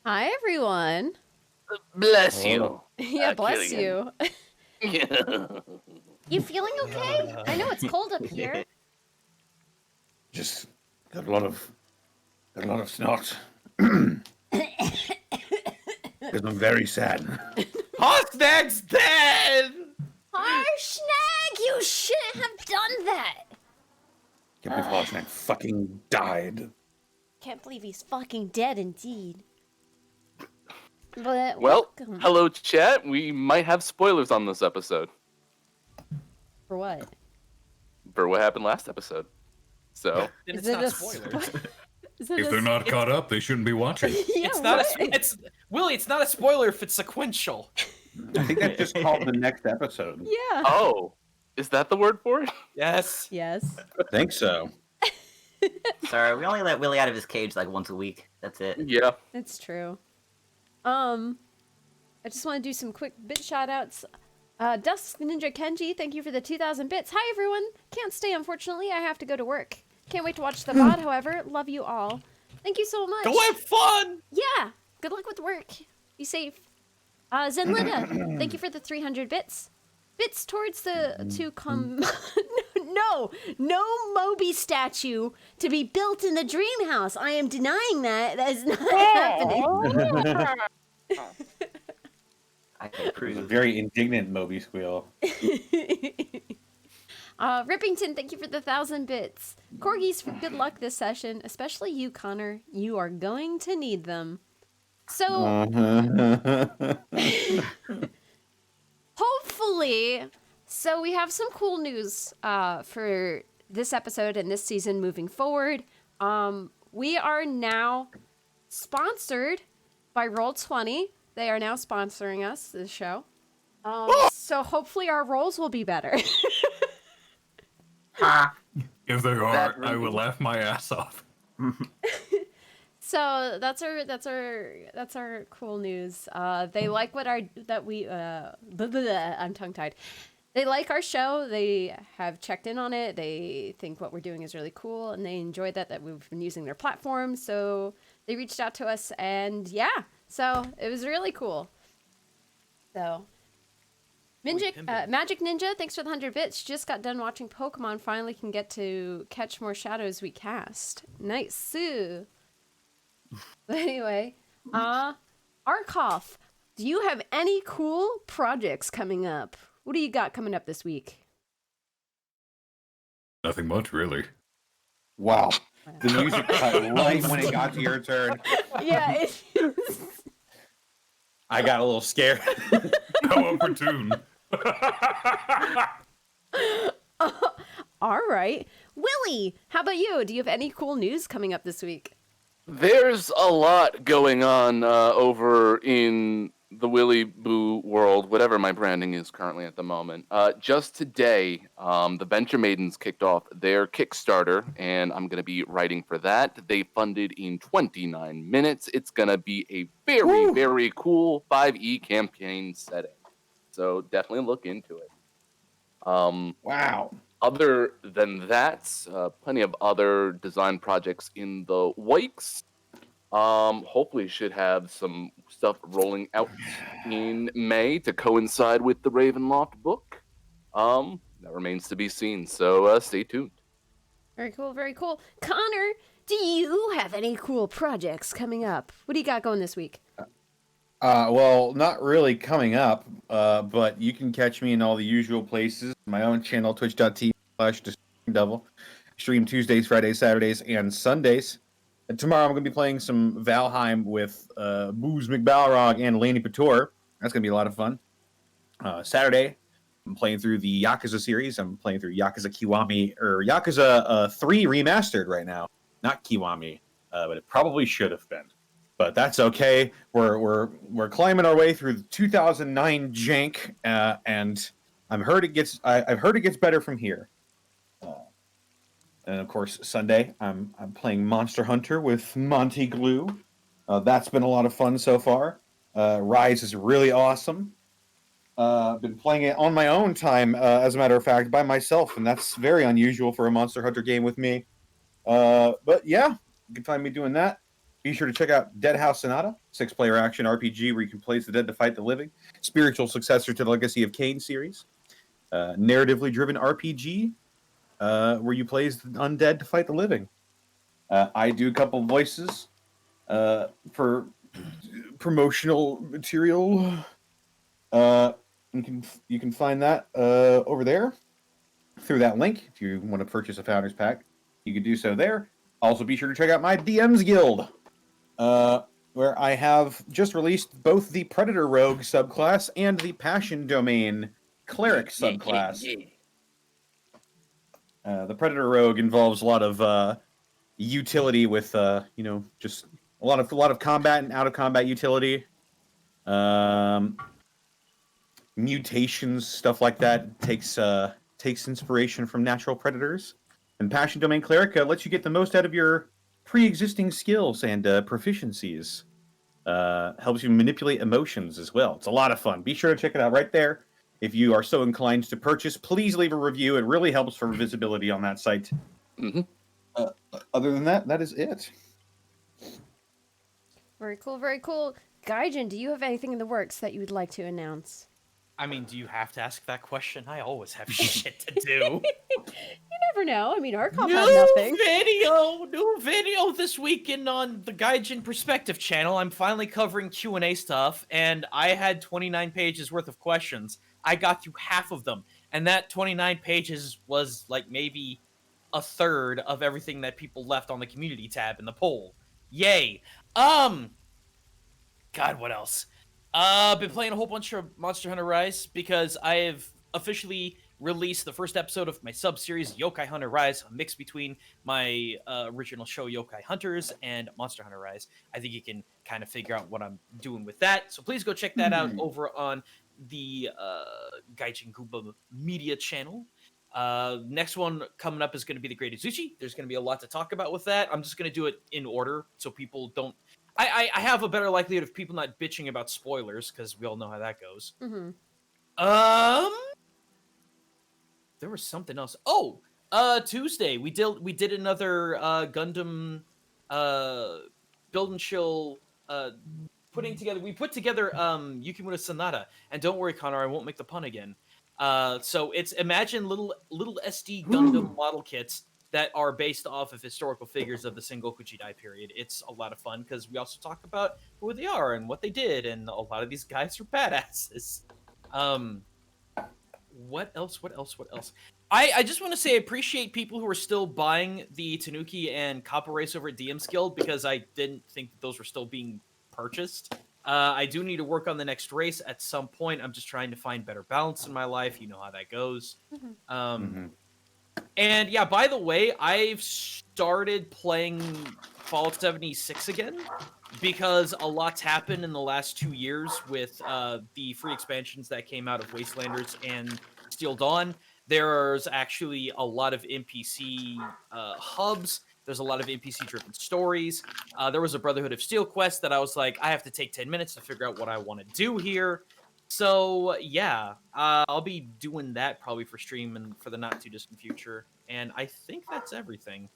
Hi, everyone. Bless you. Yeah, bless Killian. you. You feeling okay? I know it's cold up here. Just got a lot of snot. Because I'm very sad. Hogsnack's dead! Harshnag, you shouldn't have done that. Can't believe Hogsnack fucking died. Can't believe he's fucking dead indeed. But Well, welcome. hello, chat. We might have spoilers on this episode For what? for what happened last episode. So, Then Is it's it not a spoilers. If they're not caught up, they shouldn't be watching. Yeah, It's not right. it's Willie, it's not a spoiler if it's sequential. I think that's just called the next episode. Yeah. oh, is that the word for it? Yes. Yes. I think so. Sorry, we only let Willie out of his cage like once a week. That's it. Yeah. It's true. I just want to do some quick bit shout outs. Dusk Ninja Kenji, thank you for the 2,000 bits. Hi everyone! Can't stay, unfortunately. I have to go to work. Can't wait to watch the VOD, however. Love you all. Thank you so much. Go have fun! Yeah! Good luck with work. Be safe. Zenlita, thank you for the 300 bits. Bits towards the no Moby statue to be built in the dream house. I am denying that. That is not happening. I can It was a prove. very indignant Moby squeal. Rippington, thank you for the 1,000 bits. Corgis, for good luck this session, especially you, Connor. You are going to need them. So, hopefully, so we have some cool news for this episode and this season moving forward. We are now sponsored by Roll20. They are now sponsoring us, this show. So hopefully our rolls will be better. If they are, That I will really- laugh my ass off. So that's our cool news. They like I'm tongue tied. They like our show. They have checked in on it. They think what we're doing is really cool, and they enjoyed that we've been using their platform. So they reached out to us, and yeah, so it was really cool. So. Magic Ninja, thanks for the 100 bits. Just got done watching Pokemon. Finally can get to catch more shadows we cast. Nice. But anyway, Arkoff, do you have any cool projects coming up? What do you got coming up this week? Nothing much, really. Wow. The music cut right when it got to your turn. Yeah. I got a little scared. How opportune. All right. Willie, how about you? Do you have any cool news coming up this week? There's a lot going on over in the Willy Boo world, whatever my branding is currently at the moment. Just today, the Venture Maidens kicked off their Kickstarter, and I'm going to be writing for that. They funded in 29 minutes. It's going to be a very, very cool 5e campaign setting. So definitely look into it. Wow. Other than that, plenty of other design projects in the works. Hopefully should have some stuff rolling out in May to coincide with the Ravenloft book. That remains to be seen, so stay tuned. Very cool, very cool. Connor, do you have any cool projects coming up? What do you got going this week? Well, not really coming up, but you can catch me in all the usual places. My own channel, twitch.tv/devil. Stream Tuesdays, Fridays, Saturdays, and Sundays. And tomorrow I'm going to be playing some Valheim with Booze McBalrog and Laney Pator. That's going to be a lot of fun. Saturday, I'm playing through the Yakuza series. I'm playing through Yakuza Kiwami, or Yakuza 3 Remastered right now. Not Kiwami, but it probably should have been. But that's okay. We're climbing our way through the 2009 jank, and I've heard it gets better from here. And of course, Sunday I'm playing Monster Hunter with Monty Glue. That's been a lot of fun so far. Rise is really awesome. Been playing it on my own time, as a matter of fact, by myself, and that's very unusual for a Monster Hunter game with me. But yeah, you can find me doing that. Be sure to check out Dead House Sonata, 6-player action RPG where you can play as the dead to fight the living, spiritual successor to the Legacy of Kain series. Narratively driven RPG where you play as the undead to fight the living. I do a couple voices for promotional material. You can find that over there through that link. If you want to purchase a Founders Pack, you can do so there. Also, be sure to check out my DM's Guild, where I have just released both the Predator Rogue subclass and the Passion Domain Cleric subclass. The Predator Rogue involves a lot of utility with just a lot of combat and out of combat utility, mutations, stuff like that. Takes inspiration from natural predators. And Passion Domain Cleric lets you get the most out of your pre-existing skills and proficiencies. Helps you manipulate emotions as well. It's a lot of fun. Be sure to check it out right there. If you are so inclined to purchase, please leave a review. It really helps for visibility on that site. Mm-hmm. Other than that, that is it. Very cool, very cool. Gaijin, do you have anything in the works that you would like to announce? I mean, do you have to ask that question? I always have shit to do. You never know. I mean, Arcom had nothing. New video this weekend on the Gaijin Perspective channel. I'm finally covering Q&A stuff, and I had 29 pages worth of questions. I got through half of them, and that 29 pages was like maybe a third of everything that people left on the community tab in the poll. Yay. God, what else? Been playing a whole bunch of Monster Hunter Rise because I have officially released the first episode of my sub-series Yokai Hunter Rise, a mix between my original show Yokai Hunters and Monster Hunter Rise. I think you can kind of figure out what I'm doing with that, so please go check that out over on the Gaijin Gooba Media channel. Next one coming up is going to be the Great Izuchi. There's going to be a lot to talk about with that. I'm just going to do it in order so people don't... I have a better likelihood of people not bitching about spoilers, because we all know how that goes. Mm-hmm. There was something else. Oh, Tuesday we did another Gundam build and chill we put together Yukimura Sonata, and don't worry, Connor, I won't make the pun again. So it's imagine little SD Gundam model kits that are based off of historical figures of the Sengoku Jidai period. It's a lot of fun because we also talk about who they are and what they did, and a lot of these guys are badasses. What else? I just want to say I appreciate people who are still buying the Tanuki and Copper Race over at DM's Guild, because I didn't think that those were still being purchased. I do need to work on the next race at some point. I'm just trying to find better balance in my life. You know how that goes. And yeah, by the way, I've started playing Fallout 76 again because a lot's happened in the last 2 years with the free expansions that came out of Wastelanders and Steel Dawn. There's actually a lot of NPC hubs. There's a lot of NPC-driven stories. There was a Brotherhood of Steel quest that I was like, I have to take 10 minutes to figure out what I want to do here. So, yeah, I'll be doing that probably for stream and for the not-too-distant future. And I think that's everything.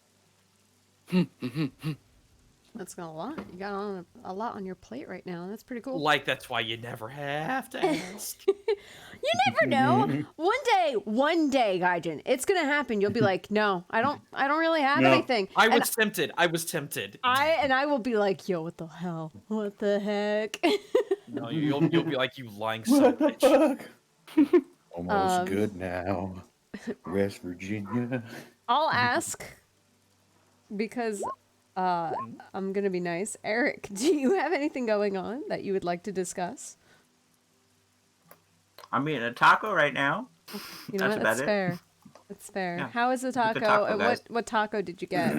That's got a lot. You got a lot on your plate right now. That's pretty cool. Like, that's why you never have to ask. You never know. One day, Gaijin, it's gonna happen. You'll be like, no, I don't really have anything. I was tempted. I will be like, yo, what the hell? What the heck? No, you'll be like, you lying son of a bitch. Almost good now. West Virginia. I'll ask because I'm gonna be nice. Eric, do you have anything going on that you would like to discuss? I'm eating a taco right now. You know what? That's fair. That's fair. Yeah. How is the taco? And what taco did you get?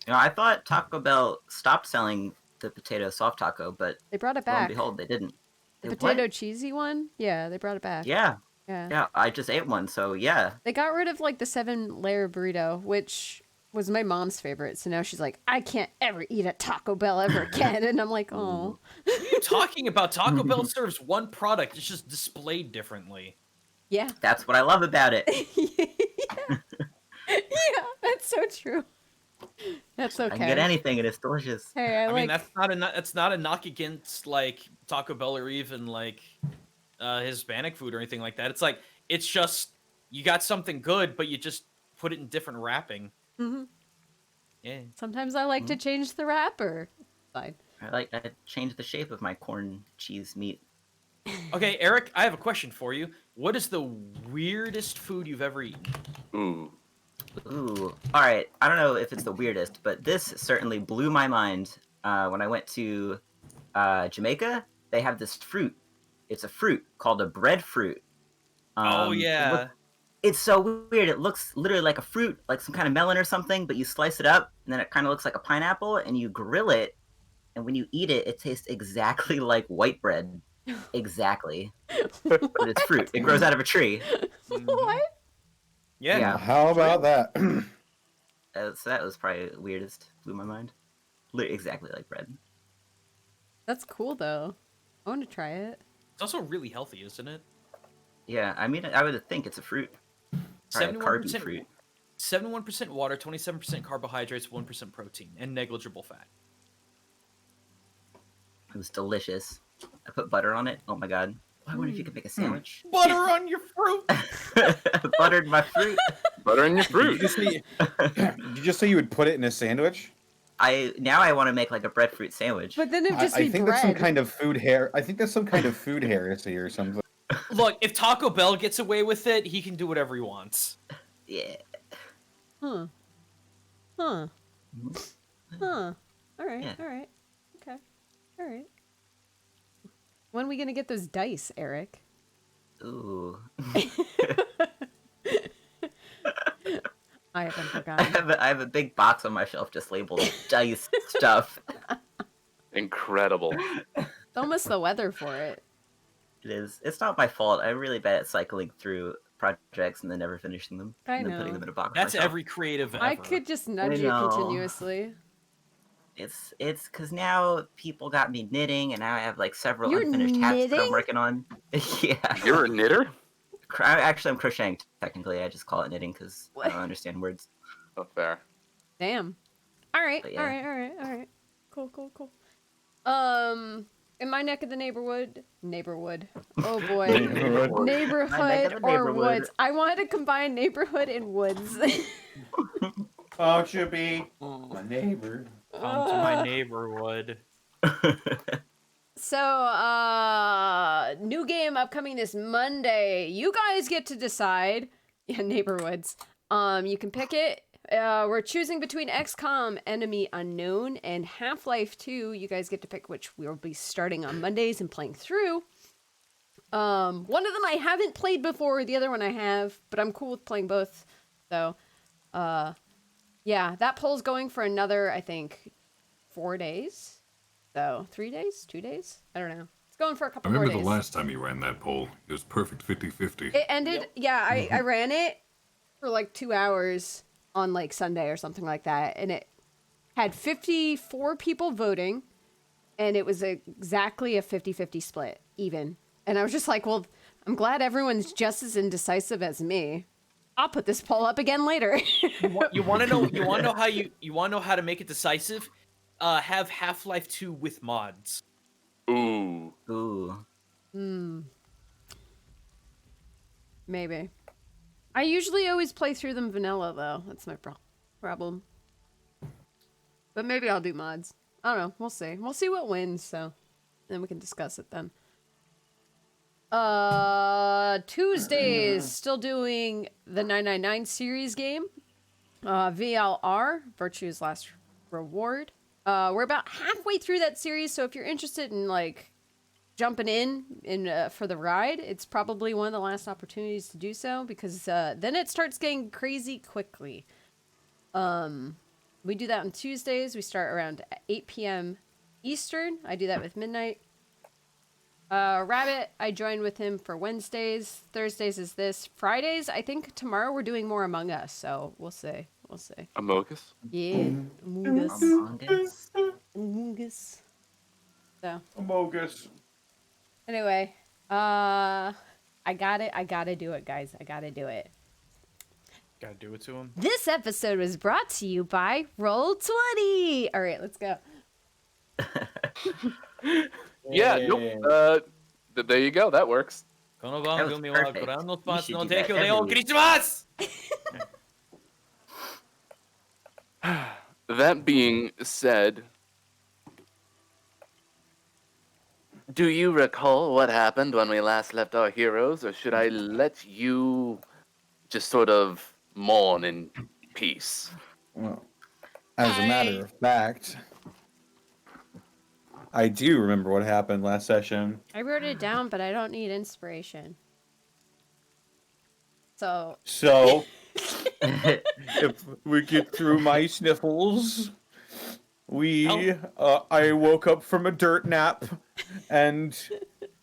I thought Taco Bell stopped selling the potato soft taco, but they brought it back. Lo and behold, they didn't. The potato cheesy one? Yeah, they brought it back. Yeah. Yeah. Yeah, I just ate one, so yeah. They got rid of like the 7-layer burrito, which was my mom's favorite. So now she's like, I can't ever eat at Taco Bell ever again. And I'm like, oh. What are you talking about? Taco Bell serves one product. It's just displayed differently. Yeah. That's what I love about it. Yeah, that's so true. That's I okay. can get anything, and it's delicious. Hey, I I mean, like. that's not a knock against like Taco Bell or even like Hispanic food or anything like that. It's like it's just you got something good, but you just put it in different wrapping. Mhm. Yeah. Sometimes I like to change the wrapper. Fine. I changed the shape of my corn cheese meat. Okay, Eric, I have a question for you. What is the weirdest food you've ever eaten? Ooh. Ooh. All right. I don't know if it's the weirdest, but this certainly blew my mind. When I went to Jamaica, they have this fruit. It's a fruit called a breadfruit. Oh yeah. It's so weird. It looks literally like a fruit, like some kind of melon or something, but you slice it up, and then it kind of looks like a pineapple, and you grill it, and when you eat it, it tastes exactly like white bread. Exactly. But it's fruit. It grows out of a tree. What? Yeah. Yeah. How about that? So that was probably the weirdest. Blew my mind. Exactly like bread. That's cool though. I want to try it. It's also really healthy, isn't it? Yeah, I mean, I would think it's a fruit. Probably a carby fruit. 71% water, 27% carbohydrates, 1% protein, and negligible fat. It was delicious. I put butter on it. Oh my god. I wonder if you could make a sandwich. Butter on your fruit. Buttered my fruit. Butter in your Did fruit. you just say you would put it in a sandwich? Now I want to make like a breadfruit sandwich. But then it'd just I be think bread. that's some kind of food hair. I think that's some kind of food heresy or something. Look, if Taco Bell gets away with it, he can do whatever he wants. Yeah. Huh. Huh. Huh. All right. Yeah. All right. Okay. All right. When are we gonna get those dice, Eric? Ooh. I haven't forgotten. I have a big box on my shelf just labeled dice stuff. Incredible. It's almost the weather for it. It is. It's not my fault. I'm really bad at cycling through projects and then never finishing them. I and then putting know. them in a box. That's myself. every creative ever. I could just nudge you know. continuously. It's because now people got me knitting, and now I have like several You're unfinished hats that knitting? I'm working on. Yeah. You're a knitter? Actually, I'm crocheting technically. I just call it knitting because I don't What? understand words. Oh, fair. Damn. All right. But yeah. All right. All right. All right. Cool. Cool. Cool. In my neck of the neighborhood. Oh boy. Neighborhood My neck of the or neighborhood. woods. I wanted to combine neighborhood and woods. Won't you be my neighbor? Come to my neighborhood. So, new game upcoming this Monday. You guys get to decide. Yeah, neighborhoods. You can pick it. We're choosing between XCOM Enemy Unknown and Half-Life 2. You guys get to pick which we'll be starting on Mondays and playing through. One of them I haven't played before, the other one I have, but I'm cool with playing both. So, yeah, that poll's going for another, I think, 4 days. So, 3 days? 2 days? I don't know. It's going for a I couple more remember days. the last time you ran that poll. It was perfect 50-50. It ended, yeah, I ran it for like 2 hours on like Sunday or something like that. And it had 54 people voting. And it was exactly a 50-50 split, even. And I was just like, well, I'm glad everyone's just as indecisive as me. I'll put this poll up again later. You want to know? You want to know how you want to know how to make it decisive? Have Half-Life 2 with mods. Ooh. Ooh. Maybe. I usually always play through them vanilla, though. That's my problem. But maybe I'll do mods. I don't know. We'll see. We'll see what wins, so then we can discuss it then. Tuesdays, still doing the 999 series game. VLR, Virtue's Last Reward. We're about halfway through that series, so if you're interested in, like, jumping in for the ride, it's probably one of the last opportunities to do so, because then it starts getting crazy quickly. We do that on Tuesdays. We start around 8 p.m. Eastern. I do that with Midnight. Rabbit, I join with him for Wednesdays. Thursdays is this. Fridays, I think tomorrow we're doing more Among Us, so we'll see. We'll see. Amogus? Yeah, Among Us. Among Us. Among Us. So, Bogus. anyway, I gotta do it, guys. I gotta do it. Gotta do it to him. This episode was brought to you by Roll20. All right, let's go. Yeah, nope. There you go. That works. That was perfect. You should do that every week. That being said, do you recall what happened when we last left our heroes, or should I let you just sort of mourn in peace? Well, as a matter of fact, I do remember what happened last session. I wrote it down, but I don't need inspiration. So, If we get through my sniffles, I woke up from a dirt nap, and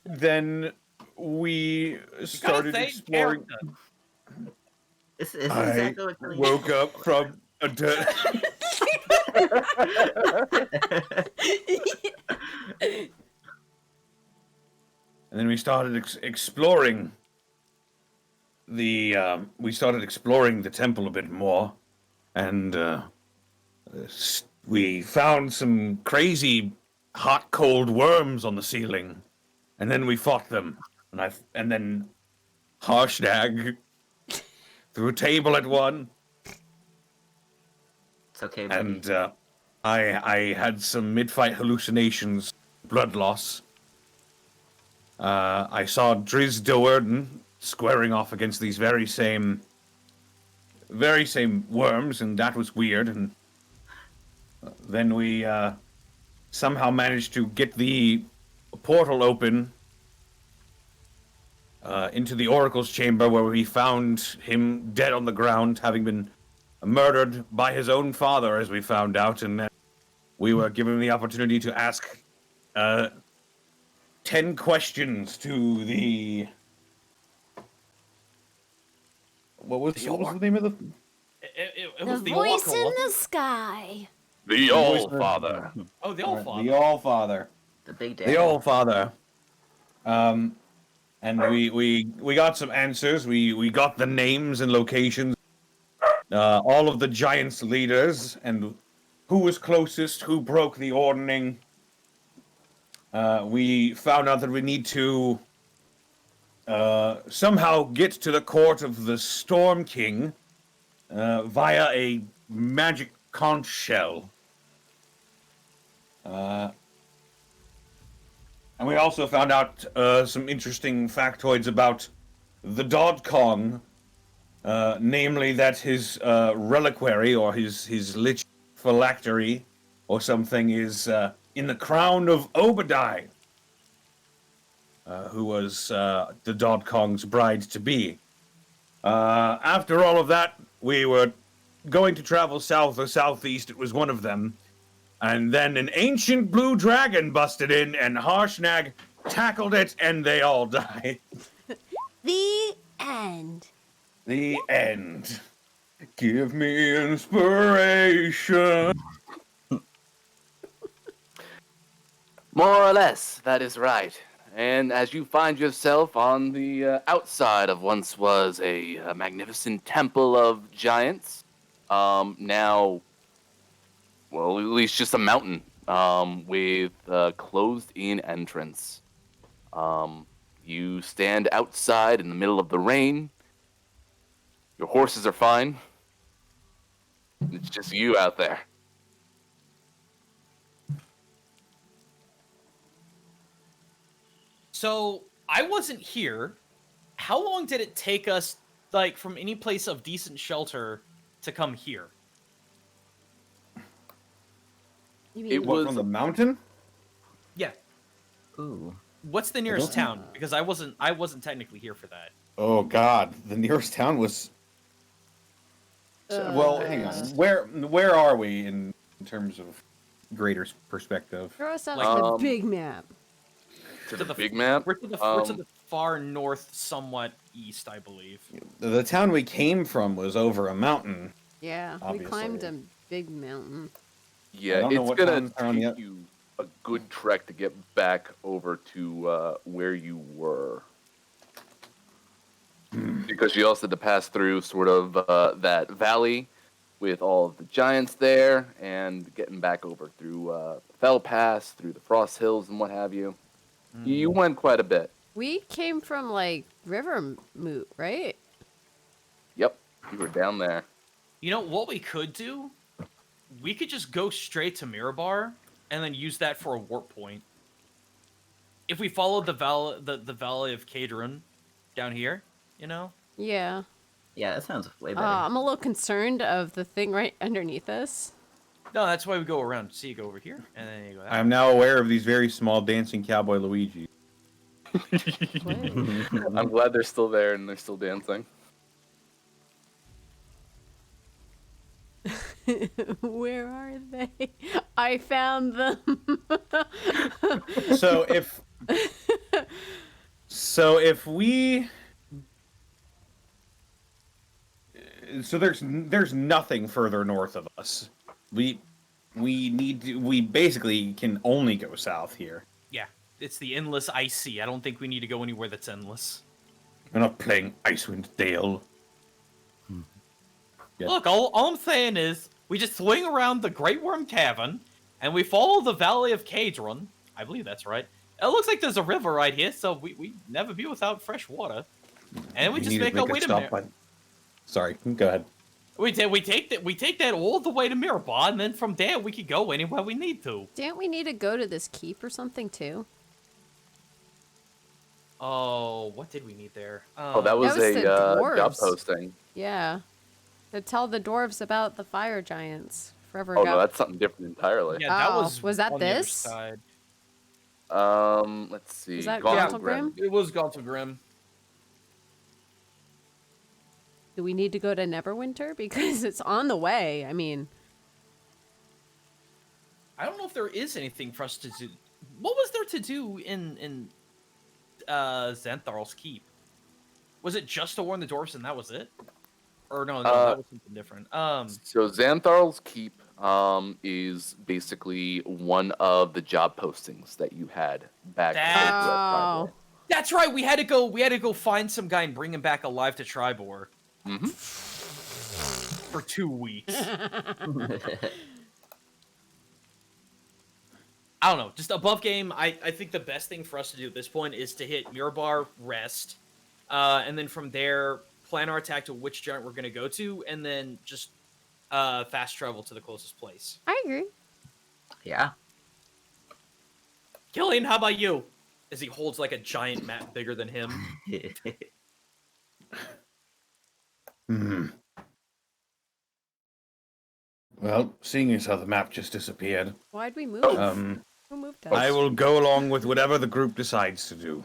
then we started exploring. This is I exactly what Billy woke up from a dirt. And then we started exploring the temple a bit more, and we found some crazy hot cold worms on the ceiling, and then we fought them, and then Harshnag threw a table at one. It's okay, buddy. And I had some mid-fight hallucinations, blood loss. I saw Driz Doerden squaring off against these very same worms, and that was weird. And then we somehow managed to get the portal open into the Oracle's chamber, where we found him dead on the ground, having been murdered by his own father, as we found out, and then we were given the opportunity to ask 10 questions to the... What was the name of the... It the was the voice Oracle, in wasn't the sky. The All-Father. it? Oh, the All-Father. The All-Father. The big dad. The All-Father. And we got some answers. We got the names and locations. All of the Giants' leaders, and who was closest, who broke the ordning. We found out that we need to somehow get to the court of the Storm King via a magic conch shell. And we also found out some interesting factoids about the Dodkong, namely that his reliquary, or his lich phylactery or something, is in the crown of Obadiah, who was the Dodkong's bride-to-be. After all of that, we were going to travel south or southeast. It was one of them. And then an ancient blue dragon busted in, and Harshnag tackled it, and they all died. The end. The end. Give me inspiration. More or less, that is right. And as you find yourself on the outside of once was a magnificent temple of giants, now, well, at least just a mountain with a closed-in entrance. You stand outside in the middle of the rain. Your horses are fine. It's just you out there. So I wasn't here. How long did it take us, like, from any place of decent shelter to come here? You mean It What, was from the mountain? Yeah. Ooh. What's the nearest don't town? Because I wasn't technically here for that. Oh God, the nearest town was. Well, hang on. Where are we in terms of greater perspective? throw us out Like, the big map? to the big map. We're to the far north, somewhat east, I believe. The town we came from was over a mountain. Yeah, Obviously. we climbed a big mountain. I Yeah, don't know it's what gonna towns are on the take you a good trek to get back over to where you were. because you also had to pass through sort of that valley with all of the giants there, and getting back over through Fell Pass, through the Frost Hills, and what have you. You went quite a bit. We came from like River Moot, right? Yep, you were down there. You know what we could do? We could just go straight to Mirabar and then use that for a warp point. If we followed the valley of Cadron down here, you know? Yeah. Yeah, that sounds way better. I'm a little concerned of the thing right underneath us. No, that's why we go around. See, you go over here, and then you go that I'm now aware of these very small dancing cowboy Luigi. I'm glad they're still there and they're still dancing. Where are they? I found them. So if we there's nothing further north of us. We basically can only go south here. Yeah, it's the endless ice sea. I don't think we need to go anywhere that's endless. We're not playing Icewind Dale. Yeah. Look, all I'm saying is we just swing around the Great Worm Cavern, and we follow the Valley of Cadron. I believe that's right. It looks like there's a river right here, so we never be without fresh water. And we just make our way to Mirabar. Sorry, go ahead. We take that all the way to Mirabar, and then from there we could go anywhere we need to. Didn't we need to go to this keep or something too? Oh, what did we need there? Oh, that was That was a the job dwarves. posting. Yeah. To tell the dwarves about the fire giants. Forever Oh ago. no, that's something different entirely. Yeah, that Oh, was that on the other this? side. Let's see. Was that Gauntlet Gauntlgrim? It was Gauntlgrim. Do we need to go to Neverwinter? Because it's on the way. I mean, I don't know if there is anything for us to do. What was there to do in Xantharl's Keep? Was it just to warn the dwarfs and that was it? Or no, that was something different. So Xantharl's Keep is basically one of the job postings that you had back. oh, That's right. We had to go find some guy and bring him back alive to Tribor Mm-hmm. for 2 weeks. I don't know. Just above game, I think the best thing for us to do at this point is to hit Mirabar, rest, and then from there plan our attack to which giant we're going to go to, and then just fast travel to the closest place. I agree. Yeah. Killian, how about you? As he holds like a giant map bigger than him. Well, seeing as how the map just disappeared, Why'd we move? Who moved us? I will go along with whatever the group decides to do.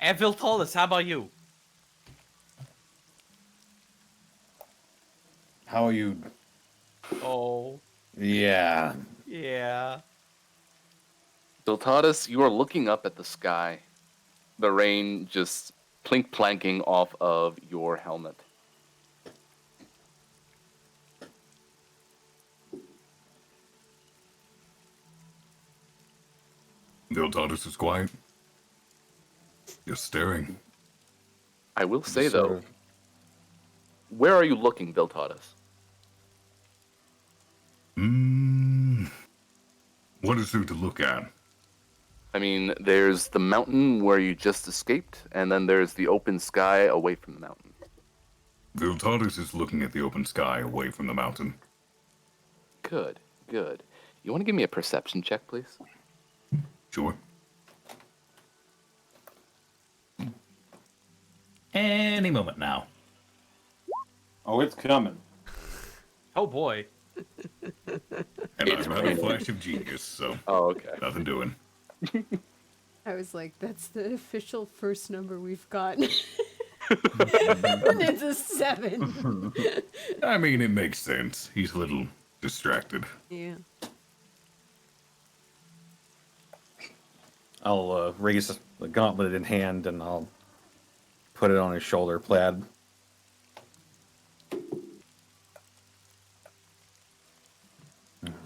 And Viltalis, how about you? How are you? Oh, Yeah. yeah. Viltatis, you are looking up at the sky. The rain just plink-planking off of your helmet. Viltatis is quiet. Just staring. I will say, Just sort though, of- where are you looking, Viltatis? What is there to look at? I mean, there's the mountain where you just escaped, and then there's the open sky away from the mountain. Viltatis is looking at the open sky away from the mountain. Good, good. You want to give me a perception check, please? Sure. Any moment now. Oh, it's coming. Oh boy. And It's I've had a raining. flash of genius, so Oh, okay. nothing doing. I was like, that's the official first number we've gotten. And it's a 7. I mean, it makes sense. He's a little distracted. Yeah. I'll raise the gauntlet in hand and I'll put it on his shoulder plaid.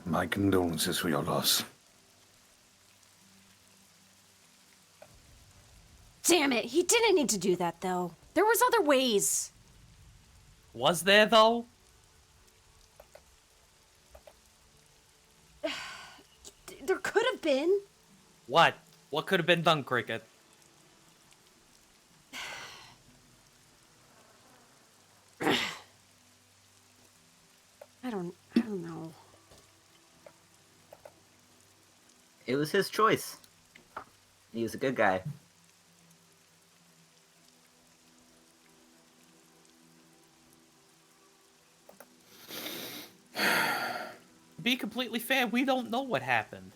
My condolences for your loss. Damn it, he didn't need to do that, though. There was other ways. Was there, though? There could have been. What? What could have been done, Cricket? I don't know. It was his choice. He was a good guy. To be completely fair, we don't know what happened.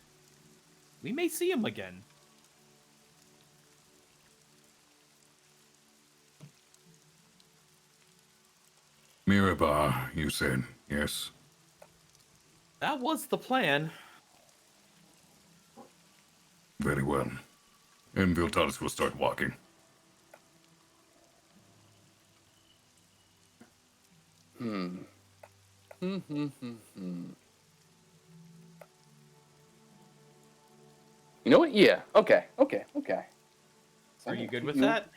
We may see him again. Mirabar, you said, yes? That was the plan. Very well. And Viltalis will start walking. You know what? Yeah. Okay. So Are I'm you gonna good keep with you- that?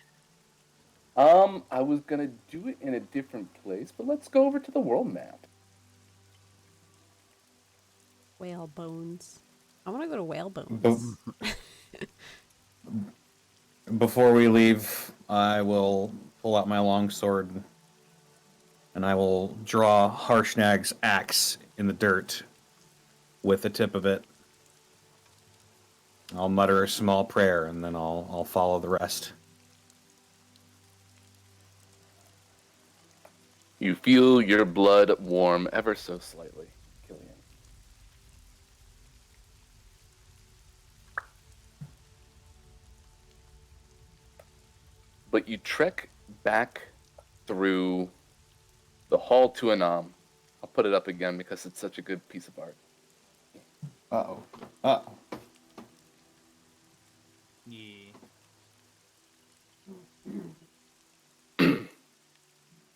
I was gonna do it in a different place, but let's go over to the world map. Whale bones. I want to go to whale bones. Before we leave, I will pull out my longsword and I will draw Harshnag's axe in the dirt with the tip of it. I'll mutter a small prayer and then I'll follow the rest. You feel your blood warm ever so slightly, Killian. But you trek back through the hall to Anam. I'll put it up again because it's such a good piece of art. Uh-oh. Uh-oh. Yeah.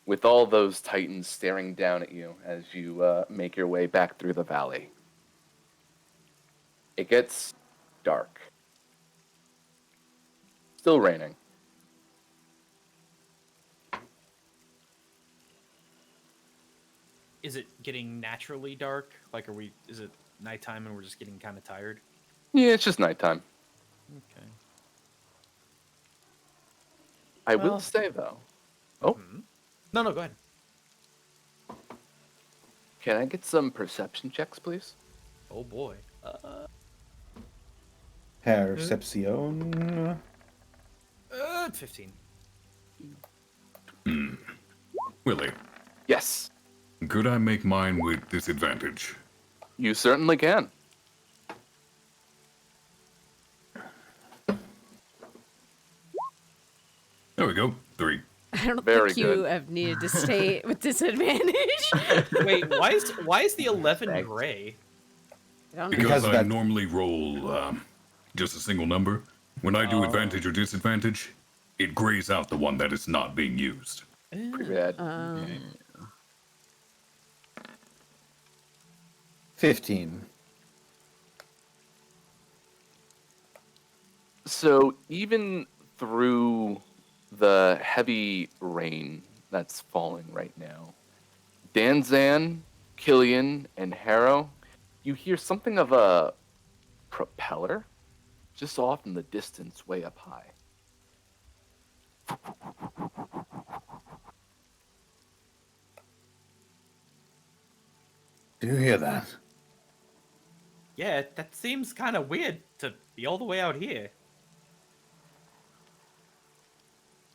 With all those titans staring down at you as you make your way back through the valley. It gets dark. Still raining. Is it getting naturally dark? Like, is it nighttime and we're just getting kind of tired? Yeah, it's just nighttime. Okay. I will Well- say, though. Oh, No, go ahead. can I get some perception checks, please? Oh boy. Percepcion. 15. Willie, Yes, could I make mine with disadvantage? you certainly can. There we go. 3. I don't Very think you good. have needed to stay with disadvantage. Wait, why is the 11 Perfect. gray? I don't know. Because Because of I that- normally roll just a single number. When I do advantage or disadvantage, it grays out the one that is not being used. Pretty bad. 15. So even through the heavy rain that's falling right now, Danzan, Killian, and Harrow, you hear something of a propeller just off in the distance way up high. Do you hear that? Yeah, that seems kind of weird to be all the way out here.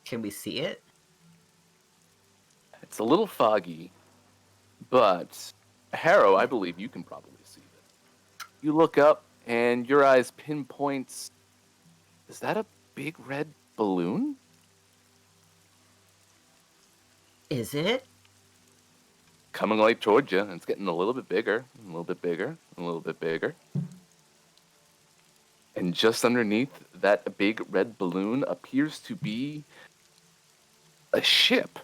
Can we see it? It's a little foggy, but Harrow, I believe you can probably see it. You look up and your eyes pinpoints, is that a big red balloon? Is it? Coming right towards you, and it's getting a little bit bigger, a little bit bigger, a little bit bigger. And just underneath that big red balloon appears to be a ship.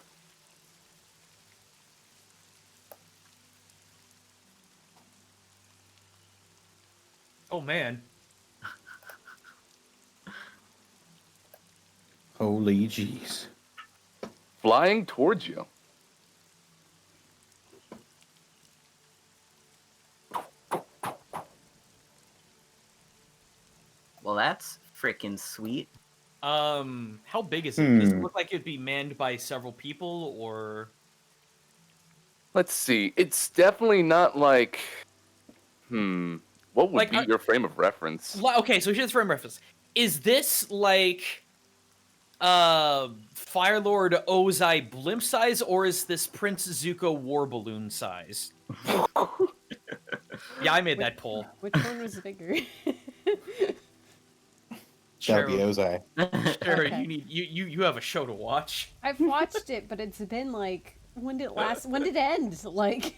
Oh man. Holy jeez. Flying towards you. Well, that's freaking sweet. How big is it? Does it look like it'd be manned by several people, or? Let's see. It's definitely not like. What would Like, be your frame of reference? Okay, so here's the frame reference. Is this like Firelord Ozai blimp size, or is this Prince Zuko war balloon size? Yeah, I made that poll. Which one was bigger? That'd be Cheru, Ozai. Cheru, Okay. you have a show to watch. I've watched it, but it's been like, when did it last? When did it end? Like,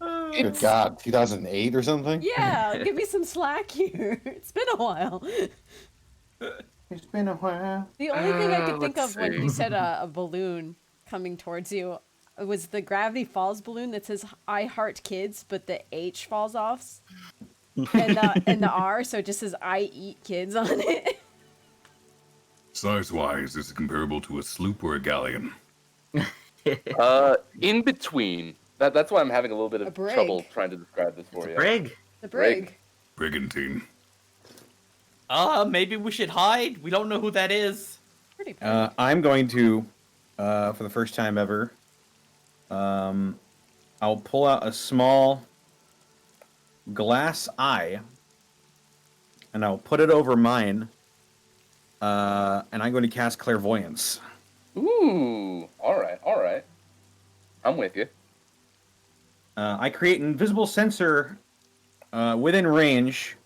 Good God, 2008 or something? yeah, give me some slack here. It's been a while. It's been a while. The only thing I could think let's of when see. you said a balloon coming towards you was the Gravity Falls balloon that says "I heart kids," but the H falls off, and the R, so it just says "I eat kids" on it. Size-wise, is it comparable to a sloop or a galleon? In between. That's why I'm having a little bit A of brig. trouble trying to describe this for you. Brig. The brig. Brigantine. Maybe we should hide. We don't know who that is. Pretty big. I'm going to, for the first time ever, I'll pull out a small glass eye, and I'll put it over mine, and I'm going to cast clairvoyance. Ooh. All right. I'm with you. I create an invisible sensor within range.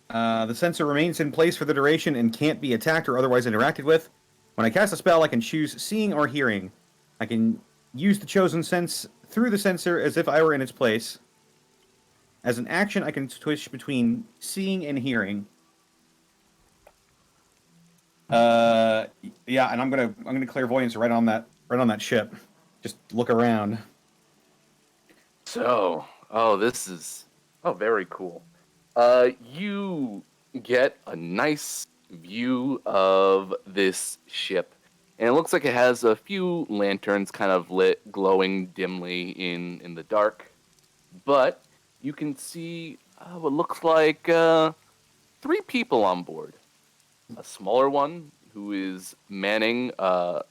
The sensor remains in place for the duration and can't be attacked or otherwise interacted with. When I cast a spell, I can choose seeing or hearing. I can use the chosen sense through the sensor as if I were in its place. As an action, I can switch between seeing and hearing. Yeah, and I'm gonna clairvoyance right on that ship. Just look around. So, this is very cool. You get a nice view of this ship, and it looks like it has a few lanterns kind of lit, glowing dimly in the dark. But you can see what looks like 3 people on board. A smaller one who is manning the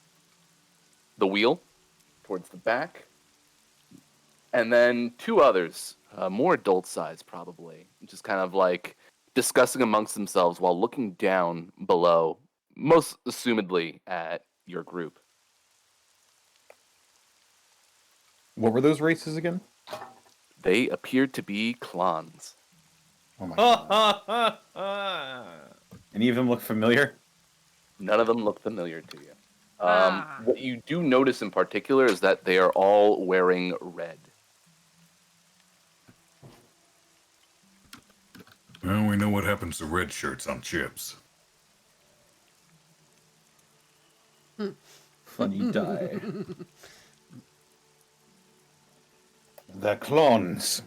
wheel towards the back, and then 2 others, more adult size probably, just kind of like discussing amongst themselves while looking down below, most assumedly at your group. What were those races again? They appear to be clans. Oh my god. Any of them look familiar? None of them look familiar to you. Ah. What you do notice in particular is that they are all wearing red. Well, we know what happens to red shirts on chips. Funny die. The clones.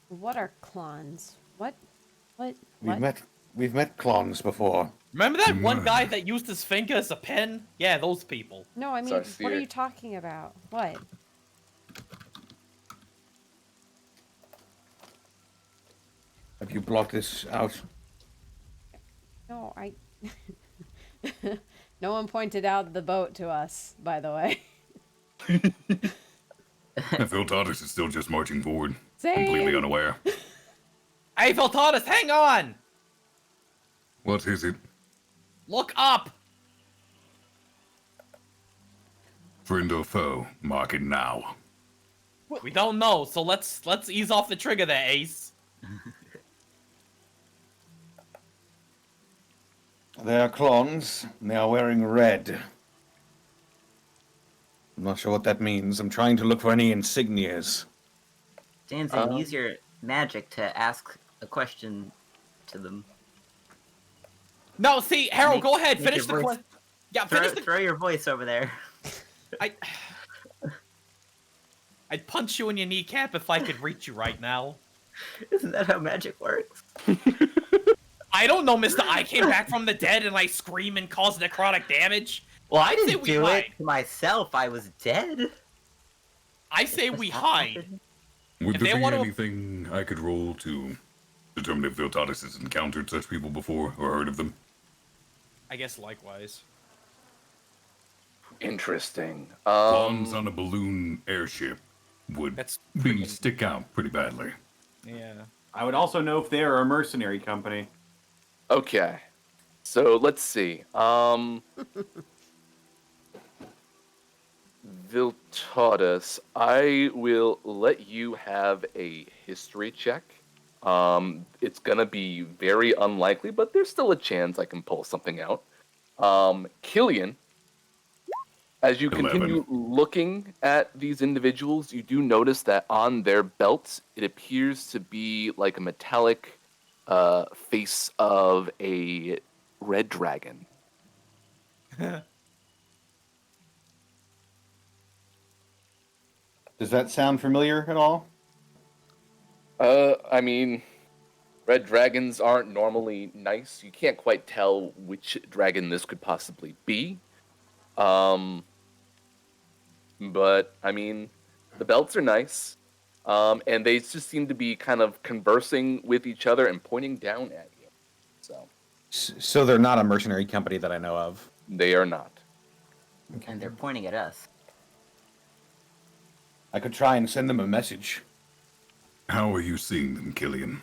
What are clans? What? We've met clones before. Remember that one guy that used his finger as a pen? Yeah, those people. No, I mean, Sorry, what are Seer. you talking about? What? Have you blocked this out? No, I. No one pointed out the boat to us, by the way. Viltatus is still just marching forward, Same. completely unaware. Hey, Viltatus, hang on! What is it? Look up! Friend or foe? Mark it now. We don't know, so let's ease off the trigger there, Ace. They are clones. And they are wearing red. I'm not sure what that means. I'm trying to look for any insignias. Danzig, use your magic to ask a question to them. No, see, Harold, Make- go ahead, make finish your the voice- question. Yeah, finish the... Throw your voice over there. I'd punch you in your kneecap if I could reach you right now. Isn't that how magic works? I don't know, Mr. I came back from the dead and I scream and cause necrotic damage. Well, I I'd say didn't we do hide. it to myself. I was dead. I say Does we that hide. happen? Would If there they be wanna- anything I could roll to determine if Viltatis has encountered such people before or heard of them? I guess likewise. Interesting. Lawns on a balloon airship would That's stick out pretty badly. yeah. I would also know if they are a mercenary company. Okay. So let's see. Viltatus, I will let you have a history check. It's gonna be very unlikely, but there's still a chance I can pull something out. Killian, as you 11. continue looking at these individuals, you do notice that on their belts, it appears to be like a metallic face of a red dragon. Does that sound familiar at all? I mean, red dragons aren't normally nice. You can't quite tell which dragon this could possibly be. But I mean, the belts are nice. And they just seem to be kind of conversing with each other and pointing down at you. So So they're not a mercenary company that I know of. they are not. And they're pointing at us. I could try and send them a message How are you seeing them, Killian?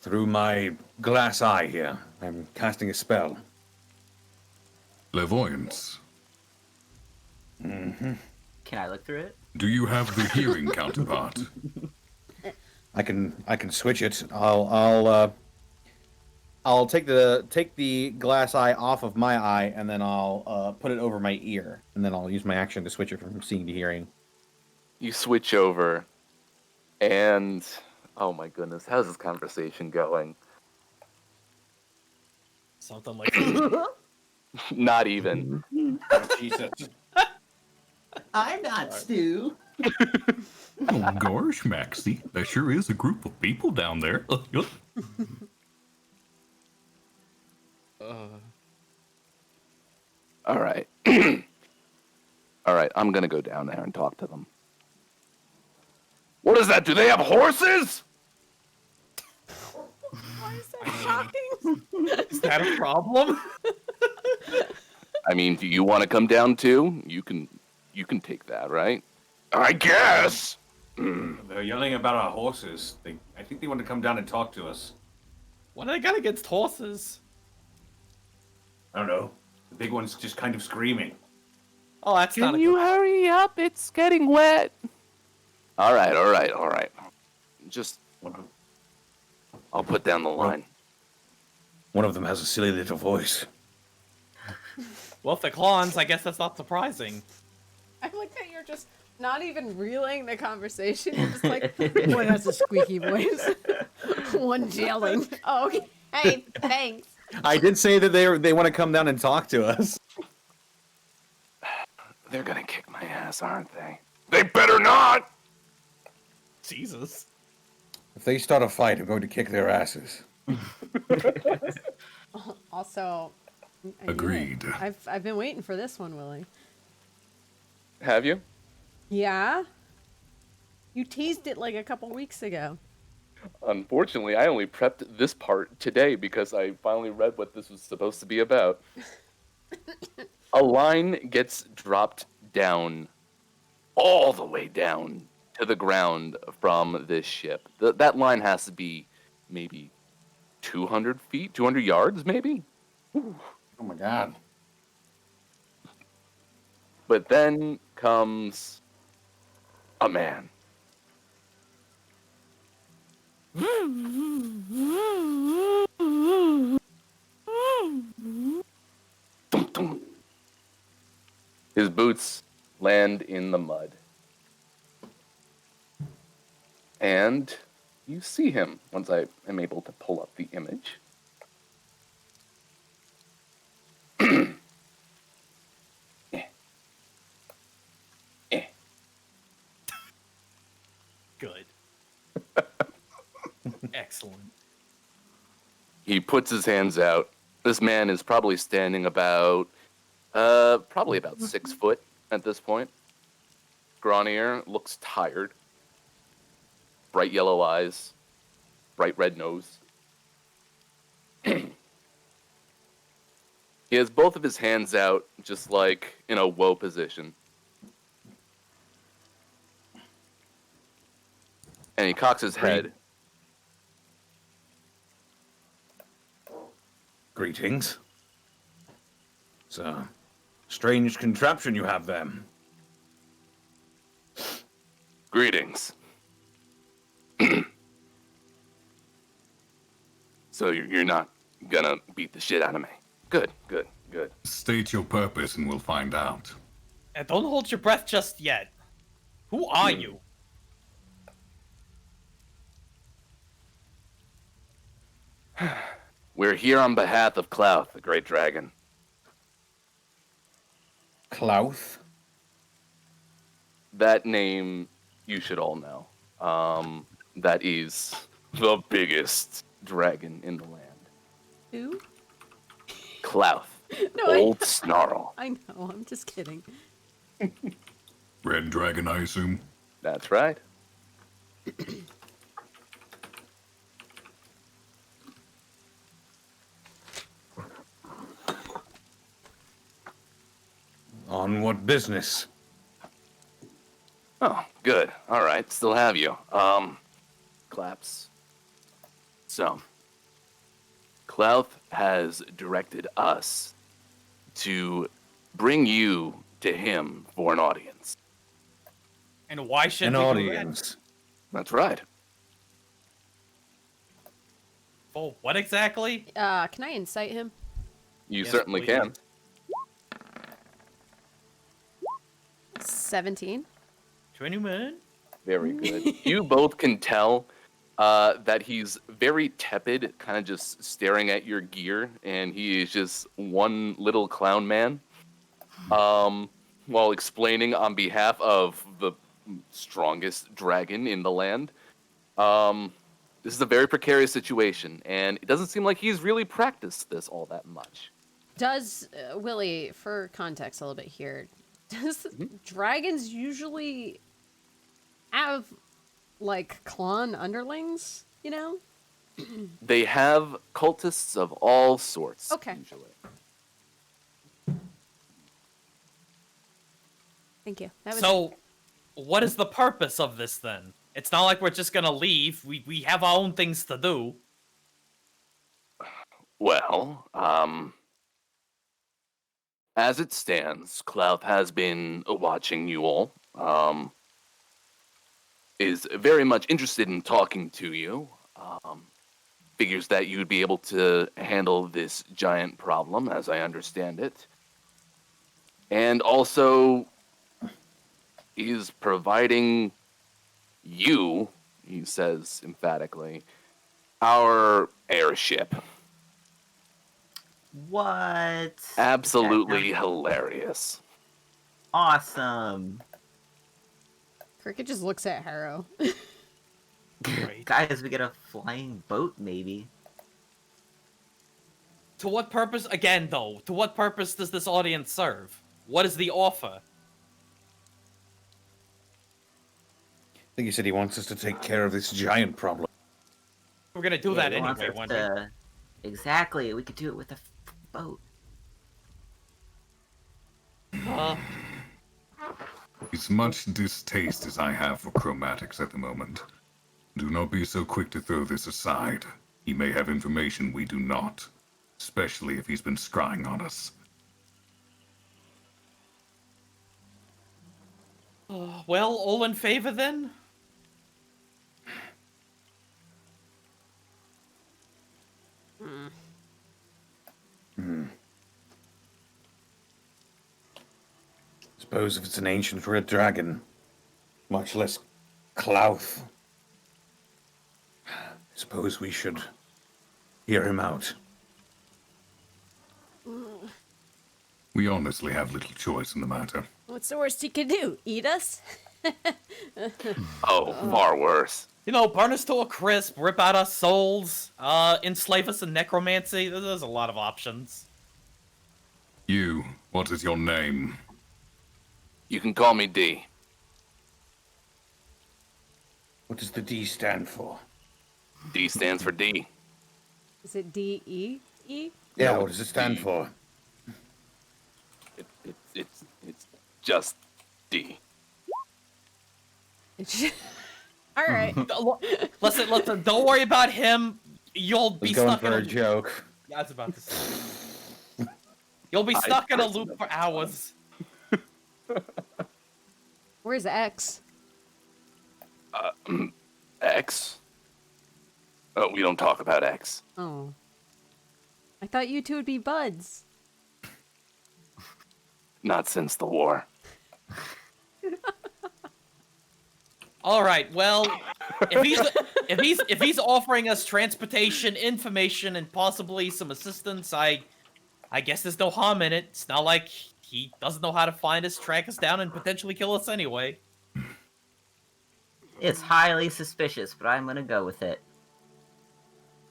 through my glass eye here. I'm casting a spell. Clairvoyance. Can I look through it? Do you have the hearing counterpart? I can switch it. I'll take the glass eye off of my eye, and then I'll put it over my ear, and then I'll use my action to switch it from seeing to hearing. You switch over, and oh my goodness, how's this conversation going? Something like Not even. Jesus. I'm not Stu. Oh gosh, Maxie, there sure is a group of people down there. All right. All right, I'm gonna go down there and talk to them. What is that? Do they have horses? Why is that shocking? is that a problem? I mean, do you want to come down too? You can take that, right? I guess. They're yelling about our horses. I think they want to come down and talk to us. What do they got against horses? I don't know. The big one's just kind of screaming. Oh, that's not Can a you good... hurry up? It's getting wet. All right. Just, I'll put down the line. One of them has a silly little voice. Well, if they're clowns, I guess that's not surprising. I like that you're just not even reeling the conversation. You're just like, one has a squeaky voice. One yelling. Oh, okay. Hey, thanks. I did say that they want to come down and talk to us. They're gonna kick my ass, aren't they? They better not! Jesus. If they start a fight, I'm going to kick their asses. Also, I knew it. Agreed. I've been waiting for this one, Willie. Have you? Yeah? You teased it like a couple weeks ago. Unfortunately, I only prepped this part today because I finally read what this was supposed to be about. A line gets dropped down, all the way down to the ground from this ship. That line has to be maybe 200 feet, 200 yards, maybe? Oh my god. But then comes a man. Dum, dum. His boots land in the mud. And you see him once I am able to pull up the image. Good. Excellent. He puts his hands out. This man is probably standing about 6 foot at this point. Scrawnier, looks tired. Bright yellow eyes, bright red nose. He has both of his hands out, just like in a woe position. And he cocks his head. Greetings. It's a strange contraption you have there. Greetings. So you're not gonna beat the shit out of me. Good. State your purpose and we'll find out. And don't hold your breath just yet. Who are you? We're here on behalf of Clouth, the Great Dragon. Clouth? That name you should all know. That is the biggest dragon in the land. Who? Clouth. No, Old Snarl. I know. I'm just kidding. Red dragon, I assume? That's right. On what business? Oh, good. All right. Still have you. Claps. So, Clouth has directed us to bring you to him for an audience. And why should An we audience. That's right. Oh, what exactly? Can I incite him? You Yes, certainly please. can. 17. 21? Very good. You both can tell that he's very tepid, kind of just staring at your gear, and he is just one little clown man. While explaining on behalf of the strongest dragon in the land. This is a very precarious situation, and it doesn't seem like he's really practiced this all that much. Does, Willie, for context a little bit here, does dragons usually have, like, clone underlings, you know? They have cultists of all sorts, Okay. usually. Thank you. That was So, what is the purpose of this then? It's not like we're just gonna leave. We have our own things to do. Well, as it stands, Clouth has been watching you all, is very much interested in talking to you, figures that you'd be able to handle this giant problem, as I understand it, and also is providing you, he says emphatically, our airship. What? Absolutely hilarious. Awesome. Cricket just looks at Harrow. Great. Guys, we get a flying boat, maybe. To what purpose, again though, to what purpose does this audience serve? What is the offer? I think he said he wants us to take care of this giant problem. We're gonna do Yeah, that he wants anyway, us one day. to- Exactly. We could do it with a boat. As much distaste as I have for chromatics at the moment, do not be so quick to throw this aside. He may have information we do not, especially if he's been scrying on us. Well, all in favor then? Suppose if it's an ancient red dragon, much less Clouth, suppose we should hear him out. We honestly have little choice in the matter. What's the worst he could do? Eat us? Oh, far worse. burn us to a crisp, rip out our souls, enslave us in necromancy. There's a lot of options. You, what is your name? You can call me D. What does the D stand for? D stands for D. Is it D-E-E? Yeah, No, what does it stand D. for? It's just D. All right. Listen, don't worry about him. You'll I be was going stuck for in a joke. I was about to say. You'll be stuck in a loop for hours. Where's X? X? Oh, we don't talk about X. Oh. I thought you two would be buds. Not since the war. All right. Well, if he's offering us transportation, information, and possibly some assistance, I guess there's no harm in it. It's not like he doesn't know how to find us, track us down, and potentially kill us anyway. It's highly suspicious, but I'm gonna go with it.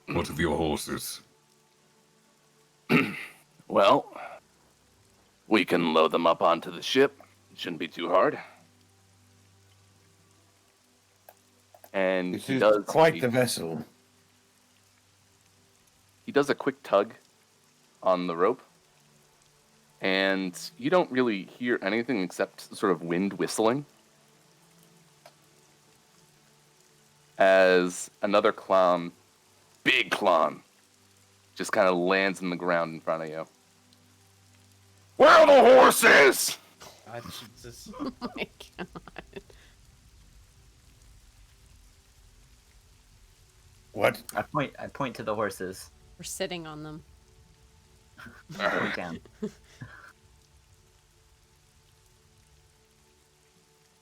What of your horses? Well, we can load them up onto the ship. It shouldn't be too hard. And This he is does quite the vessel. He does a quick tug on the rope, and you don't really hear anything except sort of wind whistling as another clown, big clown, just kind of lands in the ground in front of you. Where are the horses? God, Jesus. Oh my god. What? I point to the horses. We're sitting on them. Point down.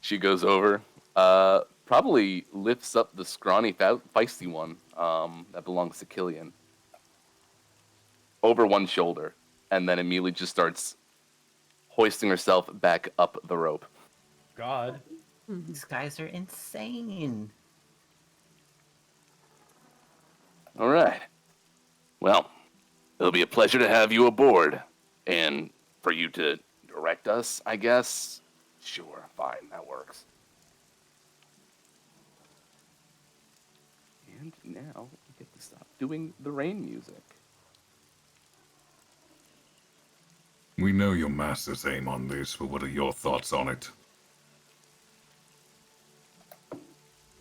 She goes over, probably lifts up the scrawny, feisty one that belongs to Killian over one shoulder, and then immediately just starts hoisting herself back up the rope. God. These guys are insane. All right. Well, it'll be a pleasure to have you aboard, and for you to direct us, I guess. Sure, fine, that works. And now we get to stop doing the rain music. We know your master's aim on this, but what are your thoughts on it?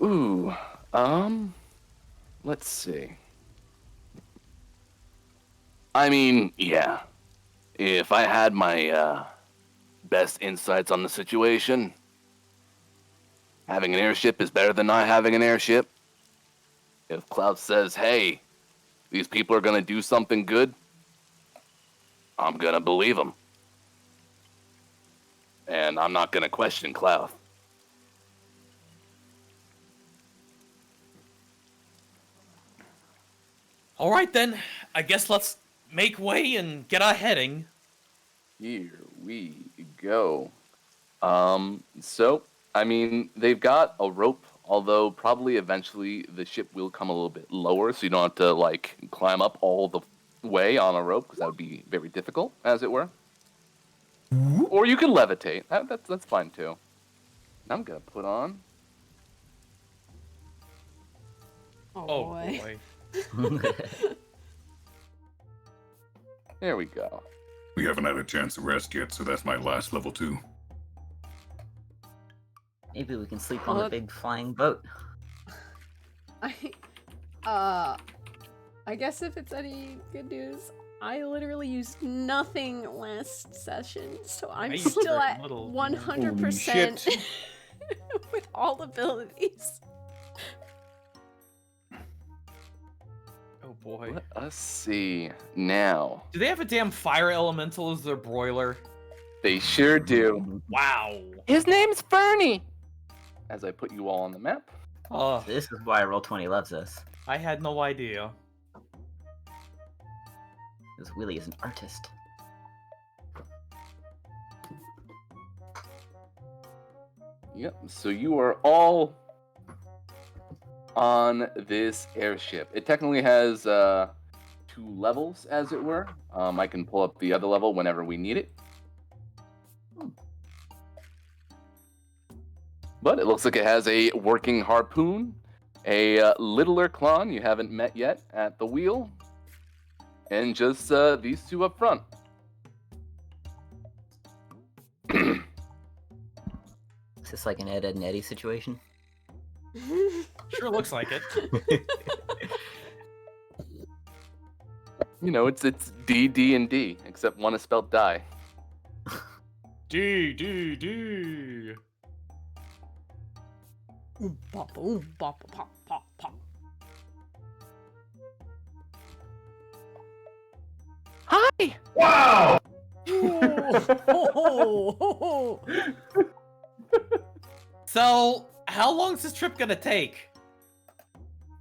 Ooh, let's see. I mean, yeah. If I had my, best insights on the situation, having an airship is better than not having an airship. If Klaus says, hey, these people are gonna do something good, I'm gonna believe him. And I'm not gonna question Klaus. All right then. I guess let's make way and get our heading. Here we go. So, I mean, they've got a rope, although probably eventually the ship will come a little bit lower, so you don't have to, like, climb up all the way on a rope, because that would be very difficult, as it were. Or you can levitate. That's fine, too. I'm gonna put on... Oh, Oh boy. boy. There we go. We haven't had a chance to rest yet, so that's my last level 2. Maybe we can sleep on Well, the big flying boat. I guess if it's any good news, I literally used nothing last session, so I'm I used still very at little. 100% Holy with all abilities. Oh boy. Let us see. Now, Do they have a damn fire elemental as their broiler? they sure do. Wow. His name's Fernie! As I put you all on the map. Oh, This is why Roll20 loves us. I had no idea. Because Willie is an artist. Yep, so you are all on this airship. It technically has 2 levels, as it were. I can pull up the other level whenever we need it. But it looks like it has a working harpoon, a littler clon you haven't met yet at the wheel, and just these 2 up front. Is this like an Ed, Ed and Eddie situation? Sure looks like it. You know, it's D, D, and D, except one is spelled die. D, D, D. Oom, pop, pop, pop, pop. Hi! Wow! So, how long's this trip gonna take?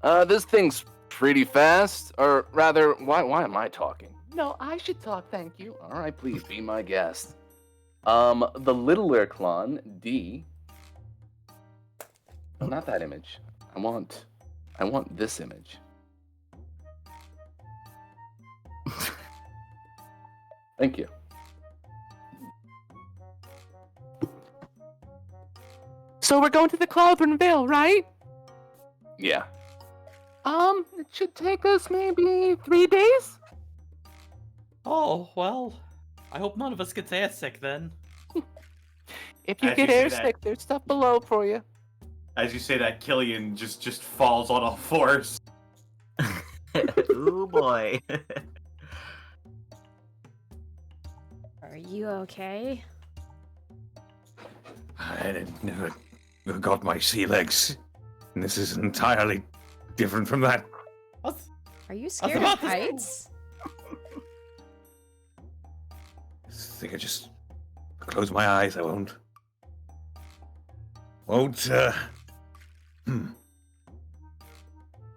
This thing's pretty fast. Or rather, why am I talking? No, I should talk, thank you. Alright, please, be my guest. The littler clon, D. No, not that image. I want this image. Thank you. So we're going to the Cloudburn Vale, right? Yeah. It should take us maybe 3 days? Oh, well, I hope none of us gets airsick then. If you As get you say that- airsick, there's stuff below for you. As you say that, Killian just falls on all fours. Ooh boy. Are you okay? I never got my sea legs. And this is entirely different from that. What's... Are you scared of about to- heights? I think I just close my eyes. I won't.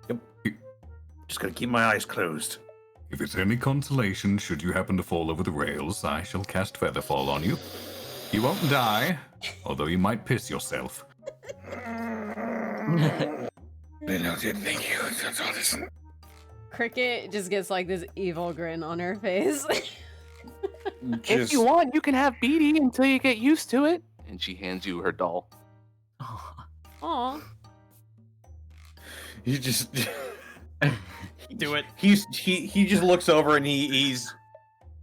Yep. Just gonna keep my eyes closed. If it's any consolation, should you happen to fall over the rails, I shall cast Featherfall on you. You won't die, although you might piss yourself. Thank you. That's all this. Cricket just gets like this evil grin on her face. If you want, you can have Beady until you get used to it. And she hands you her doll. Aw. You just. Do it. He just looks over and he's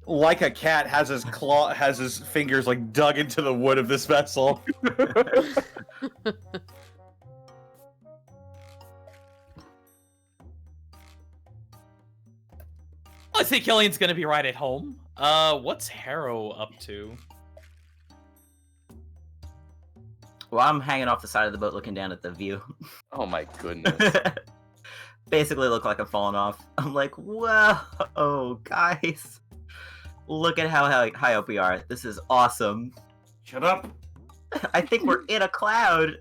like a cat has his fingers like dug into the wood of this vessel. I think Killian's gonna be right at home. What's Harrow up to? Well, I'm hanging off the side of the boat looking down at the view. Oh my goodness. Basically look like I'm falling off. I'm like, whoa, guys. Look at how high up we are. This is awesome. Shut up. I think we're in a cloud.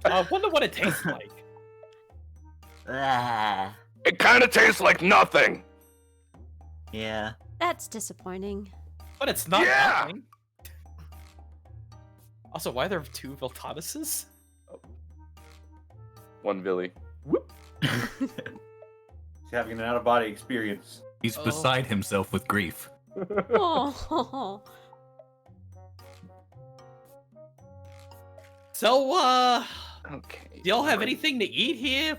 I wonder what it tastes like. Ah, It kind of tastes like nothing. yeah. That's disappointing. But it's not Yeah! nothing. Also, why are there 2 Viltanuses? One Billy. He's having an out of body experience. He's Oh. beside himself with grief. Oh. So, Okay. do y'all have anything to eat here?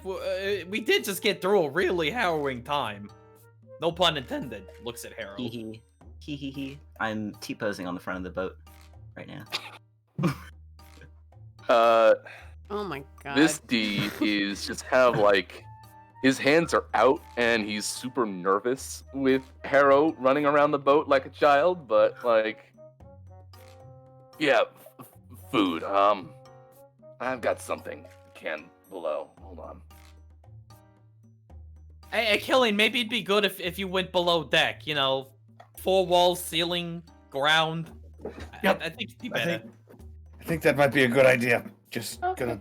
We did just get through a really harrowing time. No pun intended. Looks at Harrow. Hee hee. Hee hee hee. I'm T-posing on the front of the boat right now. Oh my god. This D is just kind of like his hands are out and he's super nervous with Harrow running around the boat like a child, but like, yeah, food. I've got something canned below. Hold on. Hey, Killian, maybe it'd be good if you went below deck. You know, 4 walls, ceiling, ground. Yep. I think it'd be better. I think that might be a good idea. Just gonna.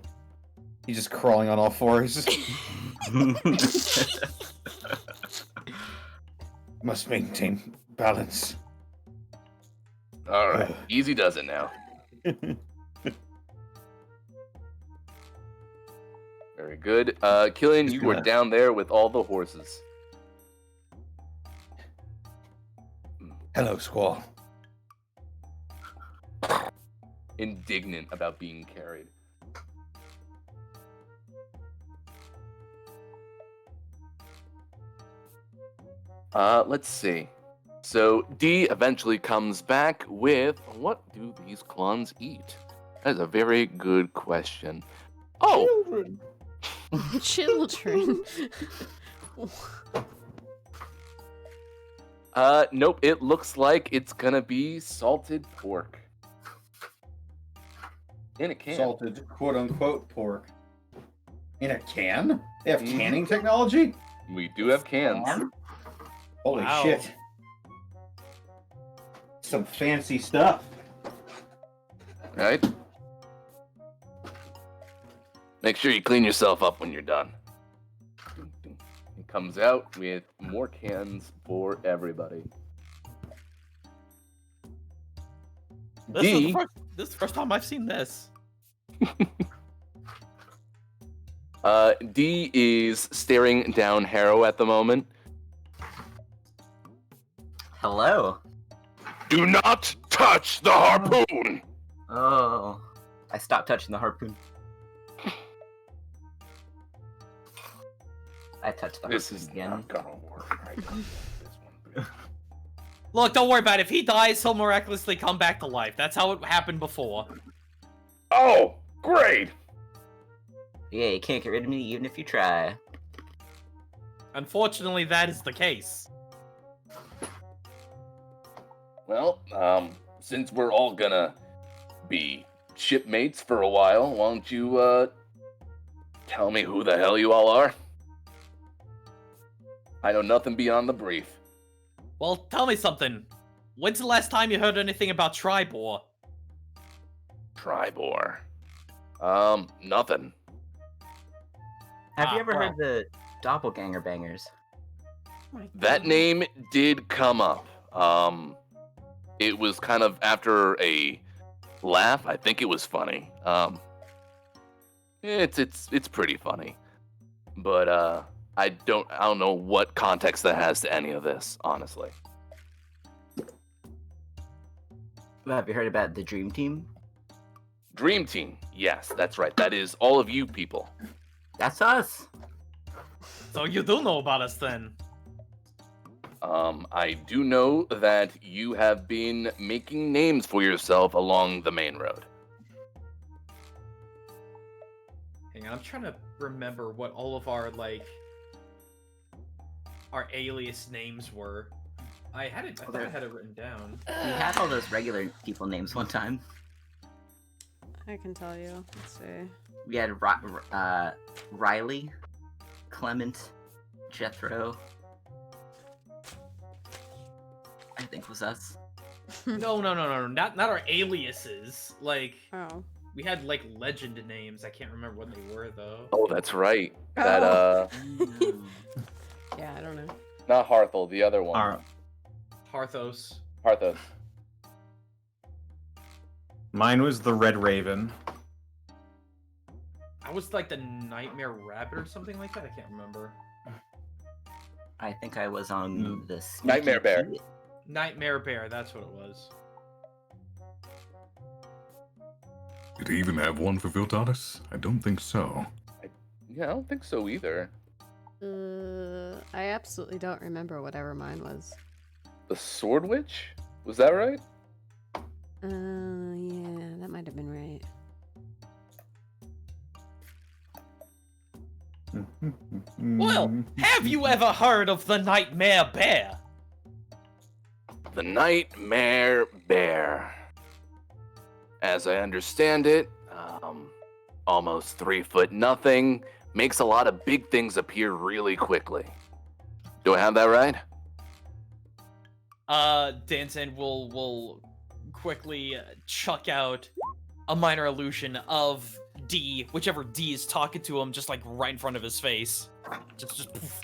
He's just crawling on all fours. Must maintain balance. All right, easy does it now. Very good. Killian, you were down there with all the horses. Hello, Squall. Indignant about being carried. Let's see. So D eventually comes back with, what do these clones eat? That is a very good question. Oh, Children. Nope. It looks like it's gonna be salted pork. In a can. Salted, quote unquote, pork. In a can? They have canning technology? We do have cans. Holy Wow. shit. Some fancy stuff. Right? Make sure you clean yourself up when you're done. It comes out with more cans for everybody. This D, is the first time I've seen this. D is staring down Harrow at the moment. Hello. Do not touch the harpoon! Oh. I stopped touching the harpoon. I touched the This harpoon is again. not gonna work. I don't think this one. Look, don't worry about it. If he dies, he'll miraculously come back to life. That's how it happened before. Oh, great! Yeah, you can't get rid of me even if you try. Unfortunately, that is the case. Well, since we're all gonna be shipmates for a while, why don't you, tell me who the hell you all are? I know nothing beyond the brief. Well, tell me something. When's the last time you heard anything about Tribor? Tribor. Nothing. Have you Ah, ever well. heard the doppelganger bangers? That name did come up. It was kind of after a laugh. I think it was funny. It's pretty funny. But I don't know what context that has to any of this, honestly. Have you heard about the Dream Team? Dream Team. Yes, that's right. That is all of you people. That's us. So you do know about us then. I do know that you have been making names for yourself along the main road. Hang on, I'm trying to remember what all of our, our alias names were. I thought I had it written down. We had all those regular people names one time. I can tell you. Let's see. We had Riley, Clement, Jethro. I think was us. No, not our aliases. Oh. We had, legend names. I can't remember what they were, though. Oh, that's right. That, Yeah, I don't know. not Harthel, the other one. Harthos. Harthos. Mine was the Red Raven. I was, the Nightmare Rabbit or something like that? I can't remember. I think I was on the Sneaky Nightmare Bear. Pete. Nightmare Bear, that's what it was. Did he even have one for Viltatis? I don't think so. Yeah, I don't think so either. I absolutely don't remember whatever mine was. The Sword Witch? Was that right? Yeah, that might have been right. Well, have you ever heard of the Nightmare Bear? The Nightmare Bear. As I understand it, almost 3'0", makes a lot of big things appear really quickly. Do I have that right? Danzan will quickly chuck out a minor illusion of D, whichever D is talking to him, just right in front of his face. Just poof.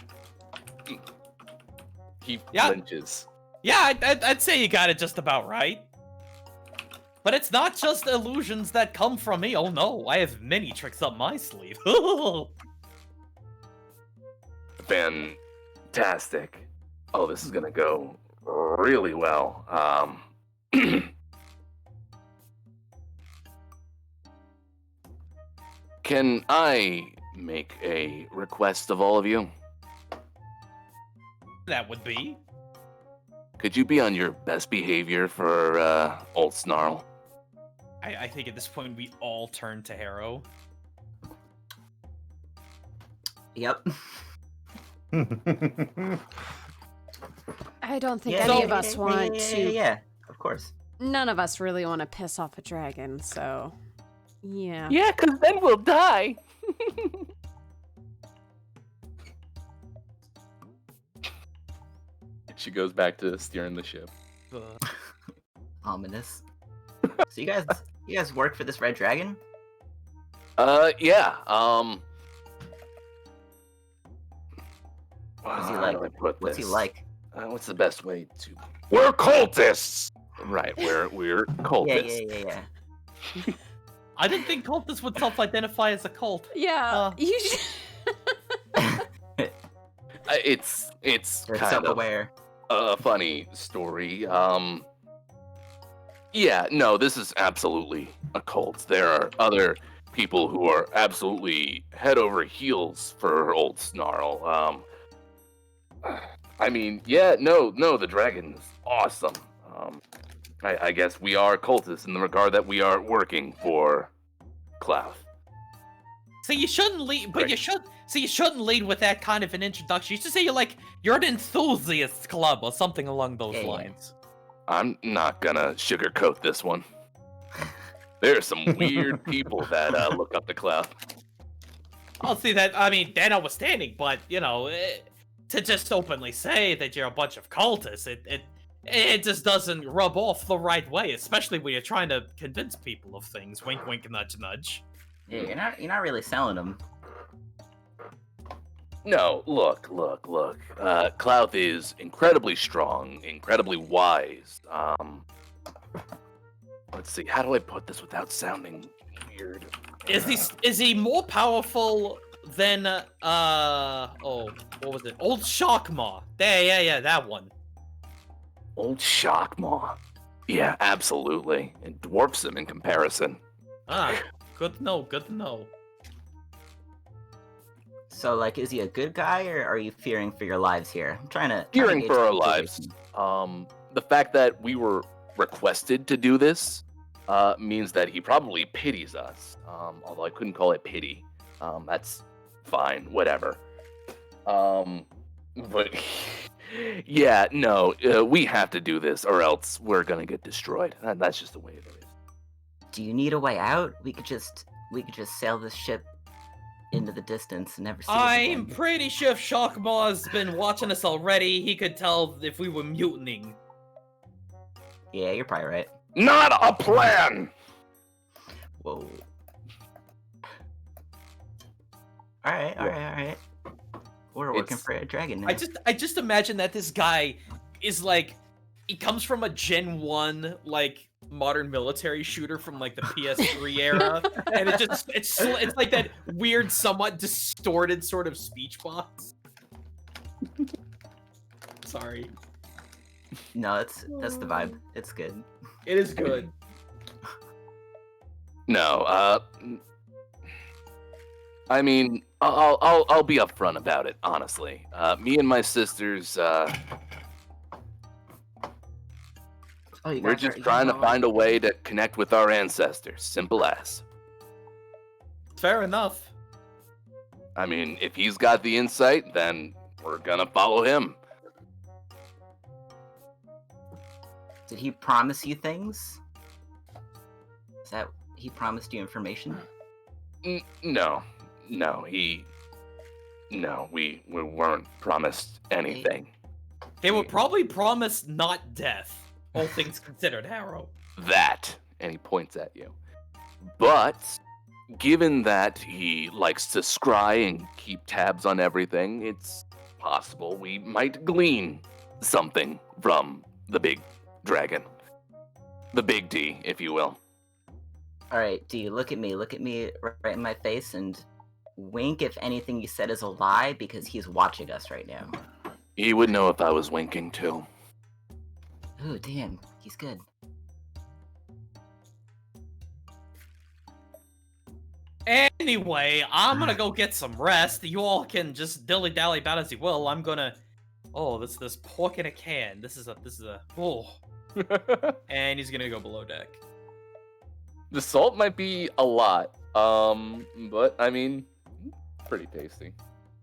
He Yeah. flinches. Yeah, I'd say you got it just about right. But it's not just illusions that come from me. Oh no, I have many tricks up my sleeve. fantastic. Oh, this is gonna go really well. Can I make a request of all of you? That would be. Could you be on your best behavior for old Snarl? I think at this point we all turn to Harrow. Yep. I don't think Yeah, any yeah, of us yeah, want yeah, to. Yeah, of course. None of us really want to piss off a dragon, so yeah. Yeah, because then we'll die. She goes back to steering the ship. Ominous. So you guys work for this red dragon? Yeah. What's he how like? do I put What's he this? like? What's the best way to? We're cultists. Right, we're Yeah, cultists. yeah. I didn't think cultists would self-identify as a cult. Yeah. You It's They're kind of self-aware. a funny story. Yeah, no, this is absolutely a cult. There are other people who are absolutely head over heels for old Snarl. I mean, yeah, no, the dragon's awesome. I guess we are cultists in the regard that we are working for Cloud. So you shouldn't lead, but Right. you shouldn't lead with that kind of an introduction. You should say you're an enthusiast club or something along those Yeah, yeah. lines. I'm not gonna sugarcoat this one. There are some weird people that look up to Cloud. I'll see that. I mean, that notwithstanding, but to just openly say that you're a bunch of cultists, it just doesn't rub off the right way, especially when you're trying to convince people of things. Wink, wink, nudge, nudge. Yeah, you're not really selling them. No, look. Cloud is incredibly strong, incredibly wise. Let's see, how do I put this without sounding weird? Is he more powerful than what was it? Old Shockmaw. Yeah, that one. Old Shockmaw. Yeah, absolutely. It dwarfs him in comparison. Ah, good to know. So, like, is he a good guy, or are you fearing for your lives here? I'm trying to Fearing gauge for the our lives. situation. The fact that we were requested to do this means that he probably pities us. Although I couldn't call it pity. That's fine, whatever. But yeah, no, we have to do this, or else we're gonna get destroyed. That's just the way it is. Do you need a way out? We could just sail this ship into the distance and never see it I'm again. pretty sure if Shockmaw's been watching us already, he could tell if we were mutinying. Yeah, you're probably right. Not a plan. Whoa. All right. We're working It's- for a dragon now. I just imagine that this guy is like, he comes from a Gen 1 like modern military shooter from like the PS3 era, and it's like that weird, somewhat distorted sort of speech box. Sorry, No, that's the vibe. It's good. it is good. No, I mean, I'll be upfront about it, honestly. Me and my sisters, we're just trying to find a way to connect with our ancestors. Simple as. Fair enough. I mean, if he's got the insight, then we're gonna follow him. Did he promise you things? Is that he promised you information? No, we weren't promised anything. They were probably promised not death, all things considered, Harrow. That, and he points at you. But given that he likes to scry and keep tabs on everything, it's possible we might glean something from the big dragon. The big D, if you will. All right, do you look at me right in my face, and wink if anything you said is a lie because he's watching us right now. He would know if I was winking too. Ooh, damn, he's good. Anyway, I'm gonna go get some rest. You all can just dilly-dally about as you will. I'm gonna... Oh, this pork in a can. This is a... Oh. And he's gonna go below deck. The salt might be a lot, but I mean, pretty tasty.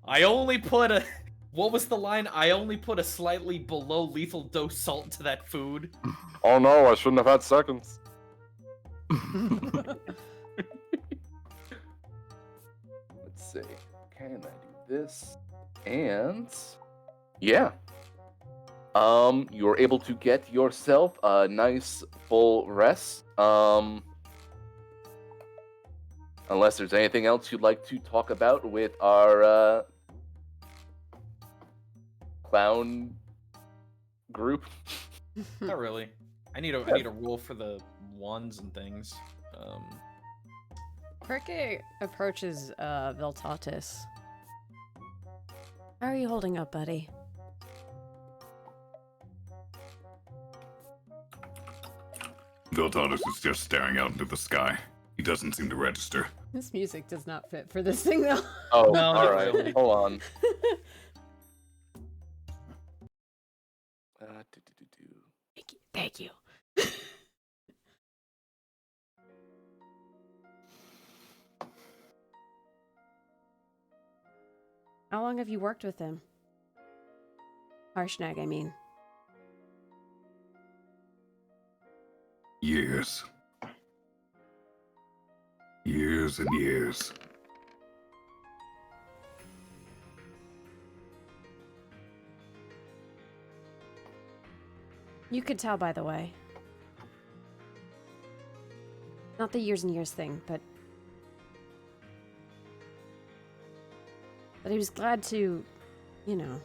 I only put a... What was the line? I only put a slightly below lethal dose salt to that food. Oh no, I shouldn't have had seconds. Let's see. Can I do this? And yeah. You're able to get yourself a nice full rest. Unless there's anything else you'd like to talk about with our clown group. Not really. I need a rule for the wands and things. Cricket approaches Viltatus. How are you holding up, buddy? Viltatus is just staring out into the sky. He doesn't seem to register. This music does not fit for this thing, though. Oh, No, all not right. really. Hold on. Thank you. How long have you worked with him? Harshnag, I mean. Years. Years and years. You could tell, by the way. Not the years and years thing, but he was glad to, you know,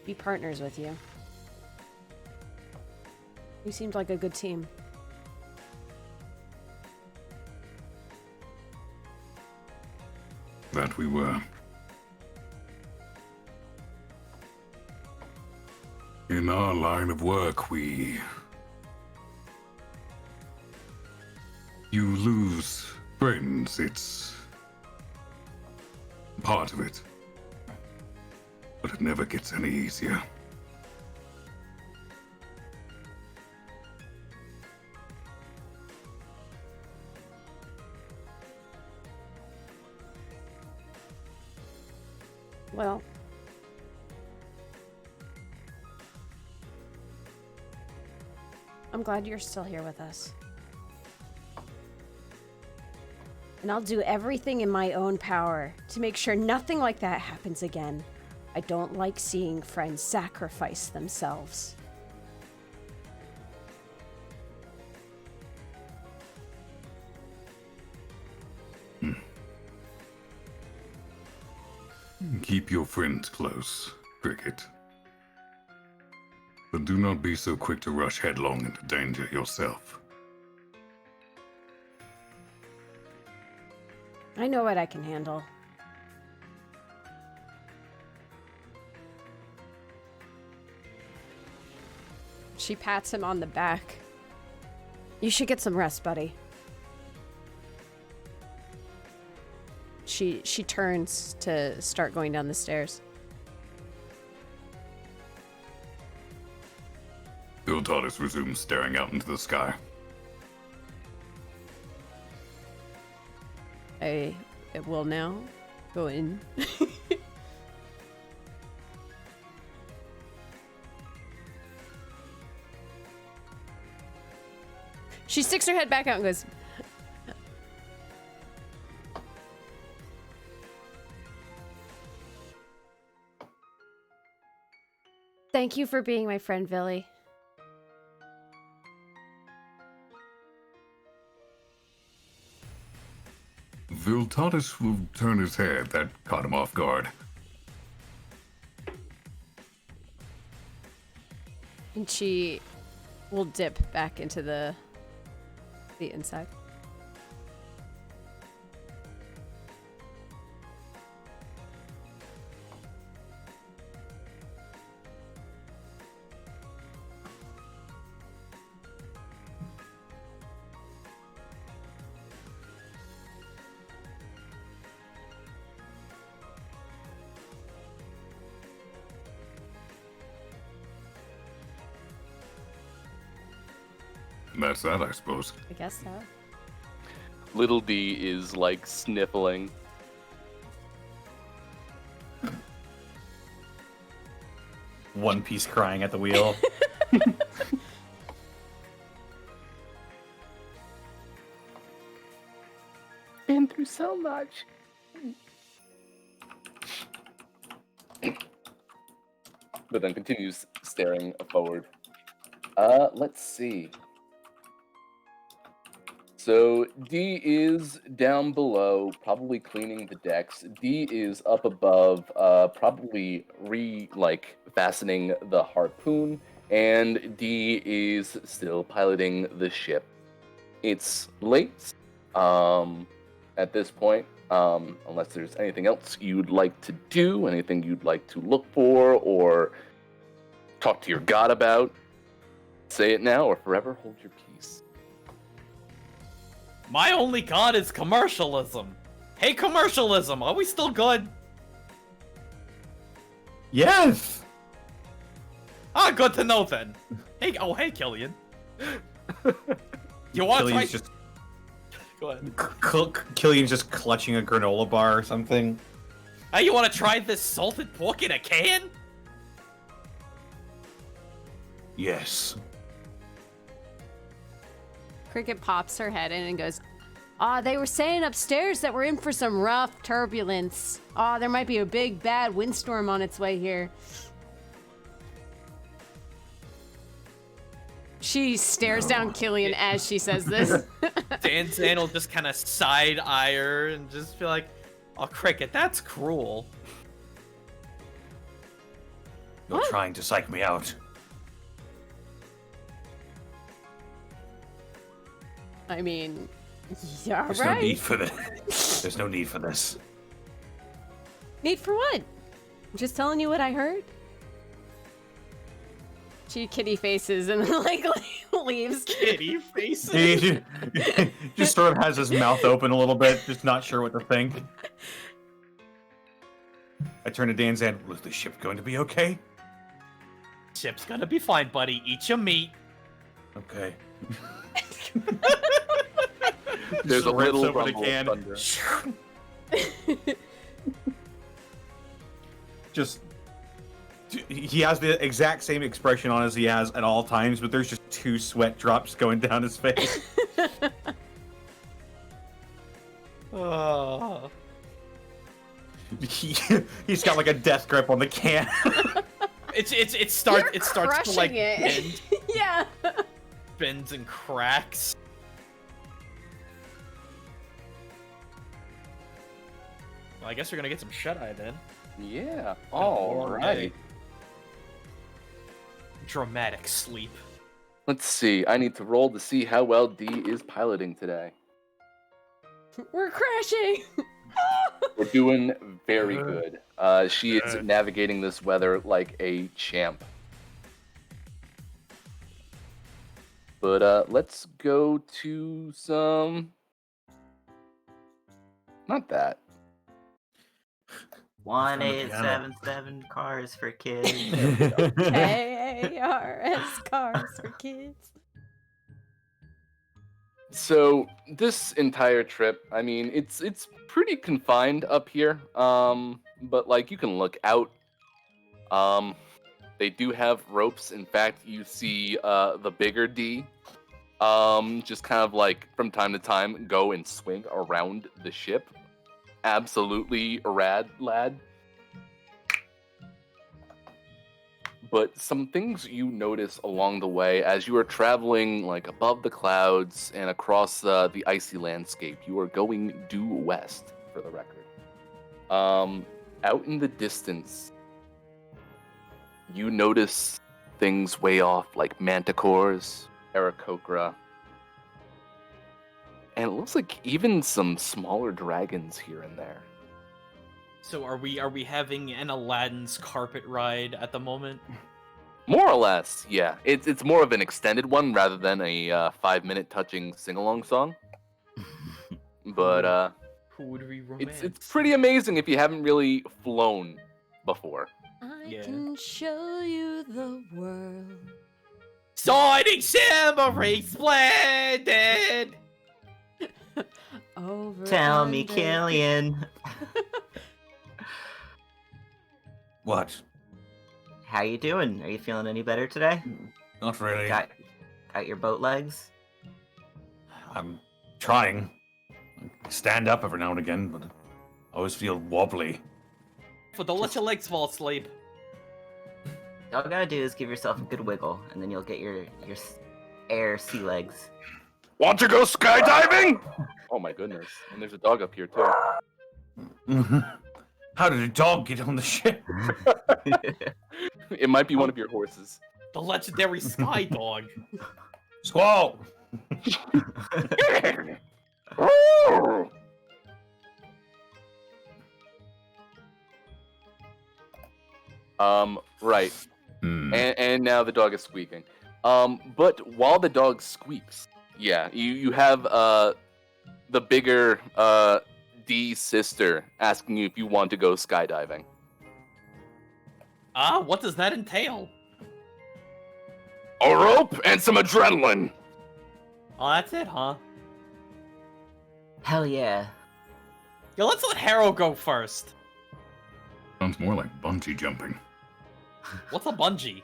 be partners with you. You seemed like a good team. That we were. In our line of work, you lose friends. It's part of it. But it never gets any easier. Well, I'm glad you're still here with us. And I'll do everything in my own power to make sure nothing like that happens again. I don't like seeing friends sacrifice themselves. Keep your friends close, Cricket. But do not be so quick to rush headlong into danger yourself. I know what I can handle. She pats him on the back. You should get some rest, buddy. She turns to start going down the stairs. Viltatus resumes staring out into the sky. I will now go in. She sticks her head back out and goes, "Thank you for being my friend, Villy." Viltatus will turn his head. That caught him off guard. And she will dip back into the inside. That's that, I suppose. I guess so. Little D is like sniffling. One Piece crying at the wheel. Been through so much. But then continues staring forward. Let's see. So D is down below, probably cleaning the decks. D is up above, probably fastening the harpoon, and D is still piloting the ship. It's late, at this point, unless there's anything else you'd like to do, anything you'd like to look for, or talk to your god about. Say it now, or forever hold your peace. My only god is commercialism. Hey, commercialism, are we still good? Yes! Ah, good to know then. Hey, Killian. You want to try? Killian's just Go ahead. Killian's just clutching a granola bar or something. Hey, you want to try this salted pork in a can? Yes. Cricket pops her head in and goes, they were saying upstairs that we're in for some rough turbulence. There might be a big bad windstorm on its way here. She stares down Killian as she says this. Dan will just kind of side-eye her and just be like, oh, Cricket, that's cruel. You're trying to psych me out. I mean, yeah, There's right. no need for this. There's no need for this. Need for what? I'm just telling you what I heard. She kitty faces and leaves. Kitty faces. He just sort of has his mouth open a little bit, just not sure what to think. I turn to Danzan. Was the ship going to be okay? Ship's gonna be fine, buddy. Eat your meat. Okay. There's a rips little open a rumble can. of thunder. Just he has the exact same expression on as he has at all times, but there's just 2 sweat drops going down his face. Oh. He's got like a death grip on the can. It starts to like it. bend, Yeah. bends and cracks. Well, I guess we're gonna get some shut-eye then. Yeah. Oh, All right. Dramatic sleep. Let's see. I need to roll to see how well D is piloting today. We're crashing. We're doing very good. She is navigating this weather like a champ. But let's go to some... Not that. 1877 cars for kids. KARS cars for kids. So this entire trip, I mean, it's pretty confined up here. But like you can look out. They do have ropes. In fact, you see the bigger D just kind of like from time to time go and swing around the ship. Absolutely rad, lad. But some things you notice along the way as you are traveling like above the clouds and across the icy landscape. You are going due west, for the record. Out in the distance, you notice things way off like manticores, aarakocra, and it looks like even some smaller dragons here and there. So are we having an Aladdin's carpet ride at the moment? More or less, yeah. It's more of an extended one rather than a 5-minute touching sing-along song. But Who would we romance? it's pretty amazing if you haven't really flown before. I Yeah. can show you the world. Signing Shimmery Splendid! Over. Tell me, under. Killian, What? how you doing? Are you feeling any better today? Not really. Got your boat legs? I'm trying. I stand up every now and again, but I always feel wobbly. But don't let your legs fall asleep. All you gotta do is give yourself a good wiggle, and then you'll get your air sea legs. Want to go skydiving? Oh my goodness. And there's a dog up here too. How did a dog get on the ship? It might be one of your horses. The legendary Sky Dog. Squall! Right. Hmm. And now the dog is squeaking. But while the dog squeaks, yeah, you have the bigger D sister asking you if you want to go skydiving. What does that entail? A rope and some adrenaline. Oh, that's it, huh? Hell yeah. Yo, let's let Harrow go first. Sounds more like bungee jumping. What's a bungee?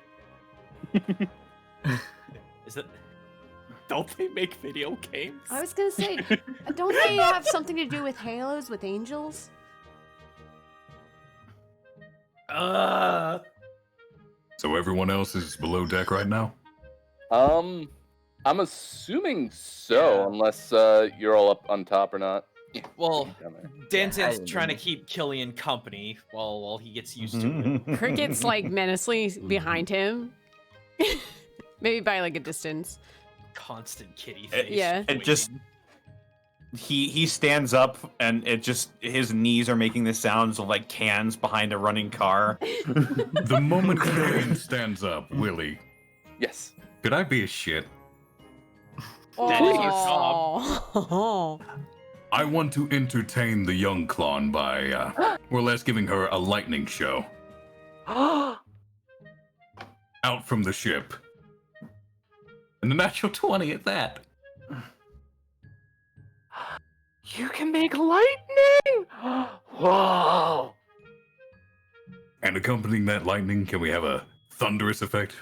Is it? Don't they make video games? I was gonna say, don't they have something to do with halos with angels? So everyone else is below deck right now? I'm assuming so, Yeah. unless you're all up on top or not. Yeah, Well, down there. Danzan's didn't trying to know. keep Killian company while he gets used to it. Cricket's like menacingly behind him. Maybe by like a distance. Constant kitty face. Yeah. It just he stands up and it just his knees are making the sounds of like cans behind a running car. The moment Killian stands up, Willie, Yes. could I be a shit? That is your Oh. I want to entertain the young clone by, more or less giving her a lightning show. Out from the ship. And a natural 20 at that. You can make lightning! Whoa! And accompanying that lightning, can we have a thunderous effect?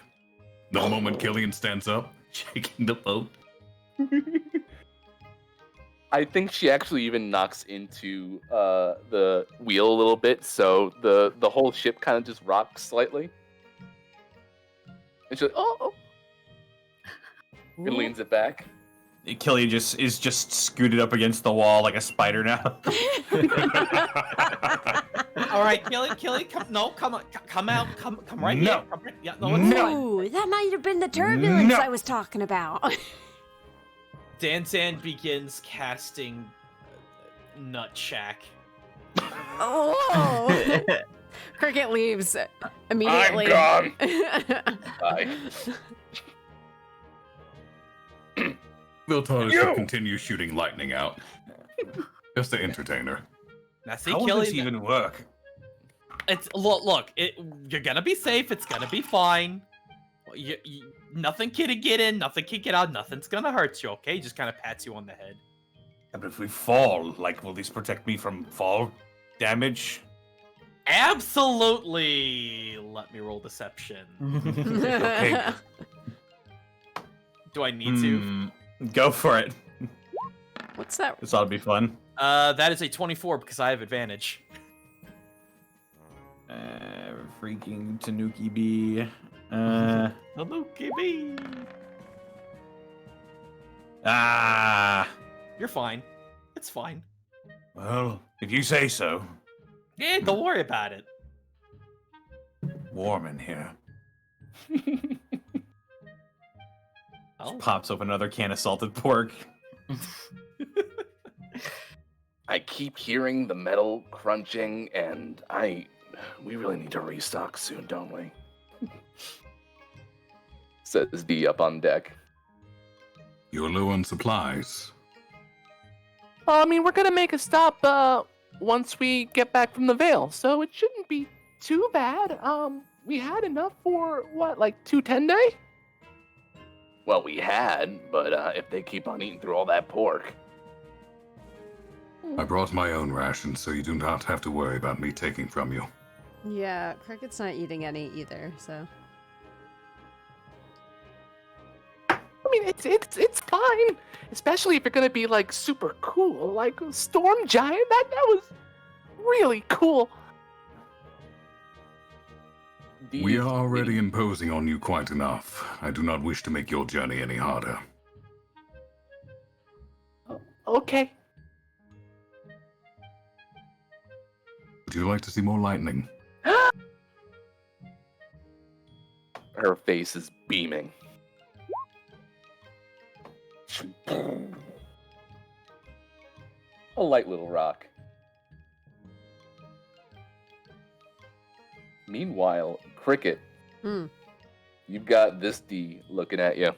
The moment Killian stands up, shaking the boat. I think she actually even knocks into the wheel a little bit, so the whole ship kind of just rocks slightly. And she's like, oh! And leans it back. Killian is just scooted up against the wall like a spider now. All right, Killian, come on, come out, come right No. here. Come right, yeah, no, it's fine. Ooh, that might have been the turbulence No. I was talking about. Danzan begins casting Nut Shack. Oh. Cricket leaves immediately. I'm gone. Bye. They'll tell us You! to continue shooting lightning out. Just to entertain her. Now, see, How will Killian, this even work? it's look. You're gonna be safe. It's gonna be fine. Nothing can get in. Nothing can get out. Nothing's gonna hurt you. Okay, just kind of pats you on the head. But if we fall, like, will these protect me from fall damage? Absolutely. Let me roll deception. Okay. Do I need to? Go for it. What's that? This ought to be fun. That is a 24 because I have advantage. Freaking Tanuki Bee. Tanuki bee. You're fine. It's fine. Well, if you say so. Yeah, don't worry about it. Warm in here. Oh. Pops open another can of salted pork. I keep hearing the metal crunching, and we really need to restock soon, don't we? Says D up on deck. You're low on supplies. I mean, we're gonna make a stop once we get back from the Vale, so it shouldn't be too bad. We had enough for what, like 2 10-day? Well, we had, but if they keep on eating through all that pork. I brought my own rations, so you do not have to worry about me taking from you. Yeah, Cricket's not eating any either, so. I mean, it's fine, especially if you're gonna be like super cool, like a storm giant. That was really cool. We are already imposing on you quite enough. I do not wish to make your journey any harder. Okay. Would you like to see more lightning? Her face is beaming. A light little rock. Meanwhile, Cricket, you've got this D looking at you.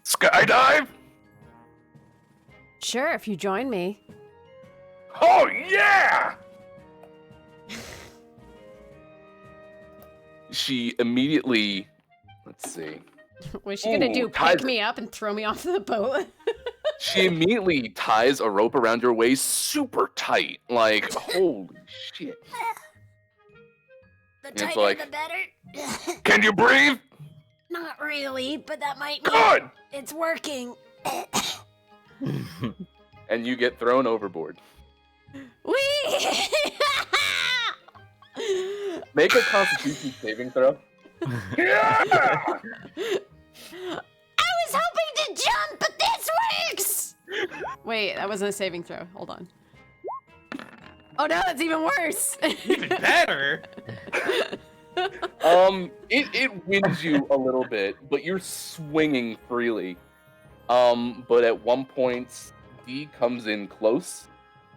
Skydive? Sure, if you join me. Oh, yeah! She immediately, let's see. What's she gonna do? Pick me up and throw me off the boat? She immediately ties a rope around your waist super tight. Like, holy shit. The It's tighter like, the better. Can you breathe? Not really, but that might mean Good! it's working. And you get thrown overboard. Whee! Make a Constitution saving throw. Yeah! I was hoping to jump, but this works! Wait, that wasn't a saving throw. Hold on. Oh no, that's even worse! Even better. It wins you a little bit, but you're swinging freely. But at one point, D comes in close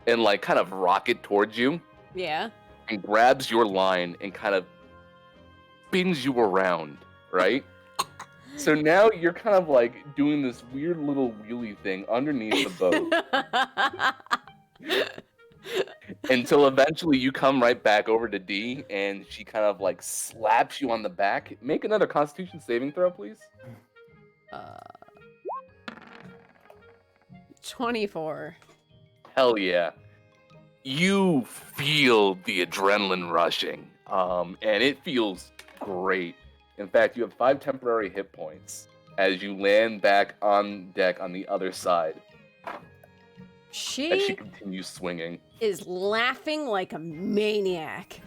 and like kind of rocket towards you Yeah. and grabs your line and kind of spins you around, right? So now you're kind of like doing this weird little wheelie thing underneath the boat until eventually you come right back over to D and she kind of like slaps you on the back. Make another Constitution saving throw, please. 24. Hell yeah. You feel the adrenaline rushing, and it feels great. In fact, you have 5 temporary hit points as you land back on deck on the other side. As she She continues swinging. is laughing like a maniac.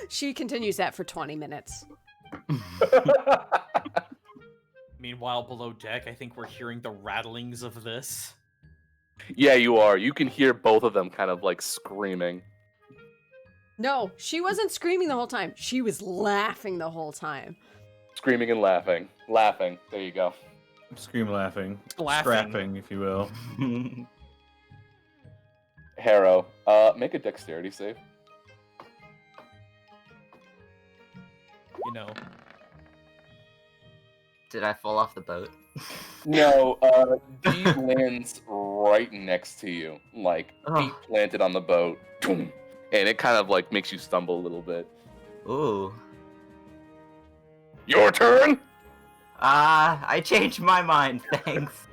She continues that for 20 minutes. Meanwhile, below deck, I think we're hearing the rattlings of this. Yeah, you are. You can hear both of them kind of like screaming. No, she wasn't screaming the whole time. She was laughing the whole time. Screaming and laughing. Laughing. There you go. Scream laughing. Laughing. Scrapping, if you will. Harrow, make a dexterity save. You know. Did I fall off the boat? No, D lands right next to you, like feet planted on the boat, and it kind of like makes you stumble a little bit. Ooh. Your turn. I changed my mind, thanks.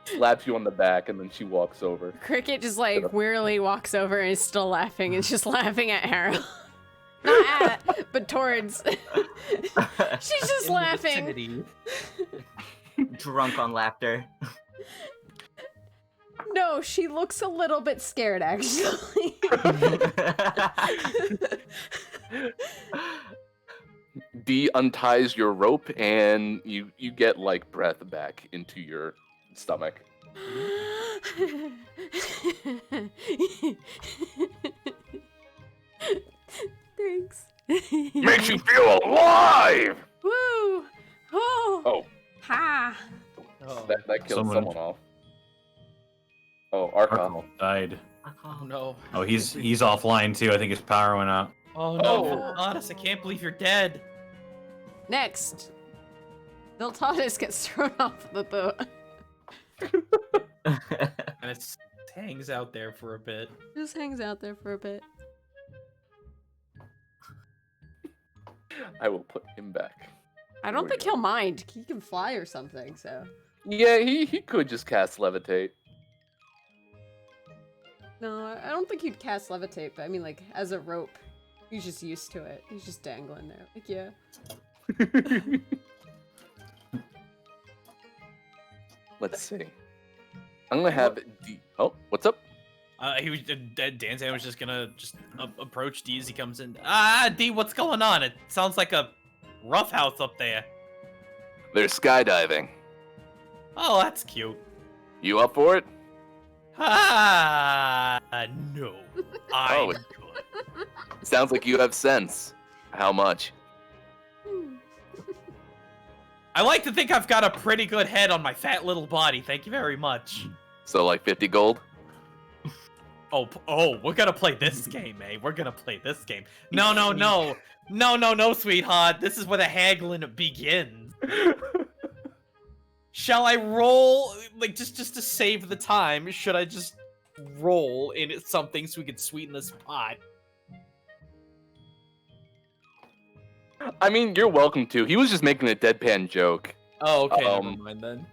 Slaps you on the back, and then she walks over. Cricket just like wearily walks over and is still laughing and just laughing at Harold. Not at, but towards. She's just laughing. Vicinity. Drunk on laughter. No, she looks a little bit scared actually. D unties your rope, and you get like breath back into your stomach. Thanks. Makes you feel alive. Woo! Oh! Oh, Ha! Oh. that killed Someone- someone off. Oh, Arca. Arkle died. Oh no. Oh, he's offline too. I think his power went out. Oh no, Honest, I can't believe you're dead. Next. Viltanis gets thrown off the boat. And it hangs out there for a bit. Just hangs out there for a bit. I will put him back. I don't think he'll mind. He can fly or something, so. Yeah, he could just cast levitate. No, I don't think he'd cast levitate, but I mean, like, as a rope. He's just used to it. He's just dangling there. Like, yeah. Let's see. I'm gonna have D. Oh, what's up? Danzan was just gonna approach D as he comes in. D, what's going on? It sounds like a rough house up there. They're skydiving. Oh, that's cute. You up for it? No. I'm good. Sounds like you have sense. How much? I like to think I've got a pretty good head on my fat little body. Thank you very much. So like 50 gold? Oh, we're gonna play this game, eh? We're gonna play this game. No, sweetheart. This is where the haggling begins. Shall I roll, like, just to save the time? Should I just roll in something so we can sweeten this pot? I mean, you're welcome to. He was just making a deadpan joke. Oh, okay, never mind then.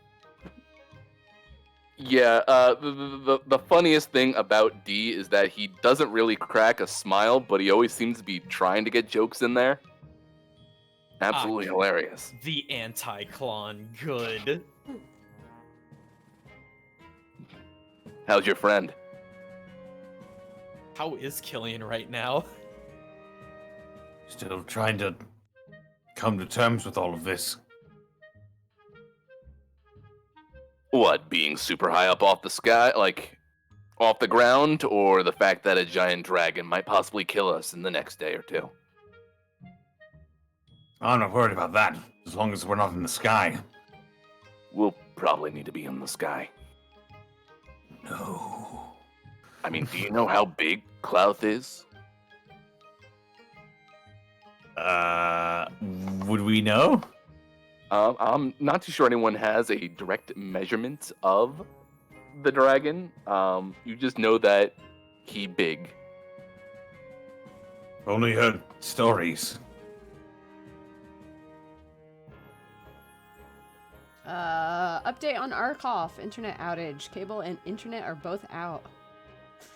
Yeah, the funniest thing about D is that he doesn't really crack a smile, but he always seems to be trying to get jokes in there. Absolutely hilarious. The anti-clone, good. How's your friend? How is Killian right now? Still trying to come to terms with all of this. What, being super high up off the sky, like off the ground, or the fact that a giant dragon might possibly kill us in the next day or two? I'm not worried about that, as long as we're not in the sky. We'll probably need to be in the sky. No. I mean, do you know how big Clouth is? Would we know? I'm not too sure anyone has a direct measurement of the dragon. You just know that he big. Only heard stories. Update on Arkoff. Internet outage. Cable and internet are both out.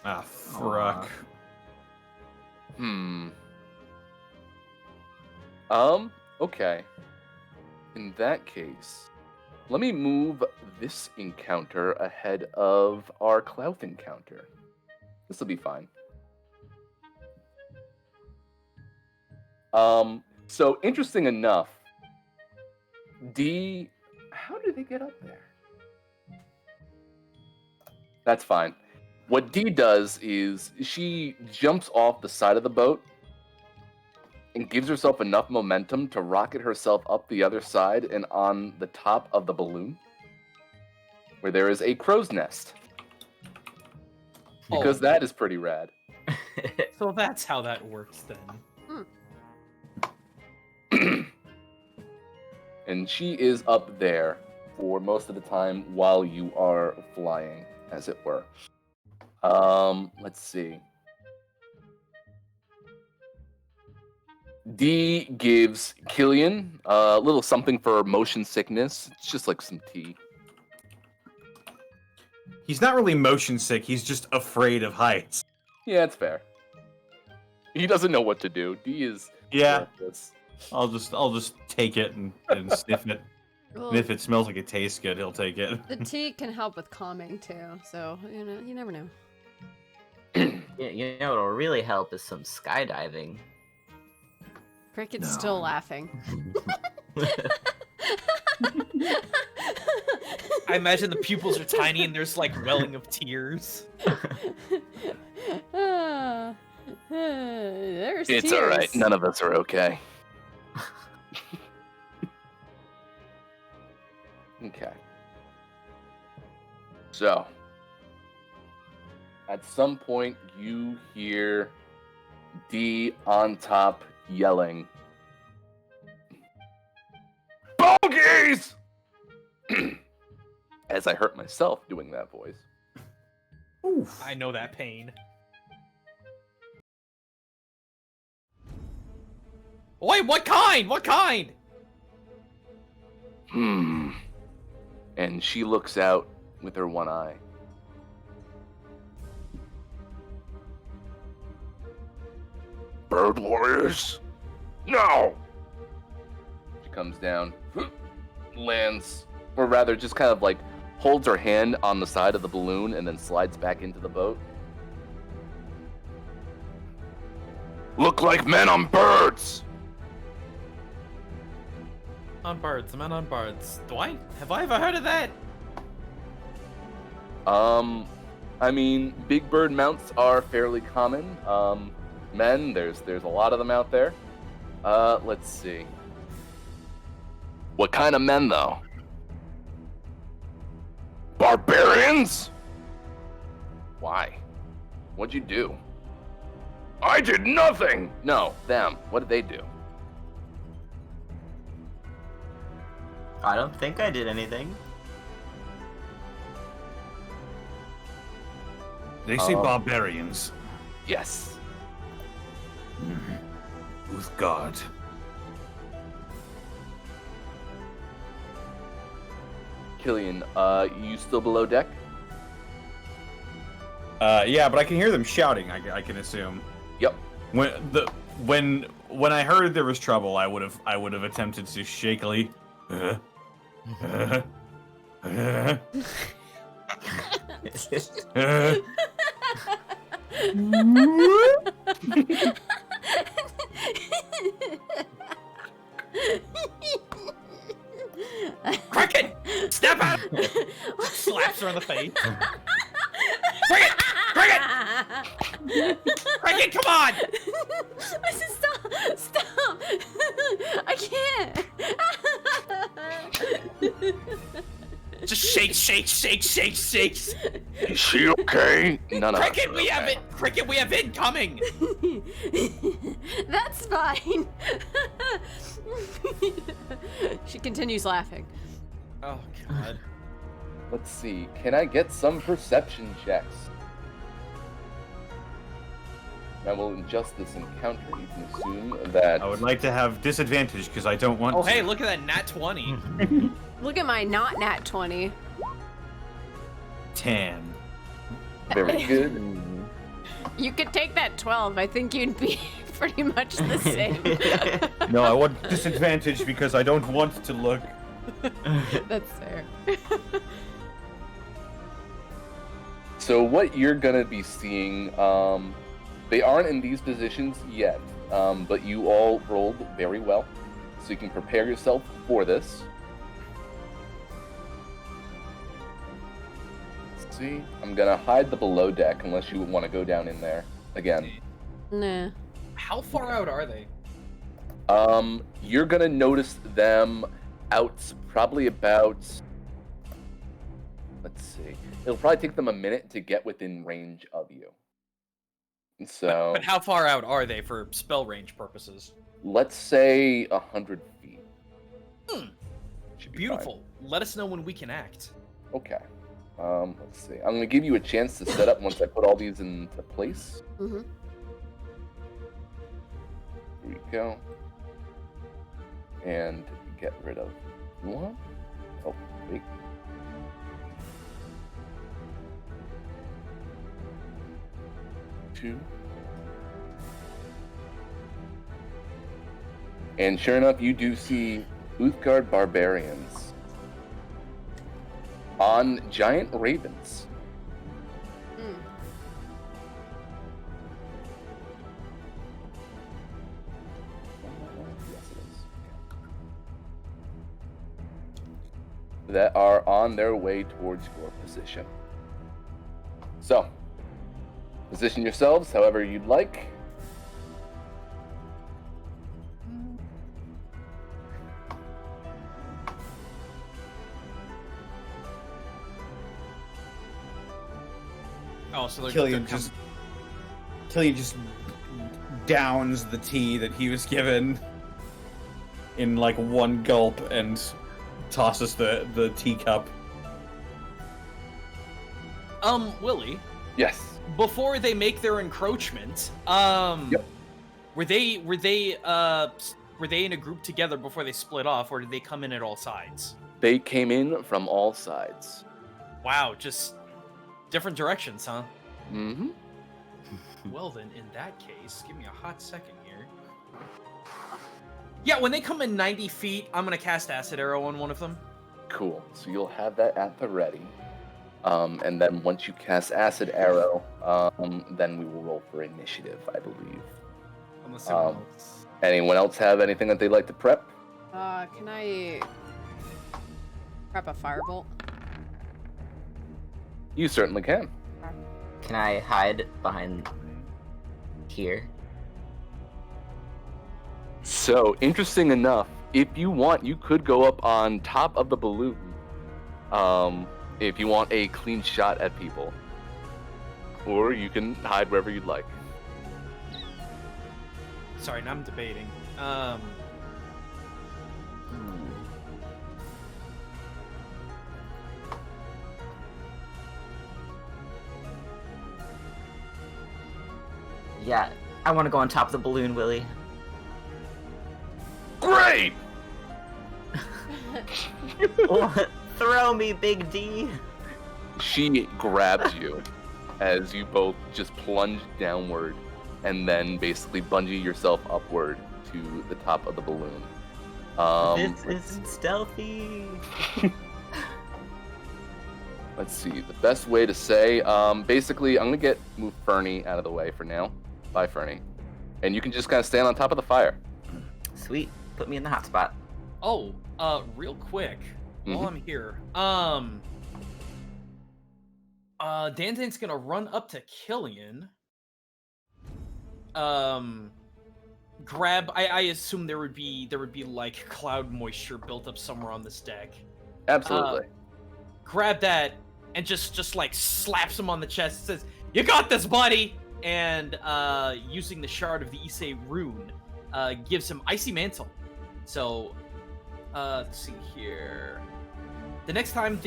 Ah, fruck. Okay. In that case, let me move this encounter ahead of our Clouth encounter. This will be fine. So interesting enough, D, how did they get up there? That's fine. What D does is she jumps off the side of the boat and gives herself enough momentum to rocket herself up the other side and on the top of the balloon, where there is a crow's nest. Because that is pretty rad. So that's how that works then. And she is up there for most of the time while you are flying, as it were. Let's see. D gives Killian a little something for motion sickness. It's just like some tea. He's not really motion sick, he's just afraid of heights. Yeah, it's fair. He doesn't know what to do. D is reckless. I'll just take it and sniff it. Well, And if it smells like it tastes good, he'll take it. the tea can help with calming too, so you never know. You know what'll really help is some skydiving. Cricket's still laughing. I imagine the pupils are tiny and there's like welling of tears. There's It's tears. alright. None of us are okay. Okay. So, at some point, you hear D on top yelling, "Bogey!" Please! As I hurt myself doing that voice. Oof. I know that pain. Wait, what kind? What kind? And she looks out with her one eye. Bird warriors? No! She comes down, lands, or rather just kind of like holds her hand on the side of the balloon and then slides back into the boat. Look like men on birds! On birds, men on birds. Have I ever heard of that? I mean, big bird mounts are fairly common. Men, there's a lot of them out there. Let's see. What kind of men, though? Barbarians? Why? What'd you do? I did nothing! No, them. What did they do? I don't think I did anything. They say barbarians. Yes. With God. Killian, you still below deck? Yeah, but I can hear them shouting. I can assume. Yep. When I heard there was trouble, I would have attempted to shakily. Cricket! Step out! Slaps her in the face. Cricket! Cricket! Cricket, come on! I said stop! Stop! I can't! Just shake, shake, shake, shake, shakes. Is she okay? None of us Cricket, are we have okay. it! Cricket, we have incoming! That's fine. She continues laughing. Oh, God. Let's see. Can I get some perception checks? I will adjust this encounter. You can assume that. I would like to have disadvantage because I don't want. Oh, to. hey, look at that nat 20. Look at my not nat 20. 10. Very good. You could take that 12. I think you'd be pretty much the same. No, I want disadvantage because I don't want to look. That's fair. So what you're gonna be seeing, they aren't in these positions yet, but you all rolled very well, so you can prepare yourself for this. Let's see. I'm gonna hide the below deck unless you want to go down in there again. Nah. How far out are they? You're gonna notice them out probably about. Let's see. It'll probably take them a minute to get within range of you. So But how far out are they for spell range purposes? let's say 100 feet. Should be Beautiful. Let us know when we can act. fine. Okay. Let's see. I'm gonna give you a chance to set up once I put all these into place. Mm-hmm. Here we go. And get rid of one. Oh, wait. Two. And sure enough, you do see Uthgard barbarians on giant ravens. Yes, it is. That are on their way towards your position. So, position yourselves however you'd like. Oh, so they're Killian just downs the tea that he was given in like one gulp and tosses the teacup. Willie, Yes. before they make their encroachment, were they in a group together before they split off, or did they come in at all sides? They came in from all sides. Wow, just different directions, huh? Mm-hmm. Well then, in that case, give me a hot second here. Yeah, when they come in 90 feet, I'm gonna cast Acid Arrow on one of them. Cool. So you'll have that at the ready. And then once you cast Acid Arrow, then we will roll for initiative, I believe. Unless anyone else. Anyone else have anything that they'd like to prep? Can I prep a firebolt? You certainly can. Can I hide behind here? So, interesting enough, if you want, you could go up on top of the balloon. If you want a clean shot at people. Or you can hide wherever you'd like. Sorry, now I'm debating. Yeah, I want to go on top of the balloon, Willie. Great! Throw me, Big D. She grabs you as you both just plunge downward and then basically bungee yourself upward to the top of the balloon. This is stealthy. Let's see, the best way to say, basically, I'm gonna move Fernie out of the way for now. Bye, Fernie. And you can just kind of stand on top of the fire. Sweet. Put me in the hot spot. Oh, real quick, while I'm here, Dandan's gonna run up to Killian. Grab. I assume there would be like cloud moisture built up somewhere on this deck. Absolutely. Grab that and just like slaps him on the chest. Says, "You got this, buddy!" And using the shard of the Issei rune, gives him Icy Mantle. So, let's see here. The next time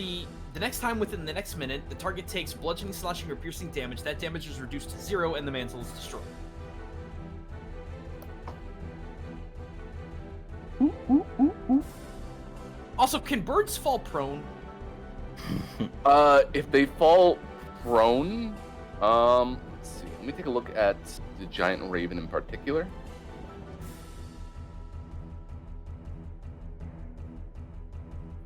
within the next minute, the target takes bludgeoning, slashing, or piercing damage. That damage is reduced to 0, and the mantle is destroyed. Also, can birds fall prone? If they fall prone, let's see. Let me take a look at the giant raven in particular.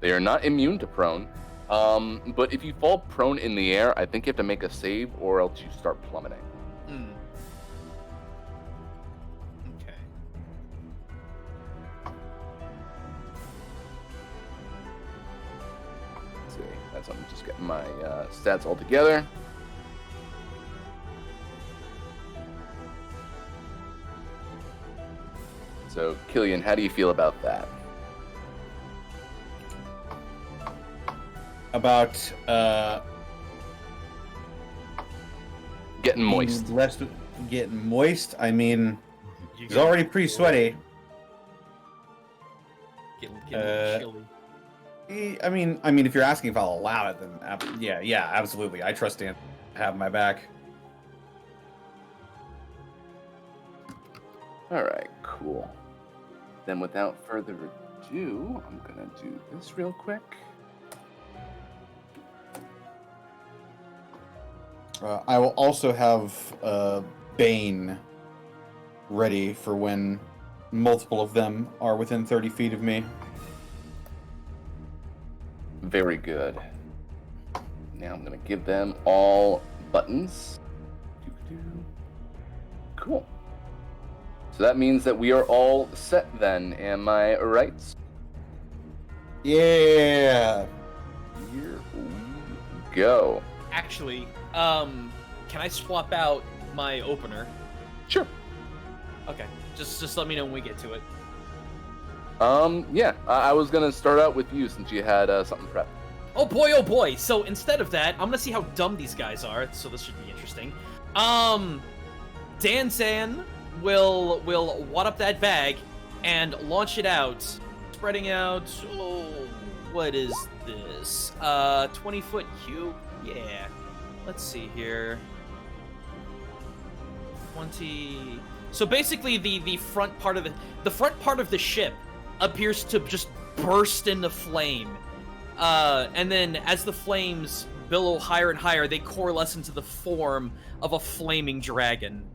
They are not immune to prone, but if you fall prone in the air, I think you have to make a save or else you start plummeting. Okay. Let's see, I'm just getting my stats all together. So, Killian, how do you feel about that? About Getting moist. Getting moist. I mean, You he's get- already pretty sweaty. Get chilly. I mean, if you're asking if I'll allow it, then yeah, absolutely. I trust Dan to have my back. All right, cool. Then without further ado, I'm gonna do this real quick. I will also have Bane ready for when multiple of them are within 30 feet of me. Very good. Now I'm gonna give them all buttons. Doo-doo. Cool. So that means that we are all set then, am I right? Yeah. Here we go. Actually, can I swap out my opener? Sure. Okay, just let me know when we get to it. Yeah, I was gonna start out with you since you had something prepped. Oh boy! So instead of that, I'm gonna see how dumb these guys are. So this should be interesting. Danzan will wad up that bag and launch it out, spreading out what is this? 20-foot cube? Yeah. Let's see here. 20. So basically, the front part of the ship appears to just burst into flame, and then as the flames billow higher and higher, they coalesce into the form of a flaming dragon.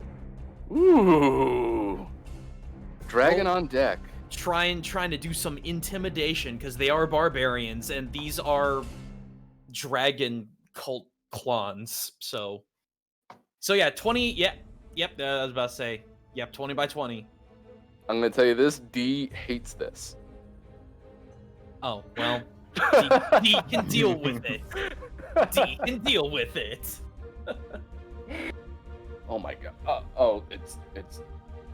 Ooh. Dragon on deck. Trying to do some intimidation because they are barbarians and these are dragon cult clones. So yeah, 20. Yep. I was about to say, yep, 20 by 20. I'm gonna tell you this. D hates this. Oh well, D can deal with it. D can deal with it. Oh my god. It's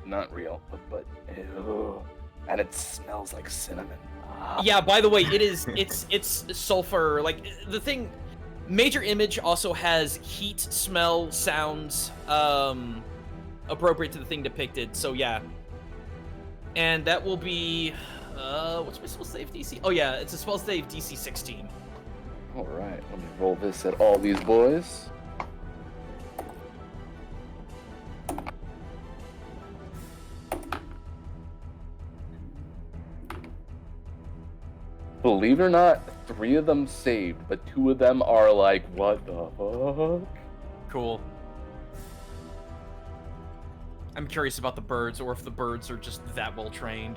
not real, but ew. And it smells like cinnamon. Yeah, by the way, it's sulfur. Like the thing, Major Image also has heat, smell, sounds appropriate to the thing depicted. So yeah. And that will be what's my spell save DC? Oh yeah, it's a spell save DC 16. All right, let me roll this at all these boys. Believe it or not, 3 of them saved, but 2 of them are like, what the fuck? Cool. I'm curious about the birds, or if the birds are just that well trained.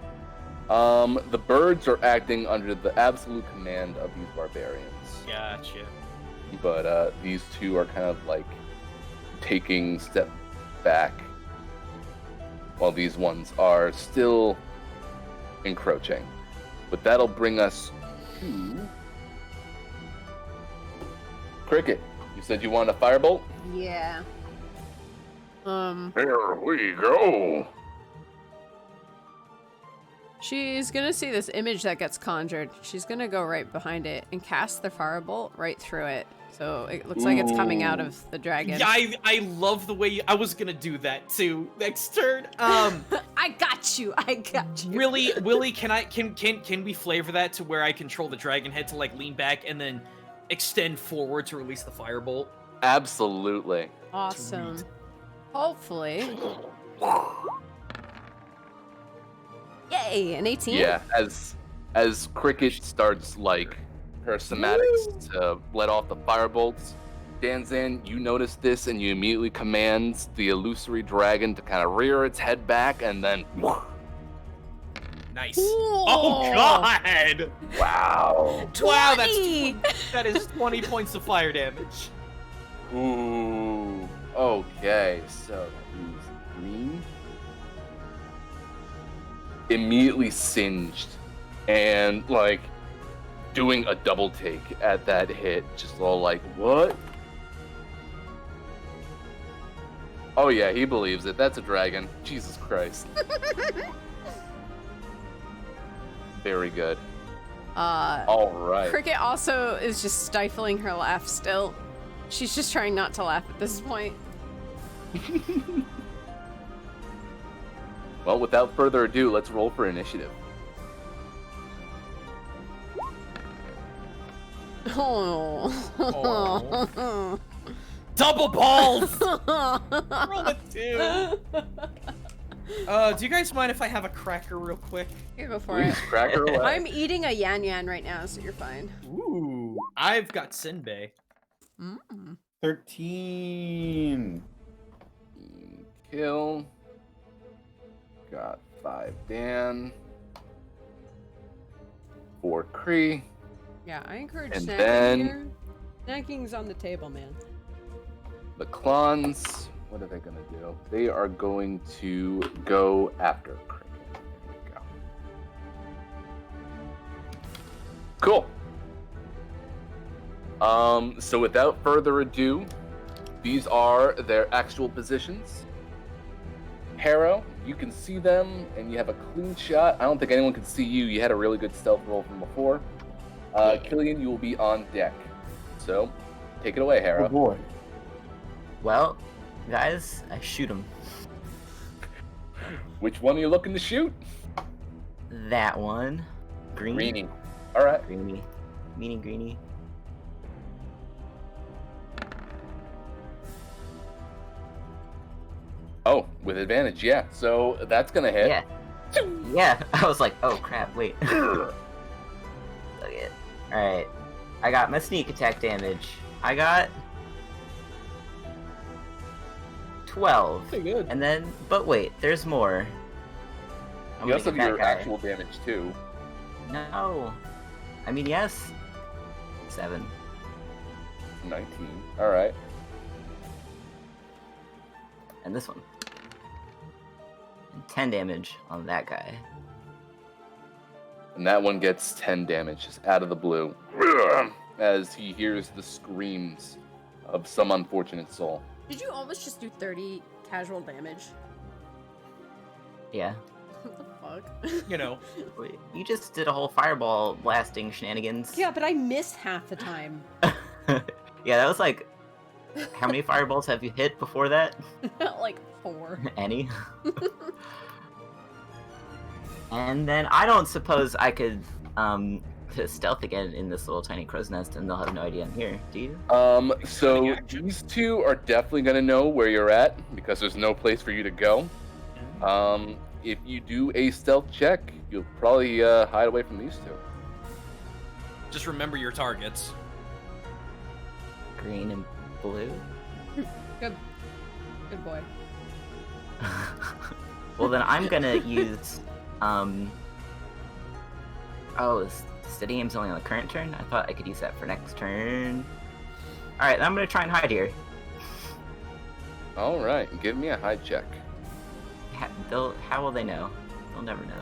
The birds are acting under the absolute command of these barbarians. Gotcha. But these 2 are kind of like taking step back, while these ones are still encroaching. But that'll bring us to Cricket. You said you wanted a firebolt? Yeah. Here we go. She's gonna see this image that gets conjured. She's gonna go right behind it and cast the firebolt right through it. So it looks like it's coming out of the dragon. Yeah, I love the way I was gonna do that too next turn. I got you. Willie, can we flavor that to where I control the dragon head to like lean back and then extend forward to release the firebolt? Absolutely. Awesome. Sweet. Hopefully. Yay, an 18? Yeah, as Cricket starts like her somatics to let off the firebolts, Danzan, you notice this and you immediately command the illusory dragon to kind of rear its head back and then Nice. Oh god! Wow. 20! Wow, that is 20 points of fire damage. Ooh. Okay, so he's green. Immediately singed and like doing a double take at that hit, just all like, what? Oh yeah, he believes it. That's a dragon. Jesus Christ. Very good. All right. Cricket also is just stifling her laugh still. She's just trying not to laugh at this point. Well, without further ado, let's roll for initiative. Oh. Double balls! Roll a 2. Do you guys mind if I have a cracker real quick? Here, go for it. Cracker away. I'm eating a yan yan right now, so you're fine. Ooh, I've got Sinbei. 13. Kill. Got 5 Dan. 4 Cree. Yeah, I encourage And snacking then- here. Snacking's on the table, man. The Clons, what are they gonna do? They are going to go after Cricket. There we go. Cool. So without further ado, these are their actual positions. Harrow, you can see them, and you have a clean shot. I don't think anyone can see you. You had a really good stealth roll from before. Killian, you will be on deck. So, take it away, Harrow. Oh boy. Well, guys, I shoot him. Which one are you looking to shoot? That one. Green. Greenie. All right. Greeny. Meanie Greenie. Oh, with advantage, yeah. So that's gonna hit. Yeah. Yeah. I was like, oh crap, wait. Look it. Alright. I got my sneak attack damage. I got 12. Pretty good. And then, but wait, there's more. I'm You gonna also get get that your guy. actual damage too. No. I mean, yes. 7. 19. All right. And this one. And 10 damage on that guy. And that one gets 10 damage just out of the blue as he hears the screams of some unfortunate soul. Did you almost just do 30 casual damage? Yeah. What the fuck? You know, Wait, you just did a whole fireball blasting shenanigans. Yeah, but I missed half the time. Yeah, that was like. How many fireballs have you hit before that? Like 4. Any? And then I don't suppose I could stealth again in this little tiny crow's nest and they'll have no idea I'm here, do you? So these two are definitely gonna know where you're at because there's no place for you to go. If you do a stealth check, you'll probably hide away from these two. just remember your targets. Green and blue? Good boy. Well then I'm gonna use oh, steady aim's only on the current turn? I thought I could use that for next turn. Alright, I'm gonna try and hide here. All right, give me a hide check. How will they know? They'll never know.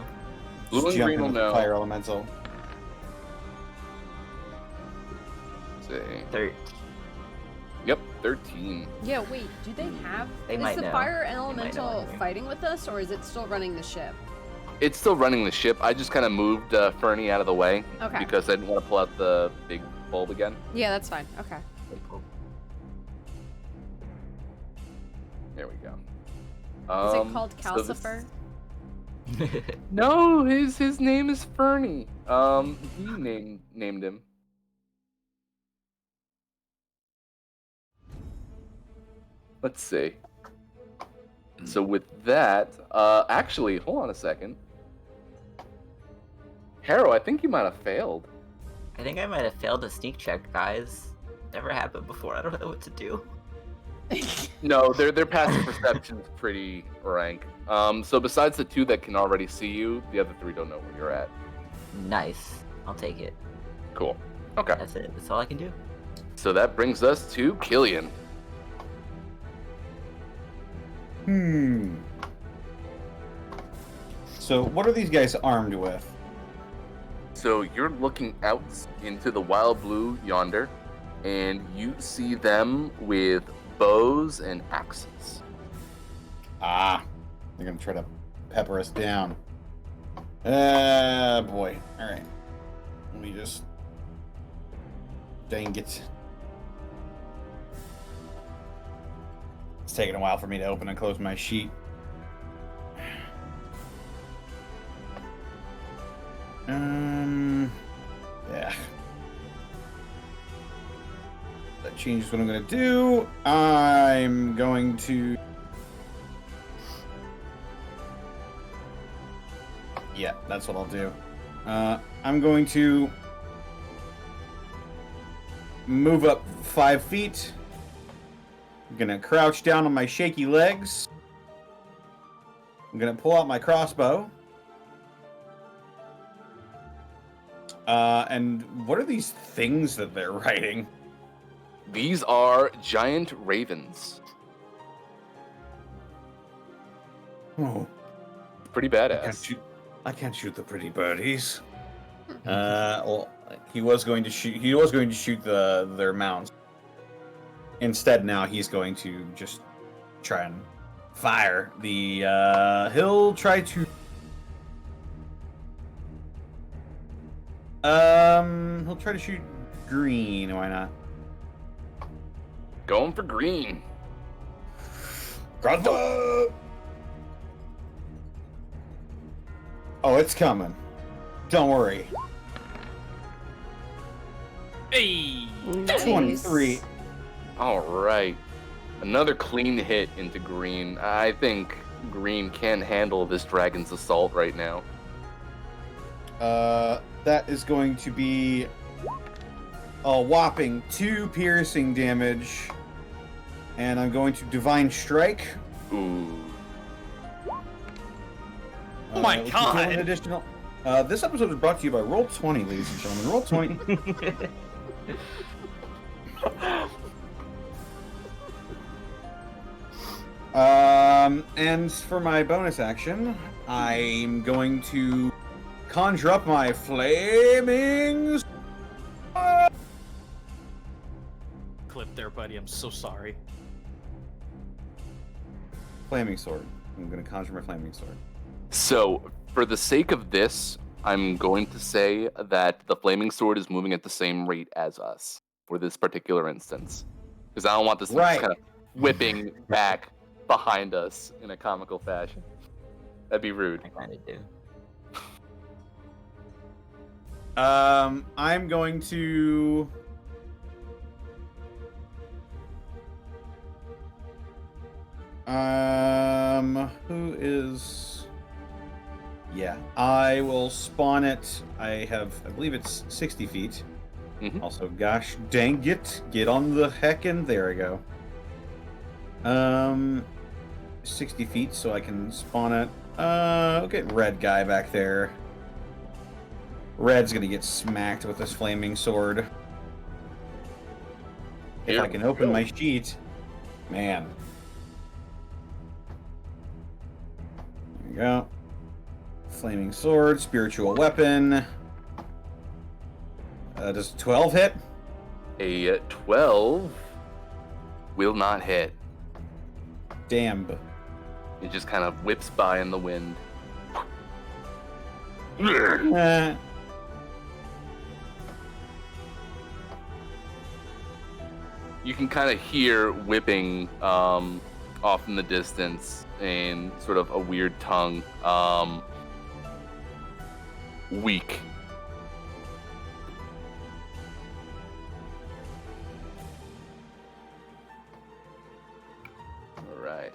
Blue Just and jump green in will with the know. fire elemental. Let's see. 13. Yep, 13. Yeah, wait, do they have... They is might the know. fire They might know elemental anyway. fighting with us, or is it still running the ship? It's still running the ship. I just kind of moved Fernie out of the way Okay. because I didn't want to pull out the big bulb again. Yeah, that's fine. Okay. There we go. Is it called so this- Calcifer? No, his name is Fernie. He named him. Let's see. So with that, actually, hold on a second. Harrow, I think you might have failed. I think I might have failed a sneak check, guys. Never happened before. I don't know what to do. No, their passive perception is pretty rank. So besides the two that can already see you, the other three don't know where you're at. Nice. I'll take it. Cool. Okay. That's it. That's all I can do. So that brings us to Killian. So, what are these guys armed with? So you're looking out into the wild blue yonder, and you see them with bows and axes. Ah, they're gonna try to pepper us down. Boy. All right. Let me just. Dang it. It's taking a while for me to open and close my sheet. Yeah. That changes what I'm gonna do. I'm going to. Yeah, that's what I'll do. I'm going to move up 5 feet. I'm gonna crouch down on my shaky legs. I'm gonna pull out my crossbow. And what are these things that they're riding? These are giant ravens. Oh, Pretty I badass. can't shoot the pretty birdies. Well, he was going to shoot. He was going to shoot their mounts. Instead, now he's going to just try and fire the. He'll try to. He'll try to shoot green. Why not? Going for green. Crossbow! Oh, it's coming. Don't worry. Hey. Nice. 23. All right. Another clean hit into green. I think green can't handle this dragon's assault right now. That is going to be a whopping 2 piercing damage. And I'm going to Divine Strike. Ooh. Oh my which will God. do an additional. This episode is brought to you by Roll20, ladies and gentlemen. Roll20. And for my bonus action, I'm going to conjure up my flaming. Clip there, buddy. I'm so sorry. Flaming sword. I'm going to conjure my flaming sword. So, for the sake of this, I'm going to say that the flaming sword is moving at the same rate as us for this particular instance. Because I don't want this thing just Right. kind of whipping back behind us in a comical fashion. That'd be rude. I kind of do. I'm going to. Who is? Yeah, I will spawn it. I believe it's 60 feet. Mhm. Also, gosh dang it, get on the heckin'. There we go. 60 feet, so I can spawn it. I'll get red guy back there. Red's gonna get smacked with this flaming sword. If Here I can open my sheet, man. There you go. Flaming sword, spiritual weapon. Does 12 hit? A 12 will not hit. Damn. It just kind of whips by in the wind. You can kind of hear whipping off in the distance in sort of a weird tongue. Weak. All right.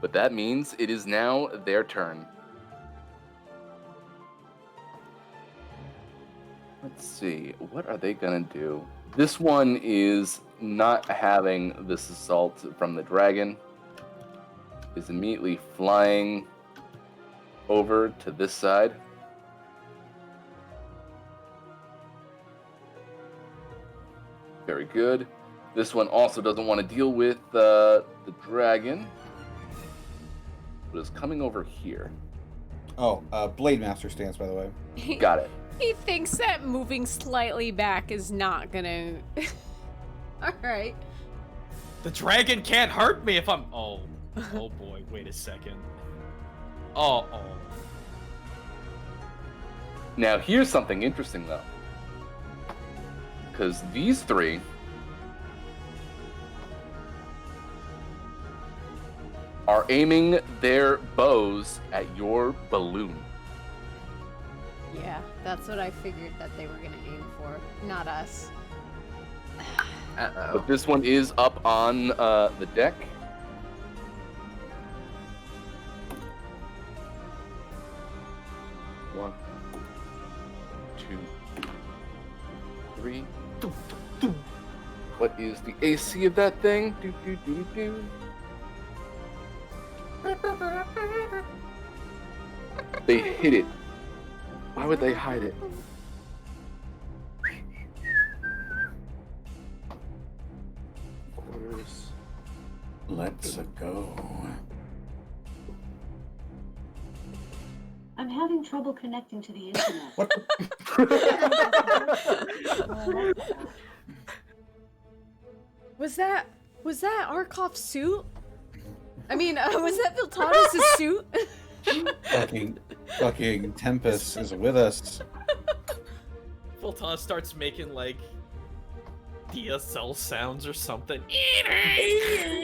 But that means it is now their turn. Let's see, what are they gonna do? This one is not having this assault from the dragon. Is immediately flying over to this side. Very good. This one also doesn't want to deal with the dragon, but is coming over here. Oh, Blade Master stance, by the way. Got it. He thinks that moving slightly back is not gonna. All right. The dragon can't hurt me if I'm. Oh boy. Wait a second. Oh. Now, here's something interesting, though. Because these three are aiming their bows at your balloon. Yeah, that's what I figured that they were gonna aim for, not us. Uh-oh. But this one is up on the deck. One, two, three. What is the AC of that thing? Do, do, do, do. They hit it. Why would they hide it? Quarters. Let's go. I'm having trouble connecting to the internet. What? Was that Arkov's suit? I mean, was that Viltanis' suit? fucking Tempest is with us. Fulton starts making like DSL sounds or something.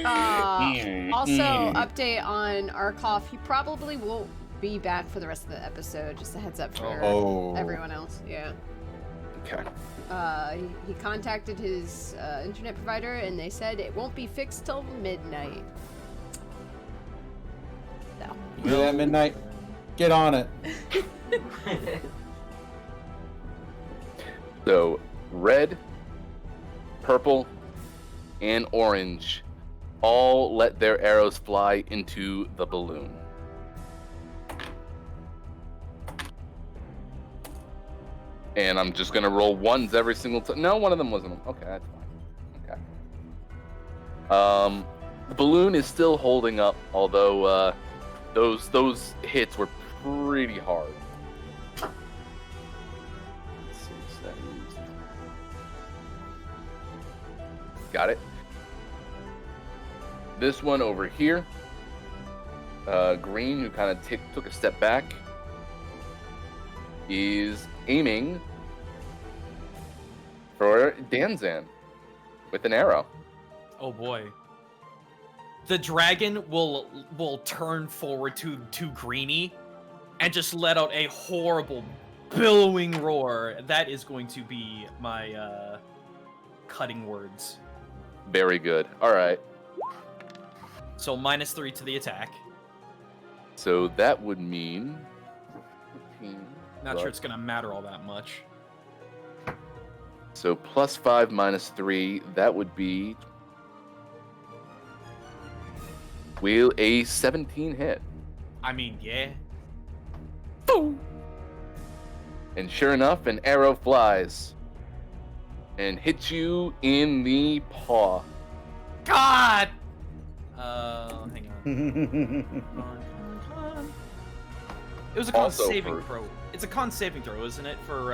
Also, update on Arkov. He probably won't be back for the rest of the episode. Just a heads up for Oh. everyone else. Yeah. Okay. He contacted his internet provider, and they said it won't be fixed till midnight. So. You hear that, Midnight? Get on it. So, red, purple, and orange all let their arrows fly into the balloon. And I'm just gonna roll ones every single time. No, one of them wasn't. Okay, that's fine. Okay. The balloon is still holding up, although those hits were pretty hard. Let's see, so that is- Got it. This one over here, green, who kind of took a step back, is aiming for Danzan with an arrow. Oh boy. The dragon will turn forward to Greeny and just let out a horrible billowing roar. That is going to be my cutting words. Very good. All right. So -3 to the attack. So that would mean 15. Not sure it's gonna matter all that much. So +5 -3, that would be. Will a 17 hit? I mean, yeah. Boom! And sure enough, an arrow flies and hits you in the paw. God! Hang on. Come on. It was a con Also saving for- throw. It's a con saving throw, isn't it? For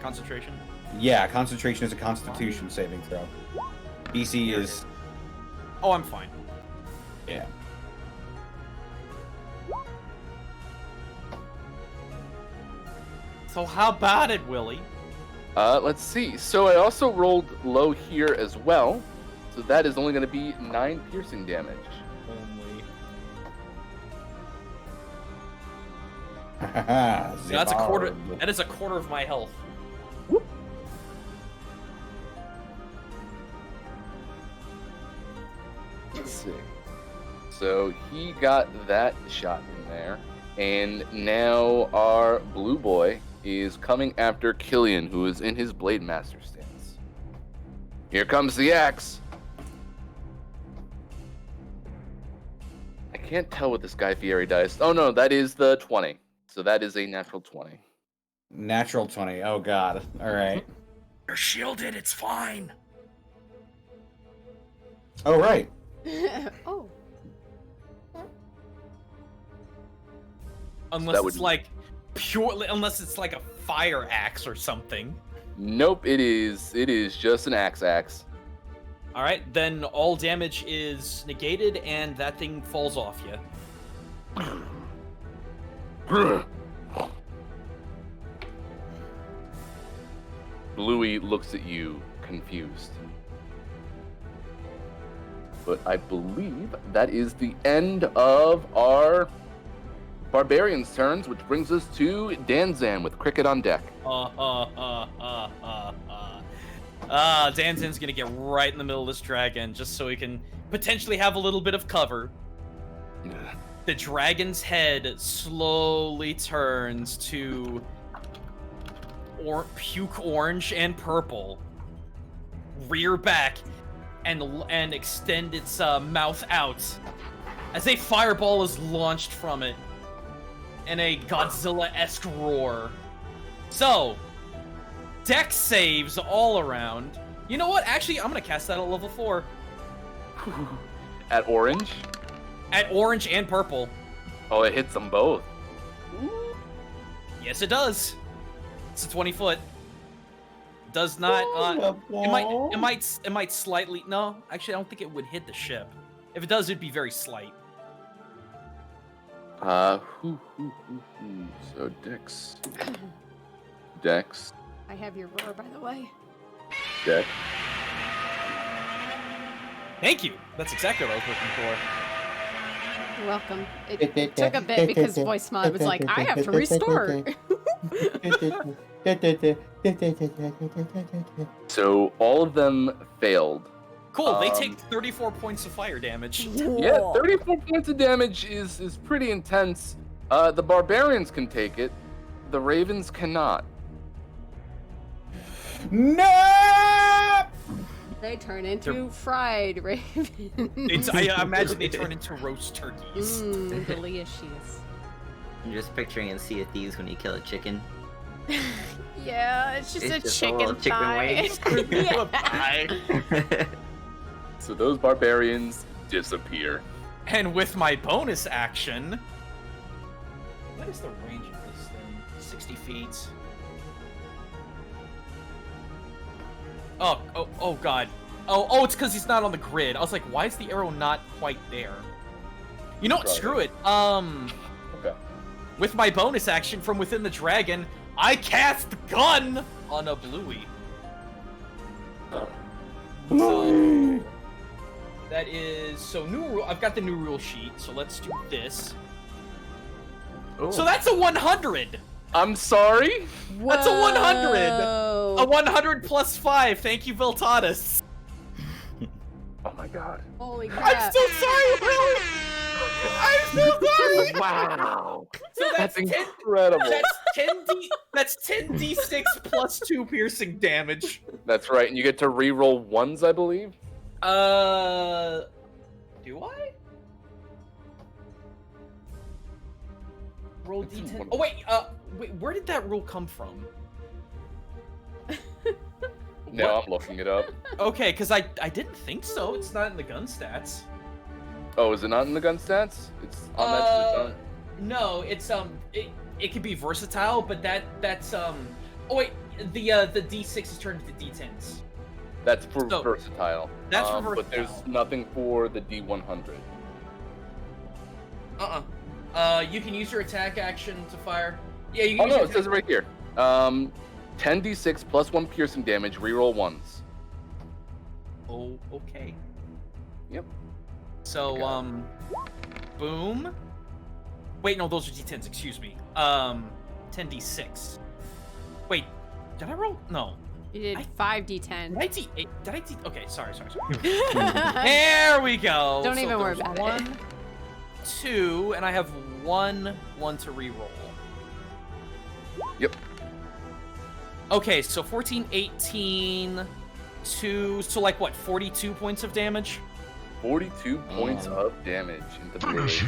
concentration. Yeah, concentration is a Constitution saving throw. DC is Oh, I'm fine. yeah. So how about it, Willie? Let's see. So I also rolled low here as well. So that is only going to be 9 piercing damage. Only. That's That's a quarter. That is a quarter of my health. Let's see. So he got that shot in there. And now our blue boy is coming after Killian, who is in his Blade Master stance. Here comes the axe. I can't tell with this Guy Fieri dice. Oh no, that is the 20. So that is a natural 20. Natural 20. Oh god. All right. You're shielded. It's fine. Oh right. Oh. Unless That it's would- like purely, unless it's like a fire axe or something. Nope, it is just an axe. All right, then all damage is negated, and that thing falls off you. Bluey looks at you, confused. But I believe that is the end of our barbarians' turns, which brings us to Danzan with Cricket on deck. Danzan's gonna get right in the middle of this dragon, just so he can potentially have a little bit of cover. The dragon's head slowly turns to puke orange and purple, rear back, and extend its mouth out as a fireball is launched from it in a Godzilla-esque roar. So, dex saves all around. You know what? Actually, I'm gonna cast that at level 4. At orange? At orange and purple. Oh, it hits them both. Yes, it does. It's a 20-foot. Does not. It might slightly. No, actually, I don't think it would hit the ship. If it does, it'd be very slight. So Dex. Dex. I have your roar, by the way. Dex. Thank you. That's exactly what I was looking for. You're welcome. It took a bit because voice mod was like, I have to restart. So all of them failed. Cool. They take 34 points of fire damage. Yeah, 34 points of damage is pretty intense. The barbarians can take it. The ravens cannot. No! They turn into fried ravens. I imagine they turn into roast turkeys. Delicious. I'm just picturing in Sea of Thieves when you kill a chicken. Yeah, it's just a chicken chicken thigh. wing. So those barbarians disappear. And with my bonus action, what is the range of this thing? 60 feet. Oh god. Oh, it's because he's not on the grid. I was like, why is the arrow not quite there? You know what? Screw it. Okay. With my bonus action from within the dragon, I cast gun on a bluey. So that is new rule. I've got the new rule sheet, so let's do this. Oh. So that's a 100. I'm sorry. That's a 100. Whoa. A 100 plus 5. Thank you, Viltatus. Oh my god. Holy crap. I'm so sorry, Will. I'm so sorry. Wow. So that's 10. Incredible. That's 10d6 plus 2 piercing damage. That's right, and you get to re-roll ones, I believe. Do I? Roll d10. Oh wait, where did that rule come from? No, I'm looking it up. Okay, because I didn't think so. It's not in the gun stats. Oh, is it not in the gun stats? It's on that. No, it's it can be versatile, but that's Oh wait, the d6 is turned into d10s. That's for versatile. That's for But there's versatile. nothing for the D100. You can use your attack action to fire. Yeah, you Oh can no, use it your says it right here. 10d6 plus 1 piercing damage, reroll ones. Oh, okay. Yep. So, boom. Wait, no, those are d10s, excuse me. 10d6. Wait, did I roll? No. You did 5d10. Did I d8? Did I d... Okay, sorry. There we go. Don't even worry there's about it. 1, 2, and I have one to reroll. Yep. Okay, so 14, 18, 2, so like what, 42 points of damage? 42 points of damage into the blade.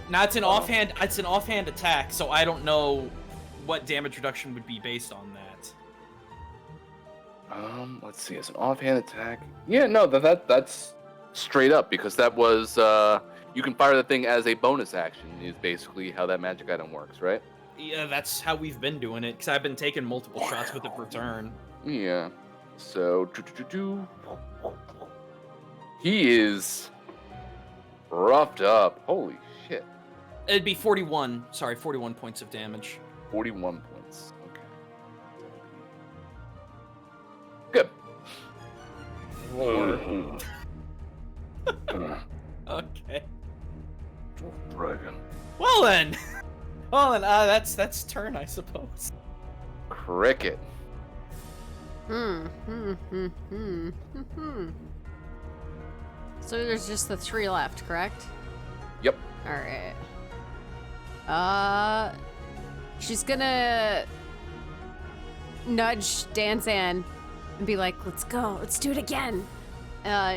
Now it's an offhand attack, so I don't know what damage reduction would be based on that. Let's see, as an offhand attack. Yeah, no, that's straight up because that was you can fire the thing as a bonus action is basically how that magic item works, right? Yeah, that's how we've been doing it, because I've been taking multiple shots with it per turn. Yeah. So he is roughed up. Holy shit. It'd be 41 points of damage. 41 points. Okay. Good. Okay. Dragon. Well then, that's turn, I suppose. Cricket. So there's just the 3 left, correct? Yep. Alright. She's gonna nudge Danzan and be like, let's go, let's do it again.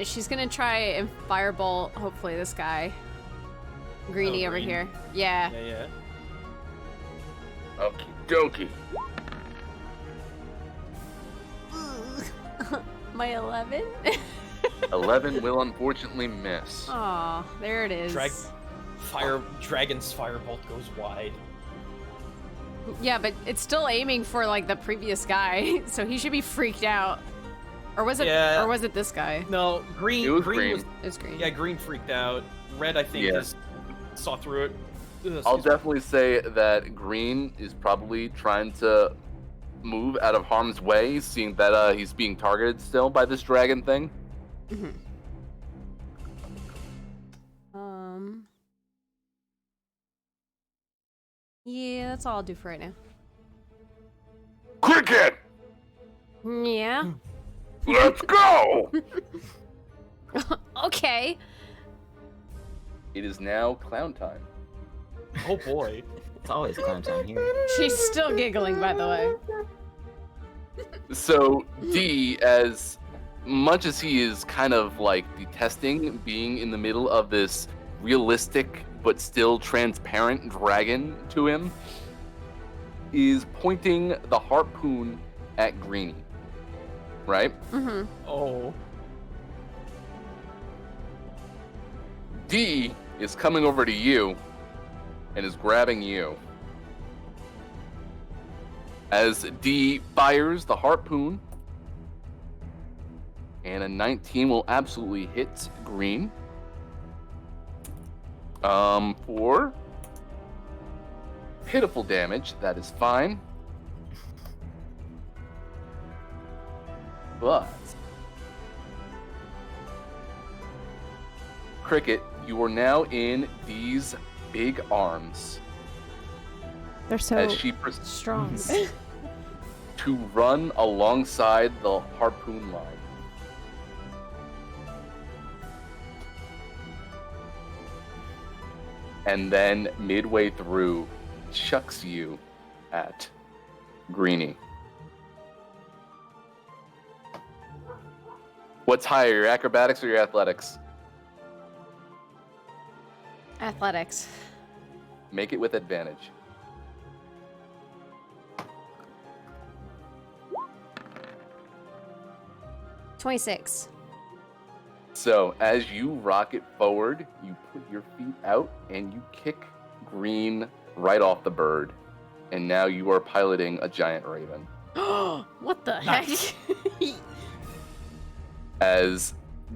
She's gonna try and firebolt, hopefully, this guy. Greenie over Green. here. Yeah. Yeah. Okie dokie. My 11? 11 will unfortunately miss. Aw, there it is. Dragon's firebolt goes wide. Yeah, but it's still aiming for like the previous guy, so he should be freaked out. Or was it? Yeah. Or was it this guy? No, green. It was green. green. It was green. Yeah, green freaked out. Red, I think, just saw through it. Ugh, I'll excuse me. definitely say that green is probably trying to move out of harm's way, seeing that he's being targeted still by this dragon thing. Yeah, that's all I'll do for right now. Cricket, Yeah. let's go! Okay. It is now clown time. Oh boy. It's always clown time here. She's still giggling, by the way. So D, as much as he is kind of like detesting being in the middle of this realistic but still transparent dragon to him, is pointing the harpoon at Greenie. Right? Mm-hmm. Oh. D is coming over to you and is grabbing you. As D fires the harpoon, and a 19 will absolutely hit Green. For pitiful damage, that is fine. But Cricket, you are now in D's big arms They're so as she strong. proceeds to run alongside the harpoon line. And then midway through, chucks you at Greenie. What's higher, your acrobatics or your athletics? Athletics. Make it with advantage. $26. So, as you rocket forward, you put your feet out and you kick Green right off the bird. And now you are piloting a giant raven. What the Nice. heck? As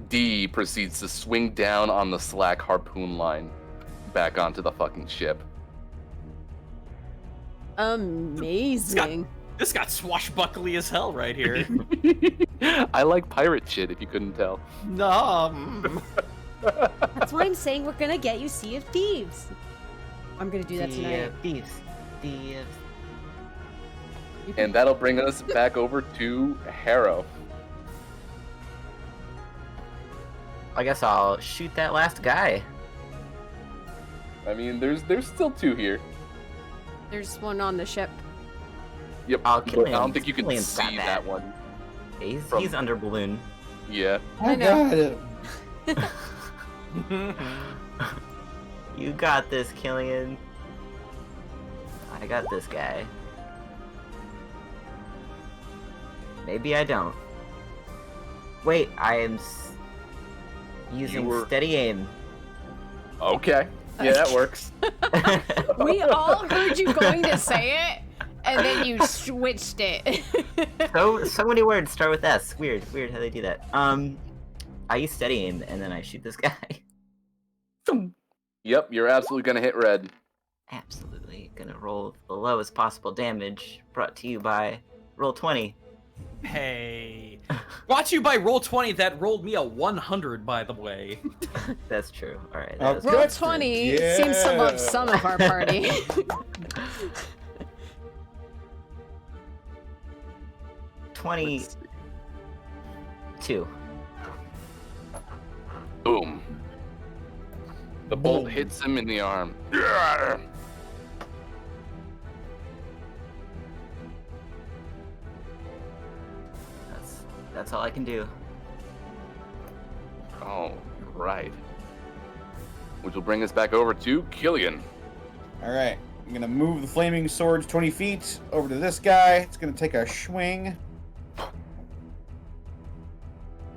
D proceeds to swing down on the slack harpoon line back onto the fucking ship. Amazing. This got swashbuckly as hell right here. I like pirate shit, if you couldn't tell. No. That's why I'm saying we're gonna get you Sea of Thieves. I'm gonna do that tonight. Thieves. Thieves. And that'll bring us back over to Harrow. I guess I'll shoot that last guy. I mean, there's still two here. There's one on the ship. Yep, I'll but kill I don't him. think you can Killian's see got that that. one. He's under balloon. Yeah. I know. You got this, Killian. I got this guy. Maybe I don't. Wait, I am using steady aim. Okay. Yeah, that works. We all heard you going to say it, and then you switched it. So many words start with S. Weird how they do that. I use steady aim and then I shoot this guy. Yep, you're absolutely gonna hit red. Absolutely gonna roll the lowest possible damage. Brought to you by Roll20. Hey. Brought to you by Roll20 that rolled me a 100, by the way. That's true. All right. Oh, That was Roll good. 20 Yeah. seems to love some of our party. 22. Boom. The bolt hits him in the arm. Yeah. That's all I can do. Oh, right. Which will bring us back over to Killian. All right, I'm gonna move the flaming swords 20 feet over to this guy. It's gonna take a swing.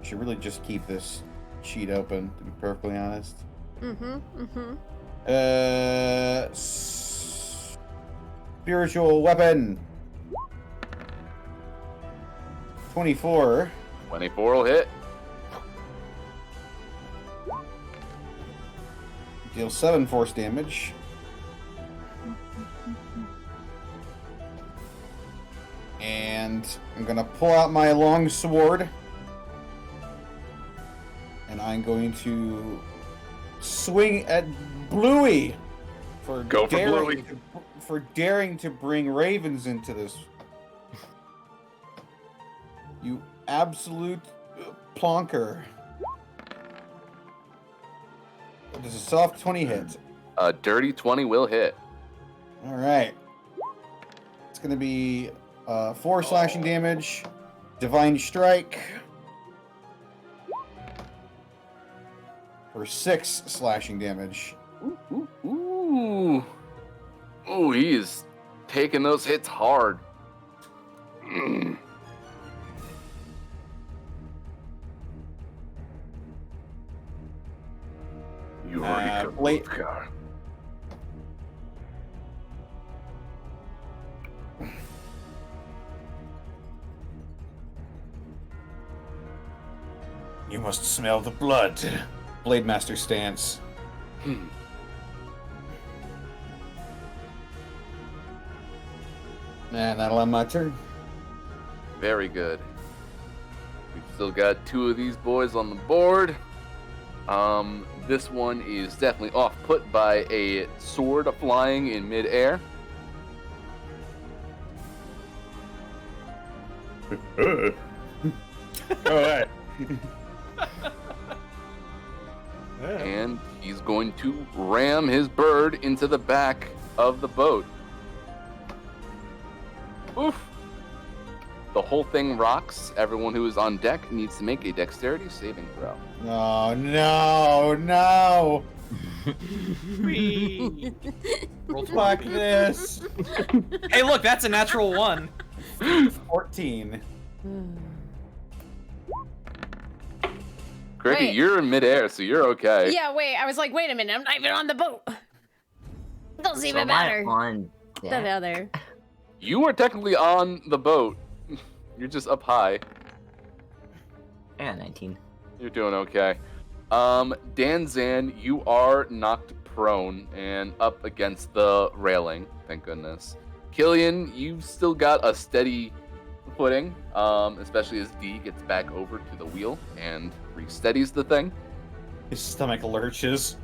Should really just keep this sheet open, to be perfectly honest. Spiritual weapon. 24. 24 will hit. Deal 7 force damage. And I'm gonna pull out my long sword. And I'm going to swing at Bluey for Go for Bluey. for daring to bring ravens into this You absolute plonker. Does a soft 20 hit? A dirty 20 will hit. All right. It's going to be 4 slashing damage, divine strike, for 6 slashing damage. Ooh. Ooh, he is taking those hits hard. You already got Blade. car. You must smell the blood. Blade Master stance. And that'll end my turn. Very good. We've still got 2 of these boys on the board. This one is definitely off put by a sword flying in midair. Go ahead. And he's going to ram his bird into the back of the boat. Oof. The whole thing rocks. Everyone who is on deck needs to make a dexterity saving throw. Oh, no. Whee! Roll Fuck 20. this. Hey, look, that's a natural 1. 14. Cricket, Wait. you're in midair, so you're okay. Yeah, wait. I was like, wait a minute. I'm not even on the boat. Doesn't So even am I matter. on The deck? other. You are technically on the boat. You're just up high. Yeah, 19. You're doing okay. Danzan, you are knocked prone and up against the railing. Thank goodness. Killian, you've still got a steady footing, especially as D gets back over to the wheel and re-steadies the thing. His stomach lurches.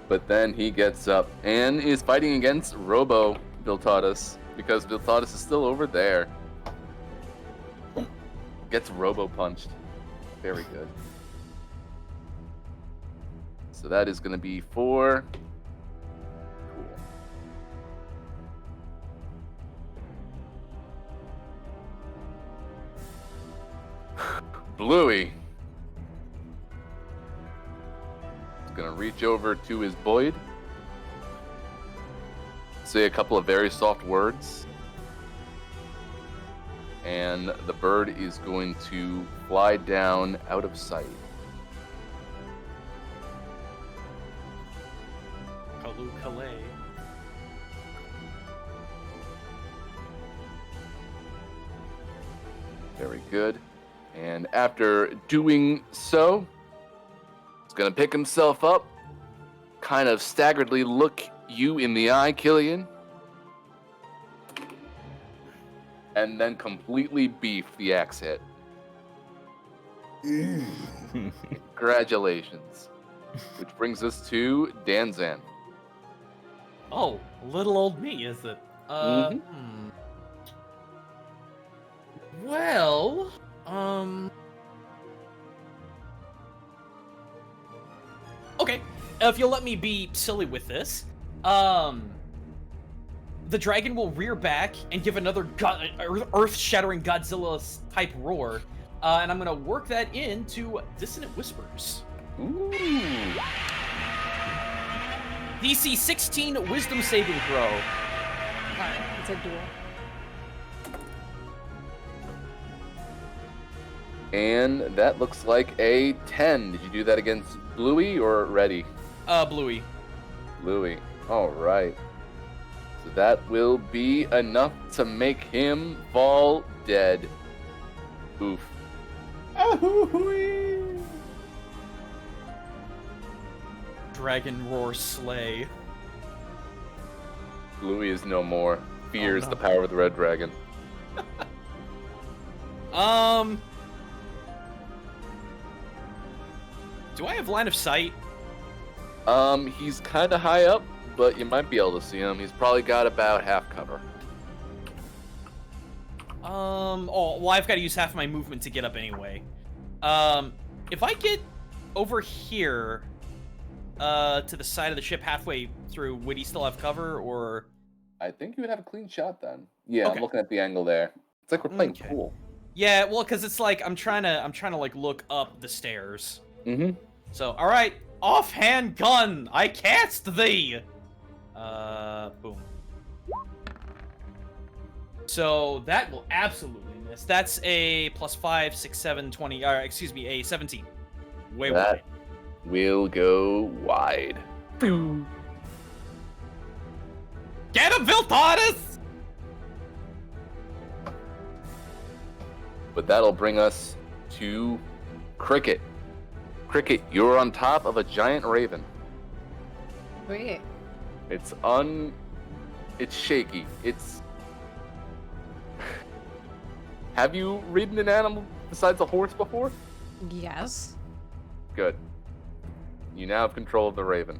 But then he gets up and is fighting against Robo Biltatus because Biltatus is still over there. Gets Robo punched. Very good. So that is going to be 4. Cool. Bluey. Gonna reach over to his Boyd, say a couple of very soft words, and the bird is going to fly down out of sight. Kalu Kalei. Very good. And after doing so, gonna pick himself up, kind of staggeredly look you in the eye, Killian, and then completely beef the axe hit. Congratulations. Which brings us to Danzan. Oh, little old me, is it? Well, okay, if you'll let me be silly with this, the dragon will rear back and give another earth-shattering Godzilla-type roar, and I'm gonna work that into Dissonant Whispers. Ooh. DC 16 Wisdom saving throw. Alright, it's a duel. And that looks like a 10. Did you do that against Bluey or Reddy? Bluey. Bluey. All right. So that will be enough to make him fall dead. Oof. Dragon roar slay. Bluey is no more. Fears no. the power of the red dragon. Do I have line of sight? He's kind of high up, but you might be able to see him. He's probably got about half cover. Oh, well, I've got to use half my movement to get up anyway. If I get over here, to the side of the ship halfway through, would he still have cover, or? I think you would have a clean shot then. Yeah, Okay. I'm looking at the angle there. It's like we're playing Okay. pool. Yeah, well, because it's like I'm trying to like look up the stairs. Mm-hmm. So, all right, offhand gun, I cast thee. Boom. So that will absolutely miss. That's a +5, 6, 7, 20. Excuse me, a 17. Way That wide. will go wide. Get him, Viltaris! But that'll bring us to Cricket. Cricket, you're on top of a giant raven. Wait. It's shaky. Have you ridden an animal besides a horse before? Yes. Good. You now have control of the raven.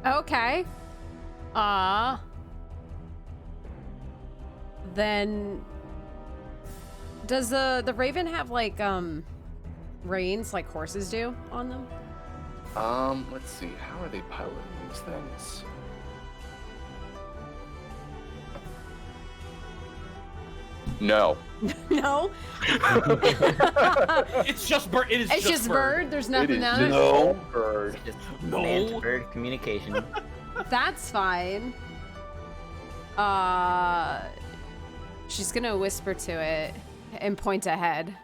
Okay. Then does the raven have like reins like horses do on them? Let's see. How are they piloting these things? No. No. It's just bird. It is It's just bird. There's nothing It is else. no bird. Just No. man-to-bird communication. That's fine. She's gonna whisper to it and point ahead.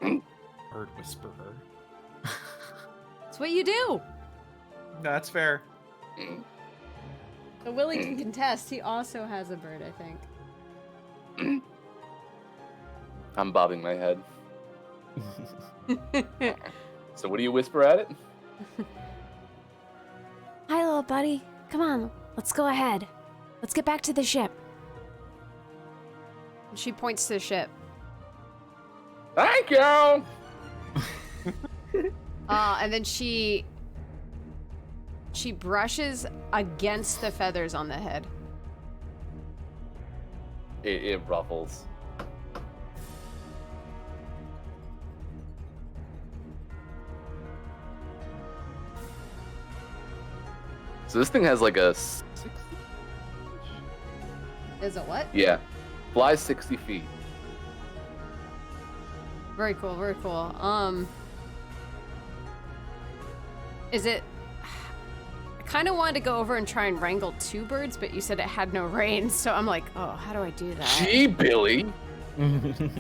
Bird whisperer. That's what you do. That's fair. So Willie can contest. He also has a bird, I think. I'm bobbing my head. So what do you whisper at it? Hi, little buddy. Come on, let's go ahead. Let's get back to the ship. She points to the ship. Thank you! And then she brushes against the feathers on the head. It ruffles. So this thing has like a 60? Is it what? Yeah. Flies 60 feet. Very cool, very cool. Is it... I kind of wanted to go over and try and wrangle two birds, but you said it had no reins, so I'm like, oh, how do I do that? Gee, Billy!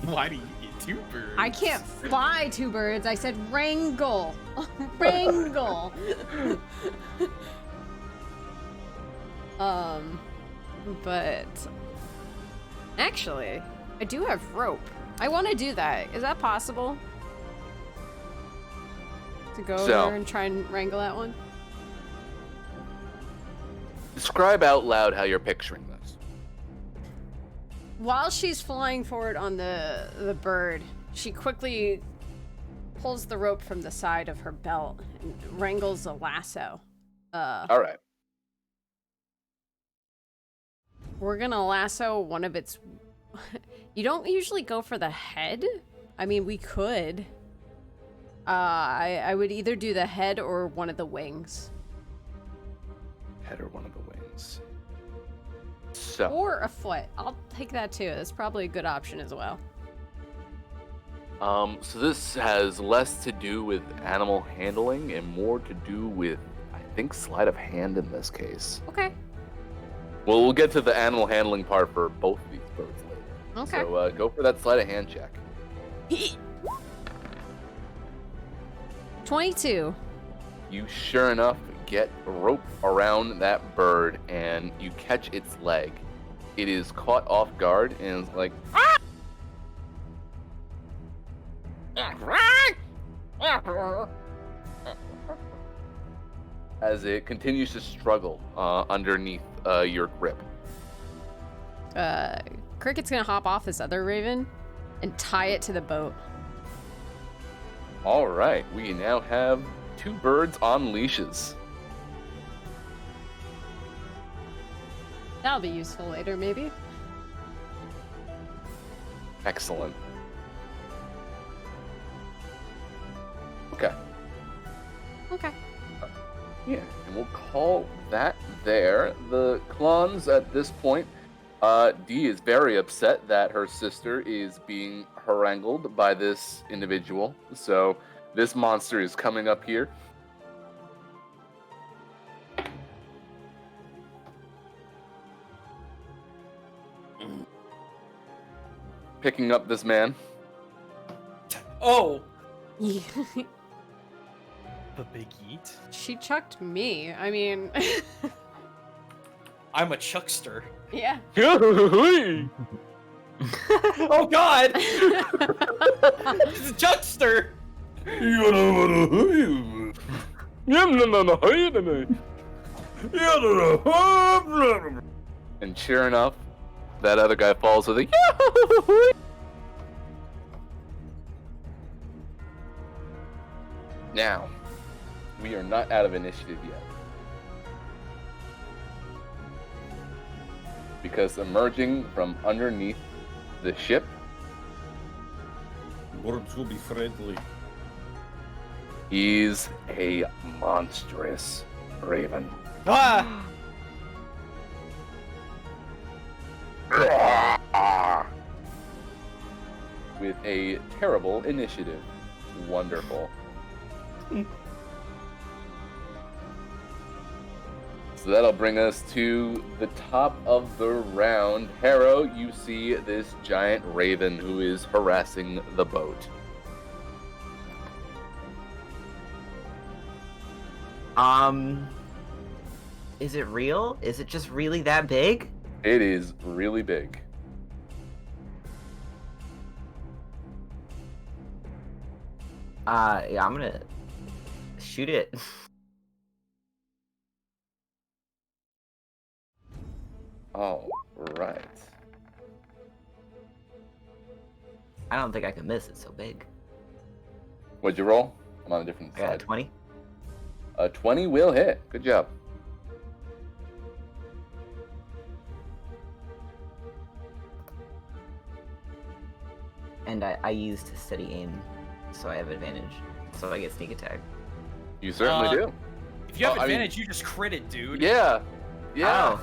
Why do you get two birds? I can't fly two birds. I said wrangle. Wrangle. But actually, I do have rope. I want to do that. Is that possible? To go over and try and wrangle that one? Describe out loud how you're picturing this. While she's flying forward on the bird, she quickly pulls the rope from the side of her belt and wrangles a lasso. All right. We're gonna lasso one of its... You don't usually go for the head? I mean, we could. I would either do the head or one of the wings. Head or one of the wings. So. Or a foot. I'll take that too. That's probably a good option as well. So this has less to do with animal handling and more to do with, I think, sleight of hand in this case. Okay. Well, we'll get to the animal handling part for both of these birds later. Okay. So go for that sleight of hand check. 22. You sure enough get a rope around that bird and you catch its leg. It is caught off guard and is like, as it continues to struggle underneath your grip. Cricket's gonna hop off this other raven and tie it to the boat. All right, we now have 2 birds on leashes. That'll be useful later, maybe. Excellent. Okay. Okay. Yeah, and we'll call that there. The clones at this point, Dee is very upset that her sister is being harangued by this individual. So this monster is coming up here. Picking up this man. Oh, Yeah. the big eat. She chucked me. I mean, I'm a chuckster. yeah. Yum, Oh God! It's a chuckster. nom, nom, nom. And sure enough, that other guy falls with a Yahoo! Now, we are not out of initiative yet. Because emerging from underneath the ship Birds will be friendly. is a monstrous raven. Ah! With a terrible initiative. Wonderful. So that'll bring us to the top of the round. Harrow, you see this giant raven who is harassing the boat. Is it real? Is it just really that big? It is really big. Yeah, I'm gonna shoot it. All right. I don't think I can miss. It's so big. What'd you roll? I'm on a different I got a side. 20. A 20 will hit. Good job. And I used steady aim, so I have advantage. So I get sneak attack. You certainly do. If you have Oh, I mean- advantage, you just crit it, dude. Yeah. Yeah. Oh.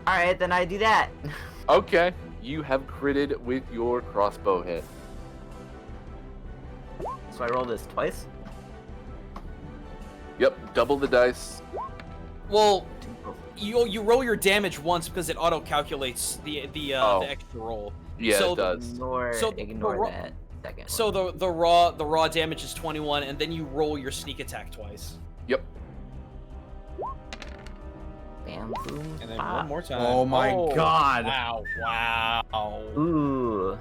Alright, then I do that. Okay. You have critted with your crossbow hit. So I roll this twice. Yep. Double the dice. Well, you roll your damage once because it auto calculates the extra roll. Yeah, So it does. Ignore so- that second So one. the raw damage is 21, and then you roll your sneak attack twice. Yep. Bam, boom, And then pop. one more time. Oh my god. Wow. Ooh.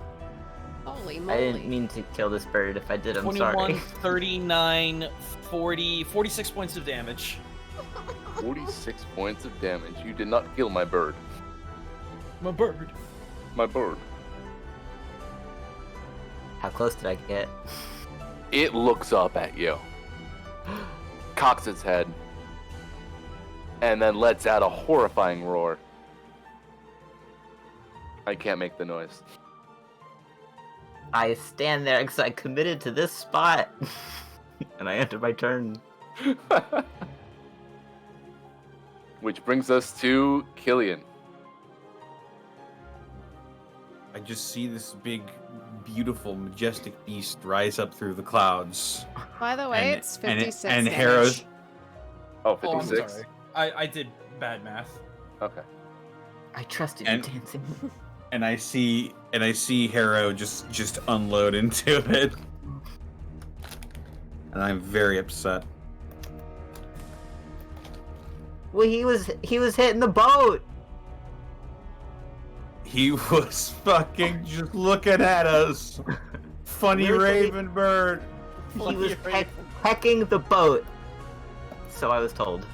Holy I didn't moly. mean to kill this bird. If I did, I'm 21, sorry. 39, 40, 46 points of damage. 46 points of damage. You did not kill my bird. My bird. My bird. How close did I get? It looks up at you, cocks its head, and then lets out a horrifying roar. I can't make the noise. I stand there because I committed to this spot. And I enter my turn. Which brings us to Killian. I just see this big, beautiful, majestic beast rise up through the clouds. By the way, And- it's and- 56 and damage. Harrow's- Oh, Oh, I'm 56? sorry. I did bad math. Okay. I trusted And- you, dancing. And I see Harrow just unload into it. And I'm very upset. Well, he was hitting the boat. He was fucking just looking at us. Funny Literally- raven bird. He was pecking the boat. So I was told.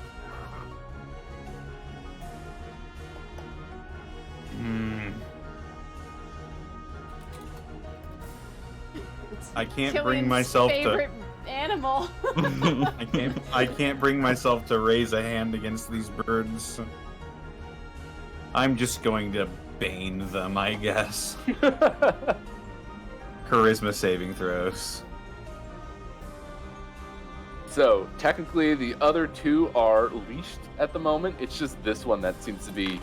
I can't bring Killian's myself favorite animal. to. I can't bring myself to raise a hand against these birds. I'm just going to bane them, I guess. Charisma saving throws. So, technically, the other two are leashed at the moment. It's just this one that seems to be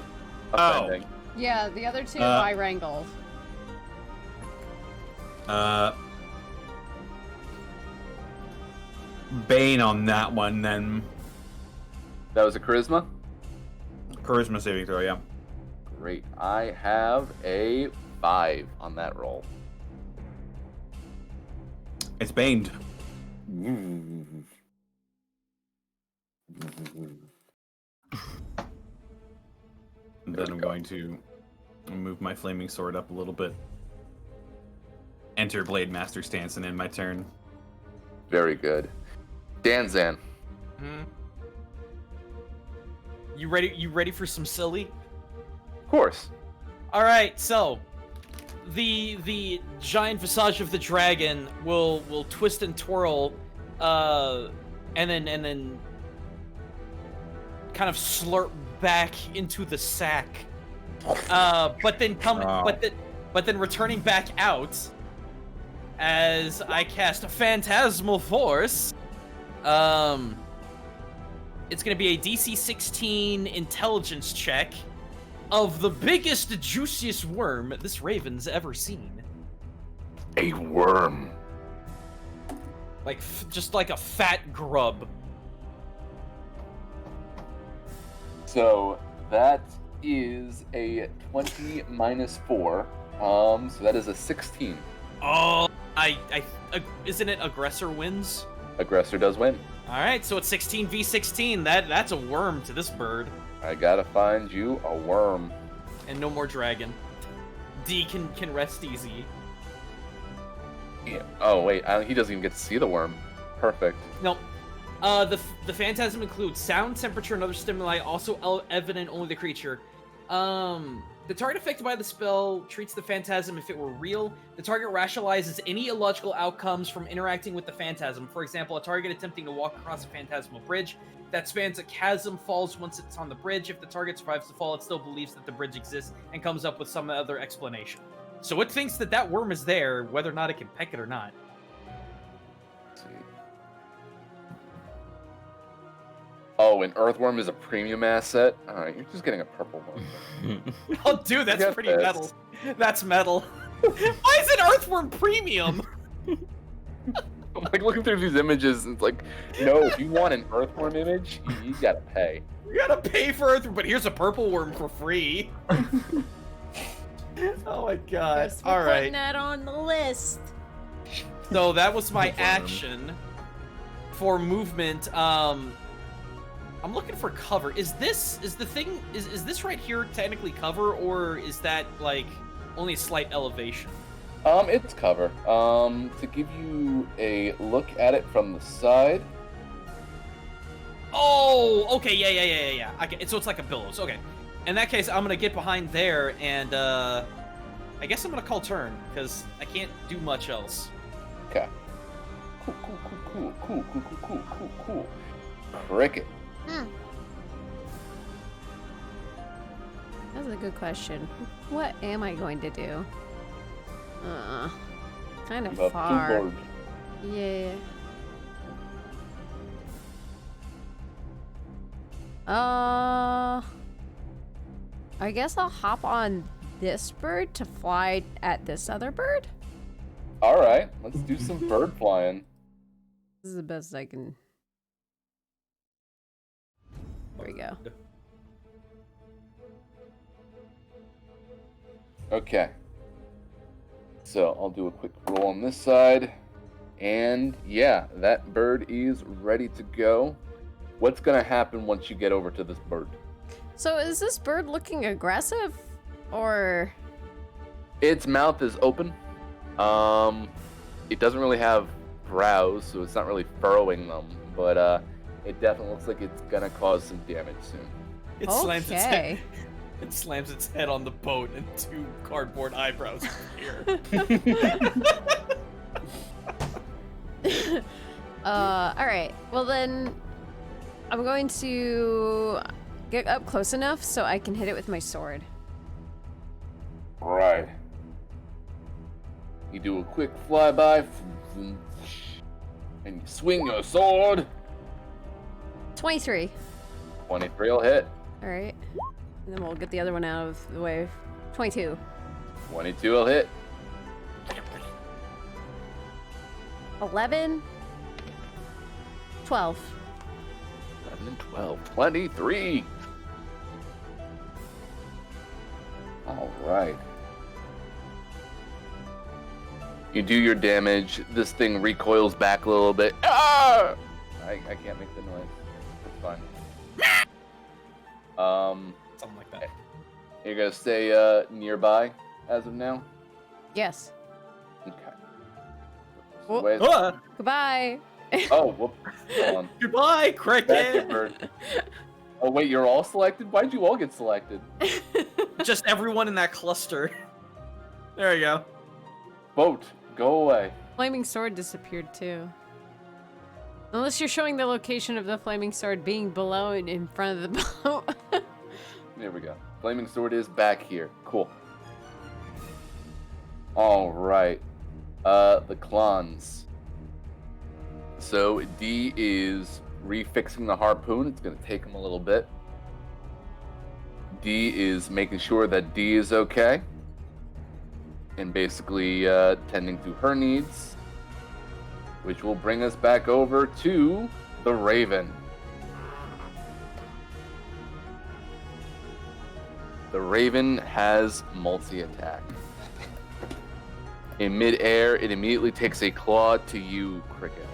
offending. Yeah, the other two I wrangled. Bane on that one, then. That was a charisma? Charisma saving throw, yeah. Great. I have a 5 on that roll. It's baned. And then I'm going to move my flaming sword up a little bit. Enter Blade Master stance and end my turn. Very good. Danzan. You ready? You ready for some silly? Of course. All right, so the giant visage of the dragon will twist and twirl, and then kind of slurp back into the sack, but then returning back out as I cast a Phantasmal Force. It's gonna be a DC 16 Intelligence check of the biggest, juiciest worm this raven's ever seen. A worm. Like, just like a fat grub. So that is a 20 minus 4. So that is a 16. Oh, isn't it aggressor wins? Aggressor does win. All right, so it's 16 v 16. That's a worm to this bird. I gotta find you a worm. And no more dragon. D can rest easy. Yeah. Oh wait, he doesn't even get to see the worm. Perfect. No. The phantasm includes sound, temperature, and other stimuli, also evident only the creature. The target affected by the spell treats the phantasm if it were real. The target rationalizes any illogical outcomes from interacting with the phantasm. For example, a target attempting to walk across a phantasmal bridge that spans a chasm falls once it's on the bridge. If the target survives the fall, it still believes that the bridge exists and comes up with some other explanation. So it thinks that that worm is there, whether or not it can peck it or not. Let's see. Oh, an earthworm is a premium asset? Alright, you're just getting a purple one. Oh, dude, that's Get pretty this. metal. That's metal. Why is an earthworm premium? I'm like looking through these images and it's like, no, if you want an earthworm image, you gotta pay. You gotta pay for earthworm, but here's a purple worm for free. Oh my god. Yes, we're All putting right. that on the list. So that was my action. For movement, I'm looking for cover. Is this right here technically cover, or is that like only a slight elevation? It's cover. To give you a look at it from the side. Oh, okay, yeah. Okay, so it's like a billows. Okay. In that case, I'm gonna get behind there, and I guess I'm gonna call turn because I can't do much else. Okay. Cool. Cricket. That's a good question. What am I going to do? Kind of You have far. 2 board. Yeah. I guess I'll hop on this bird to fly at this other bird. Alright, let's do some bird flying. This is the best I can. There we go. Okay. So I'll do a quick roll on this side. And yeah, that bird is ready to go. What's gonna happen once you get over to this bird? So is this bird looking aggressive, or? Its mouth is open. It doesn't really have brows, so it's not really furrowing them, but it definitely looks like it's gonna cause some damage soon. It slams its head. Okay. It slams its head on the boat, and 2 cardboard eyebrows appear. All right. Well then, I'm going to get up close enough so I can hit it with my sword. All right. You do a quick flyby, and you swing your sword. 23. 23 will hit. All right. And then we'll get the other one out of the way. 22. 22 will hit. 11. 12. 11 and 12. 23. All right. You do your damage. This thing recoils back a little bit. Ah! I can't make the noise. It's fine. Something like that. You're gonna stay nearby as of now? Yes. Okay. Oh. Wait. Goodbye. Oh, whoop. Hold on. Goodbye, Back to cricket. bird. Oh wait, you're all selected? Why'd you all get selected? Just everyone in that cluster. There you go. Vote. Go away. Flaming sword disappeared too. Unless you're showing the location of the flaming sword being below and in front of the boat. There we go. Flaming sword is back here. Cool. All right. The clans. So D is refixing the harpoon. It's gonna take him a little bit. D is making sure that D is okay, and basically tending to her needs, which will bring us back over to the Raven. The Raven has multi-attack. In mid-air, it immediately takes a claw to you, Cricket.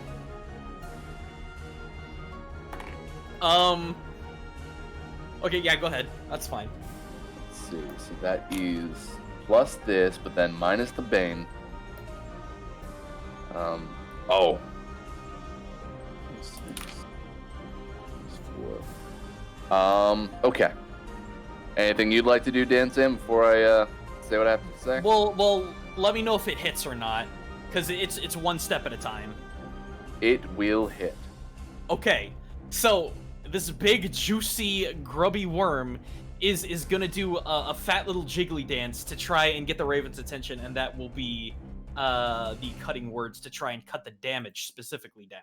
Okay, yeah, go ahead. That's fine. Let's see. So that is plus this, but then minus the Bane. Oh. Okay. Anything you'd like to do, Dan Sam, before I say what I have to say? Well, let me know if it hits or not, because it's one step at a time. It will hit. Okay, so this big, juicy, grubby worm is gonna do a fat little jiggly dance to try and get the Raven's attention, and that will be the cutting words to try and cut the damage specifically down.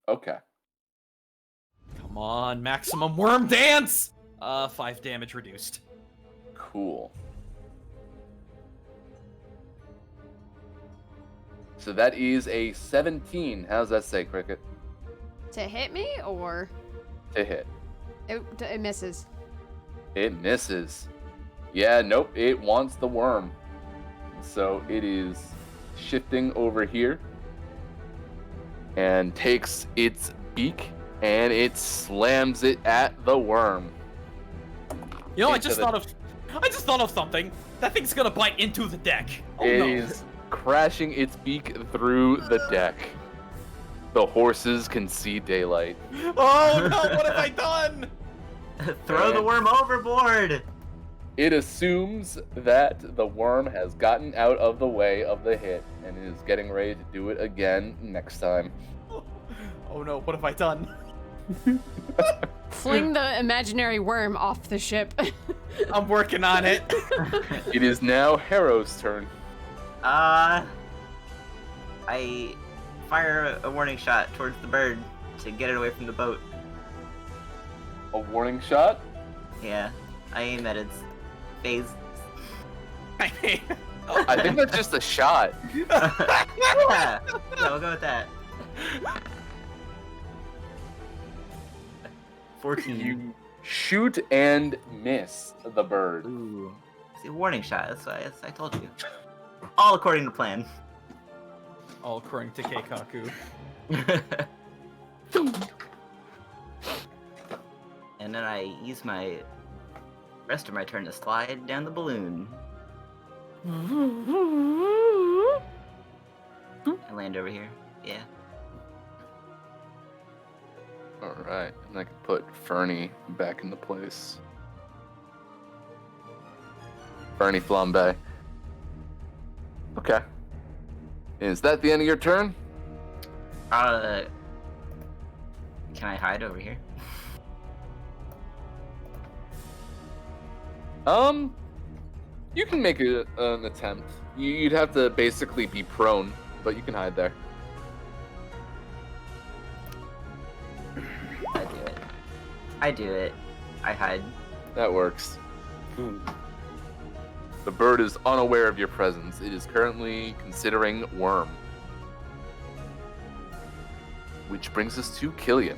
Okay. Come on, maximum worm dance! 5 damage reduced. Cool. So that is a 17. How's that say, Cricket? To hit me or To hit. it misses? It misses. Yeah, nope, it wants the worm. So it is shifting over here and takes its beak and it slams it at the worm. You know, I just thought of something. That thing's gonna bite into the deck. Oh It no. is crashing its beak through the deck. The horses can see daylight. Oh no, what have I done? Throw the worm overboard! It assumes that the worm has gotten out of the way of the hit and is getting ready to do it again next time. Oh no, what have I done? Fling the imaginary worm off the ship. I'm working on it. It is now Harrow's turn. I fire a warning shot towards the bird to get it away from the boat. A warning shot? Yeah, I aim at its face. I think that's just a shot. Yeah, we'll go with that. 14. You shoot and miss the bird. Ooh. See, warning shot. That's why I told you. All according to plan. All according to Keikaku. And then I use my rest of my turn to slide down the balloon. I land over here. Yeah. Alright, and I can put Fernie back into place. Fernie Flambe. Okay. Is that the end of your turn? Can I hide over here? You can make an attempt. You'd have to basically be prone, but you can hide there. I do it. I hide. That works. The bird is unaware of your presence. It is currently considering worm. Which brings us to Killian.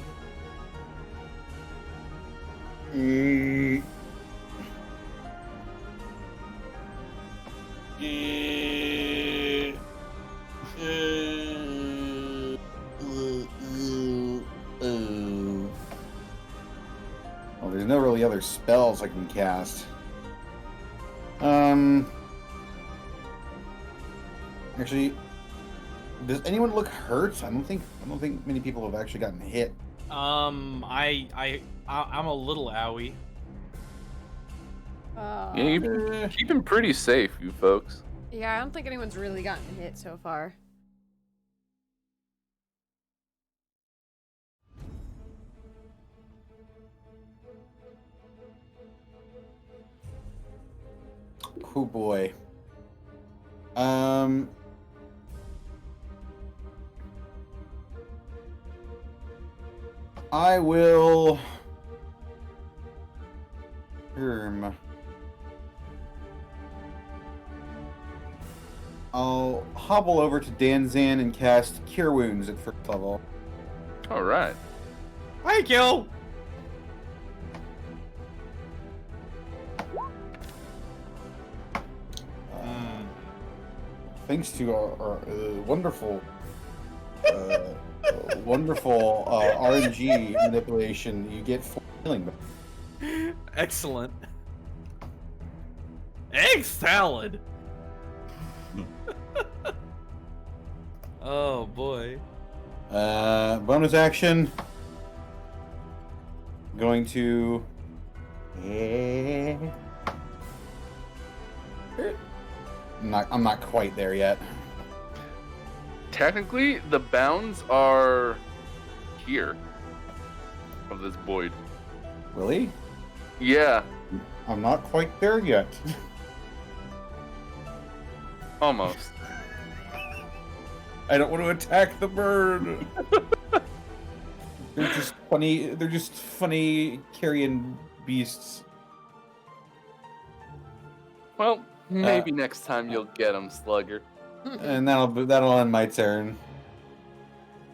Well, there's no really other spells I can cast. Actually, does anyone look hurt? I don't think many people have actually gotten hit. I'm a little owie. Yeah, you've keep him pretty safe, you folks. Yeah, I don't think anyone's really gotten hit so far. Oh boy. I will. I'll hobble over to Danzan and cast Cure Wounds at first level. All right. Thank you. Thanks to our wonderful, wonderful RNG manipulation, you get 4 healing. Excellent. Egg salad. Oh boy. Bonus action. Going to. I'm not quite there yet. Technically, the bounds are here of this void. Really? Yeah, I'm not quite there yet. almost. I don't want to attack the bird. They're just funny. They're just funny carrion beasts. Well, maybe next time you'll get him, Slugger. And that'll end my turn.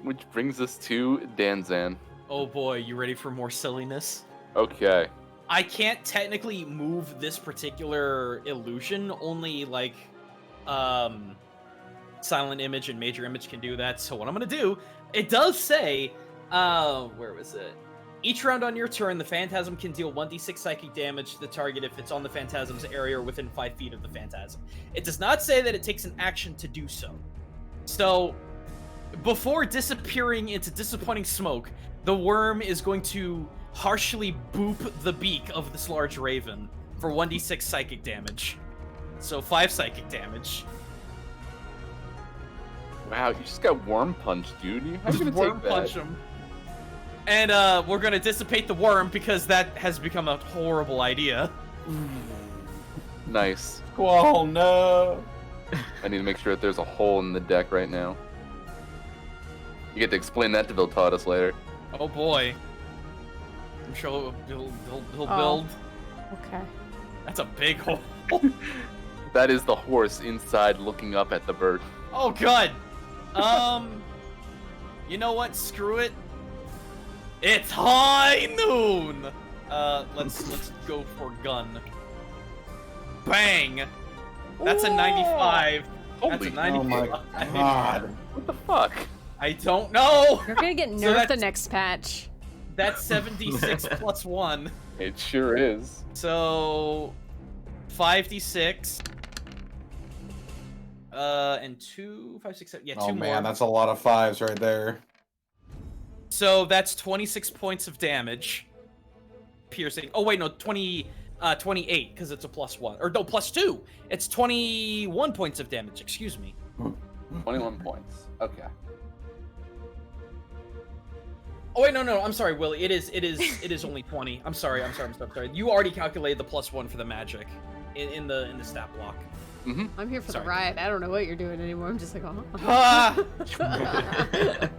Which brings us to Danzan. Oh boy, you ready for more silliness? Okay. I can't technically move this particular illusion, only like silent image and major image can do that. So what I'm gonna do, it does say, where was it? Each round on your turn, the phantasm can deal 1d6 psychic damage to the target if it's on the phantasm's area or within 5 feet of the phantasm. It does not say that it takes an action to do so. So, before disappearing into disappointing smoke, the worm is going to harshly boop the beak of this large raven for 1d6 psychic damage. So 5 psychic damage. Wow, you just got worm punched, dude. How are you gonna Worm take that? punch him. And we're gonna dissipate the worm because that has become a horrible idea. Nice. Oh no! I need to make sure that there's a hole in the deck right now. You get to explain that to Viltatus later. Oh boy. I'm sure he'll Oh. build. Okay. That's a big hole. That is the horse inside looking up at the bird. Oh god. You know what? Screw it. It's high noon. Let's go for gun. Bang. That's a 95. That's a Holy 95. Oh my god! What the fuck? I don't know. You're gonna get So nerfed the that's- next patch. That's 76 plus 1. It sure is. So 5d6. And 2, 5, 6, 7. Yeah, 2 Oh more. man, that's a lot of 5s right there. So that's 26 points of damage. Piercing. Oh wait, no, 28 because it's a +1. Or no, +2. It's 21 points of damage. Excuse me. 21 points. Okay. Oh wait, no, I'm sorry, Willie. It is only 20. I'm sorry. You already calculated the +1 for the magic in the stat block. Mm-hmm. I'm here for Sorry. the ride. I don't know what you're doing anymore. I'm just like, Ah! The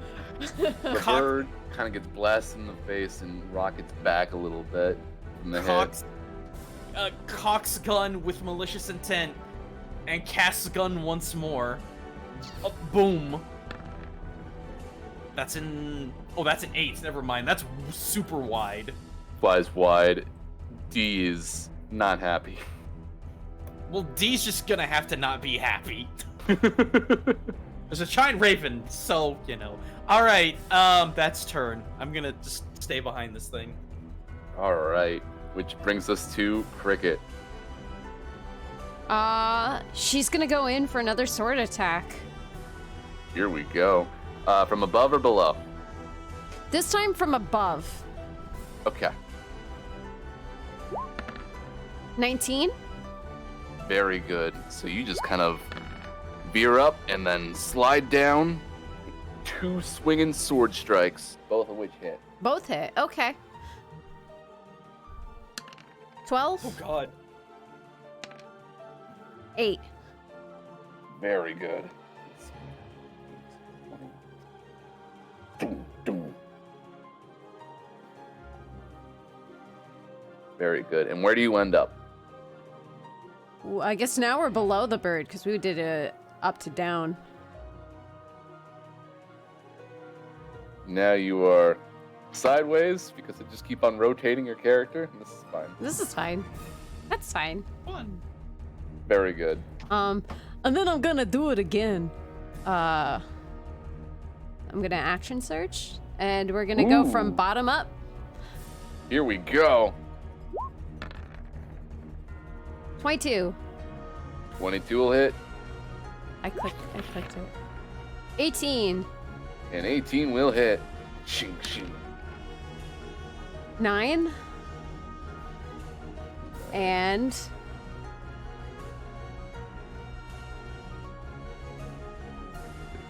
bird kind of gets blasted in the face and rockets back a little bit from the head. Cocks gun with malicious intent and casts gun once more. Boom. That's an 8. Never mind. That's super wide. Flies wide. D is not happy. Well, D's just gonna have to not be happy. There's a giant raven, so, you know. Alright, that's turn. I'm gonna just stay behind this thing. Alright, which brings us to Cricket. she's gonna go in for another sword attack. Here we go. From above or below? This time from above. Okay. 19? Very good. So you just kind of veer up and then slide down. 2 swinging sword strikes, both of which hit. Both hit. Okay. 12? Oh god. 8. Very good. Very good. And where do you end up? Well, I guess now we're below the bird because we did a up to down. Now you are sideways because it just keep on rotating your character. This is fine. This is fine. That's fine. Fun. Very good. And then I'm gonna do it again. I'm gonna action search, and we're gonna go from bottom up. Here we go. 22. 22 will hit, I clicked it. 18. and 18 will hit. Shing, shing. 9. And...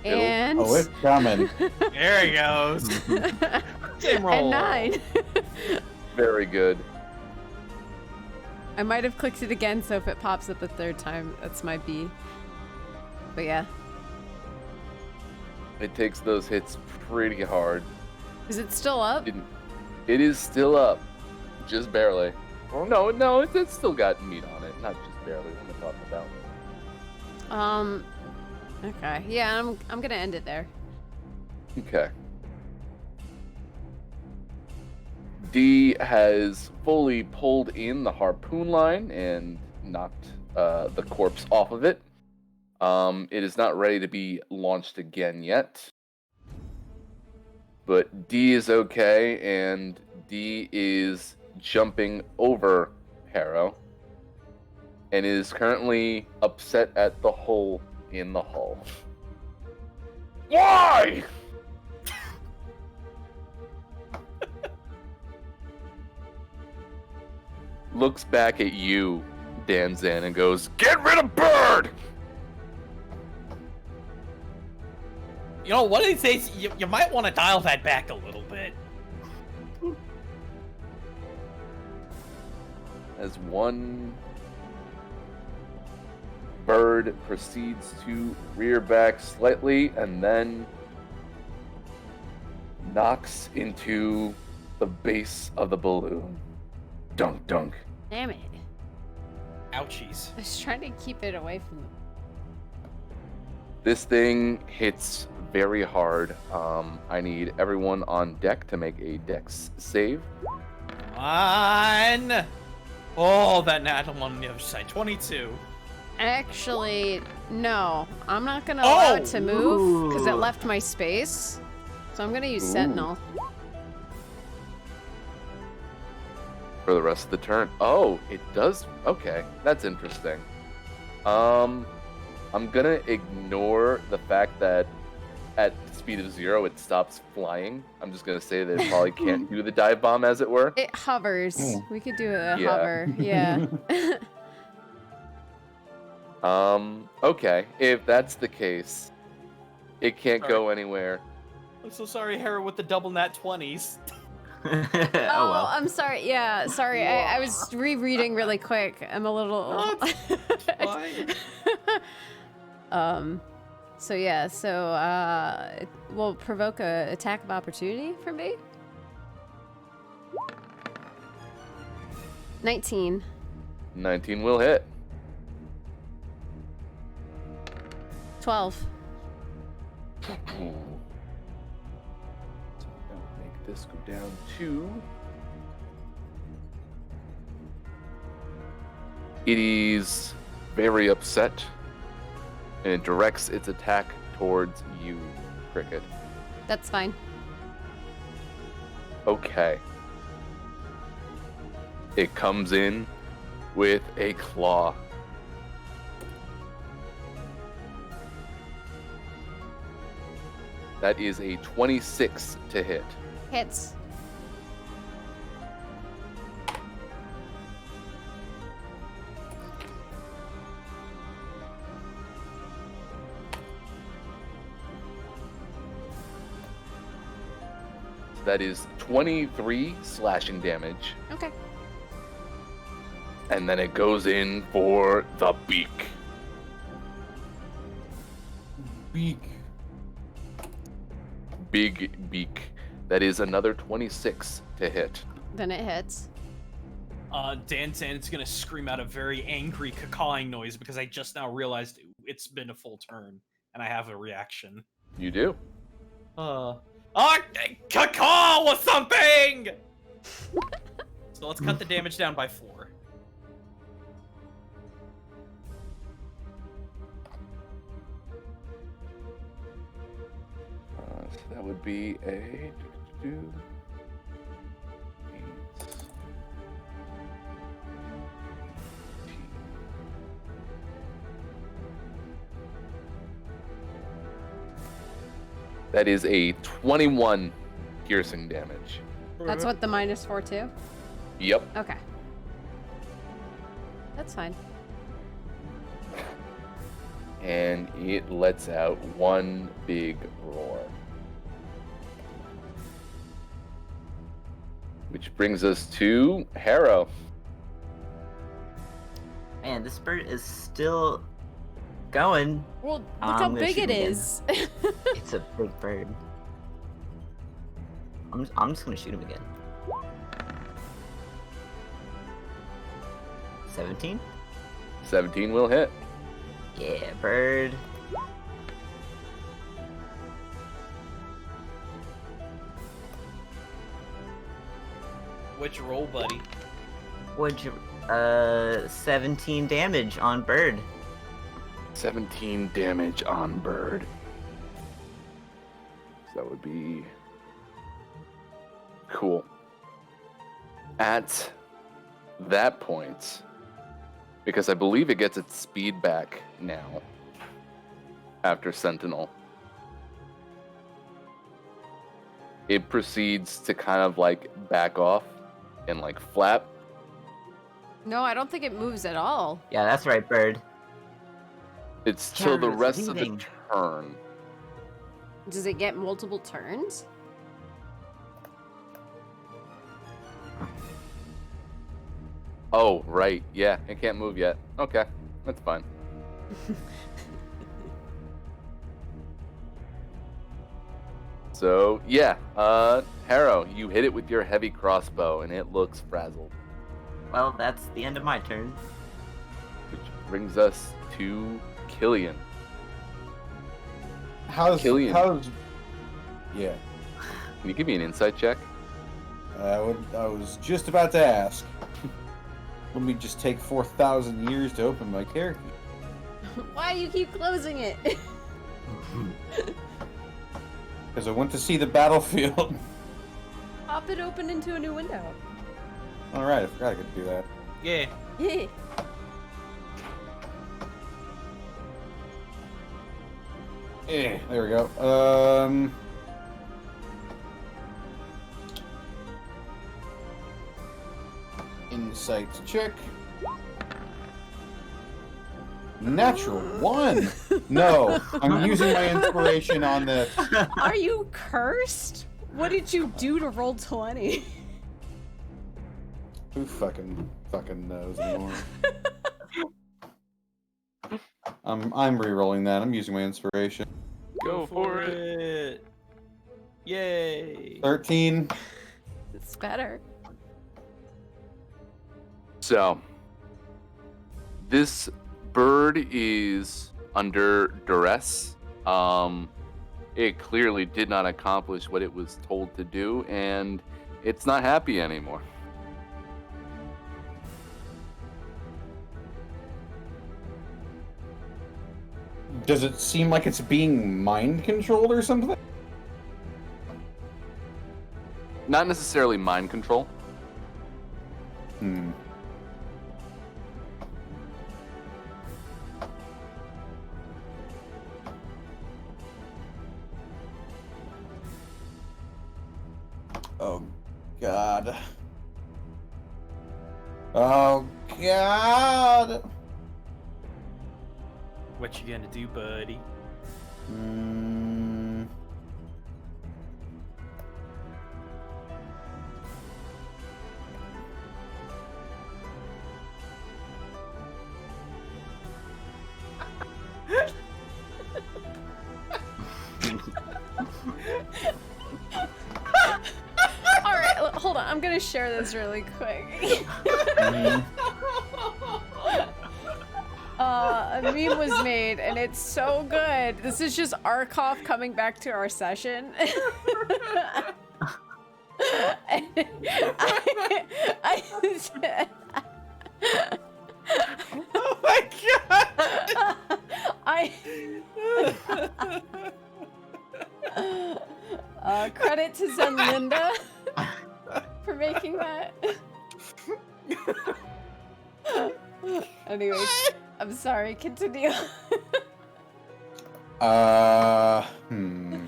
And... Oh, it's coming. There he goes. Same roll. And 9. Very good. I might have clicked it again, so if it pops up a third time, that's my B. But yeah. It takes those hits pretty hard. Is it still up? It is still up, just barely. Oh no, it's still got meat on it, not just barely. What am I talking about? Okay. Yeah, I'm gonna end it there. Okay. D has fully pulled in the harpoon line and knocked the corpse off of it. It is not ready to be launched again yet. But D is okay, and D is jumping over Harrow and is currently upset at the hole in the hull. Why? Looks back at you, Danzan, and goes, "Get rid of bird!" You know, one of these days, you might want to dial that back a little bit. As one bird proceeds to rear back slightly and then knocks into the base of the balloon. Dunk, dunk. Damn it. Ouchies. I was trying to keep it away from them. This thing hits very hard. I need everyone on deck to make a dex save. Come on! Oh, that natural one on the other side. 22. Actually, no. I'm not gonna allow Oh! it to move because it left my space. So I'm gonna use Ooh. Sentinel. For the rest of the turn. Oh, it does. Okay, that's interesting. I'm gonna ignore the fact that at speed of 0 it stops flying. I'm just gonna say that it probably can't do the dive bomb, as it were. It hovers. We could do a Yeah. hover. Yeah. Okay, if that's the case, it can't go anywhere. I'm so sorry, Hera, with the double nat 20s. Oh Oh, well. I'm sorry. Yeah, sorry. I was rereading really quick. I'm a little. Fine. So yeah. So it will provoke a attack of opportunity for me. 19. 19 will hit. 12. So I'll make this go down to. It is very upset, and it directs its attack towards you, Cricket. That's fine. Okay. It comes in with a claw. That is a 26 to hit. Hits. That is 23 slashing damage. Okay. And then it goes in for the beak. Beak. Big beak. That is another 26 to hit. Then it hits. Dan's gonna scream out a very angry cacawing noise because I just now realized it's been a full turn and I have a reaction. You do. Cacaw or something! So let's cut the damage down by 4. So that would be a... That is a 21 piercing damage. That's what the -4 too? Yep. Okay. That's fine. And it lets out one big roar. Which brings us to Harrow. Man, this bird is still going. Well, look I'm how gonna big shoot it again. is. It's a big bird. I'm just gonna shoot him again. 17? 17 will hit. Yeah, bird. Which roll, buddy? Would you 17 damage on bird. 17 damage on bird. So that would be cool. At that point, because I believe it gets its speed back now after Sentinel, it proceeds to kind of like back off and like flap. No, I don't think it moves at all. Yeah, that's right, bird. It's till the Cameron, it's rest of the leaving. turn. Does it get multiple turns? Oh, right. Yeah, it can't move yet. Okay, that's fine. So, yeah, Harrow, you hit it with your heavy crossbow, and it looks frazzled. Well, that's the end of my turn. Which brings us to Killian. How's Killian. Yeah, Can you give me an insight check? I was just about to ask. Let me just take 4,000 years to open my character. Why do you keep closing it? Because I went to see the battlefield. Pop it open into a new window. Alright, I forgot I could do that. Yeah. Yeah. Yeah, there we go. Insight check. Natural 1. No, I'm using my inspiration on this. Are you cursed? What did you do to roll 20? Who fucking knows anymore? I'm re-rolling that. I'm using my inspiration. Go for it. it. Yay. 13. It's better. So, this bird is under duress. It clearly did not accomplish what it was told to do, and it's not happy anymore. Does it seem like it's being mind controlled or something? Not necessarily mind control. Hmm. Oh, God. Oh, God. What you gonna do, buddy? Mm. All right, hold on. I'm gonna share this really quick. A meme was made, and it's so good. This is just Arkoff coming back to our session. Oh my god! Credit to Zenlinda for making that. Anyways, I'm sorry, continue. Hmm.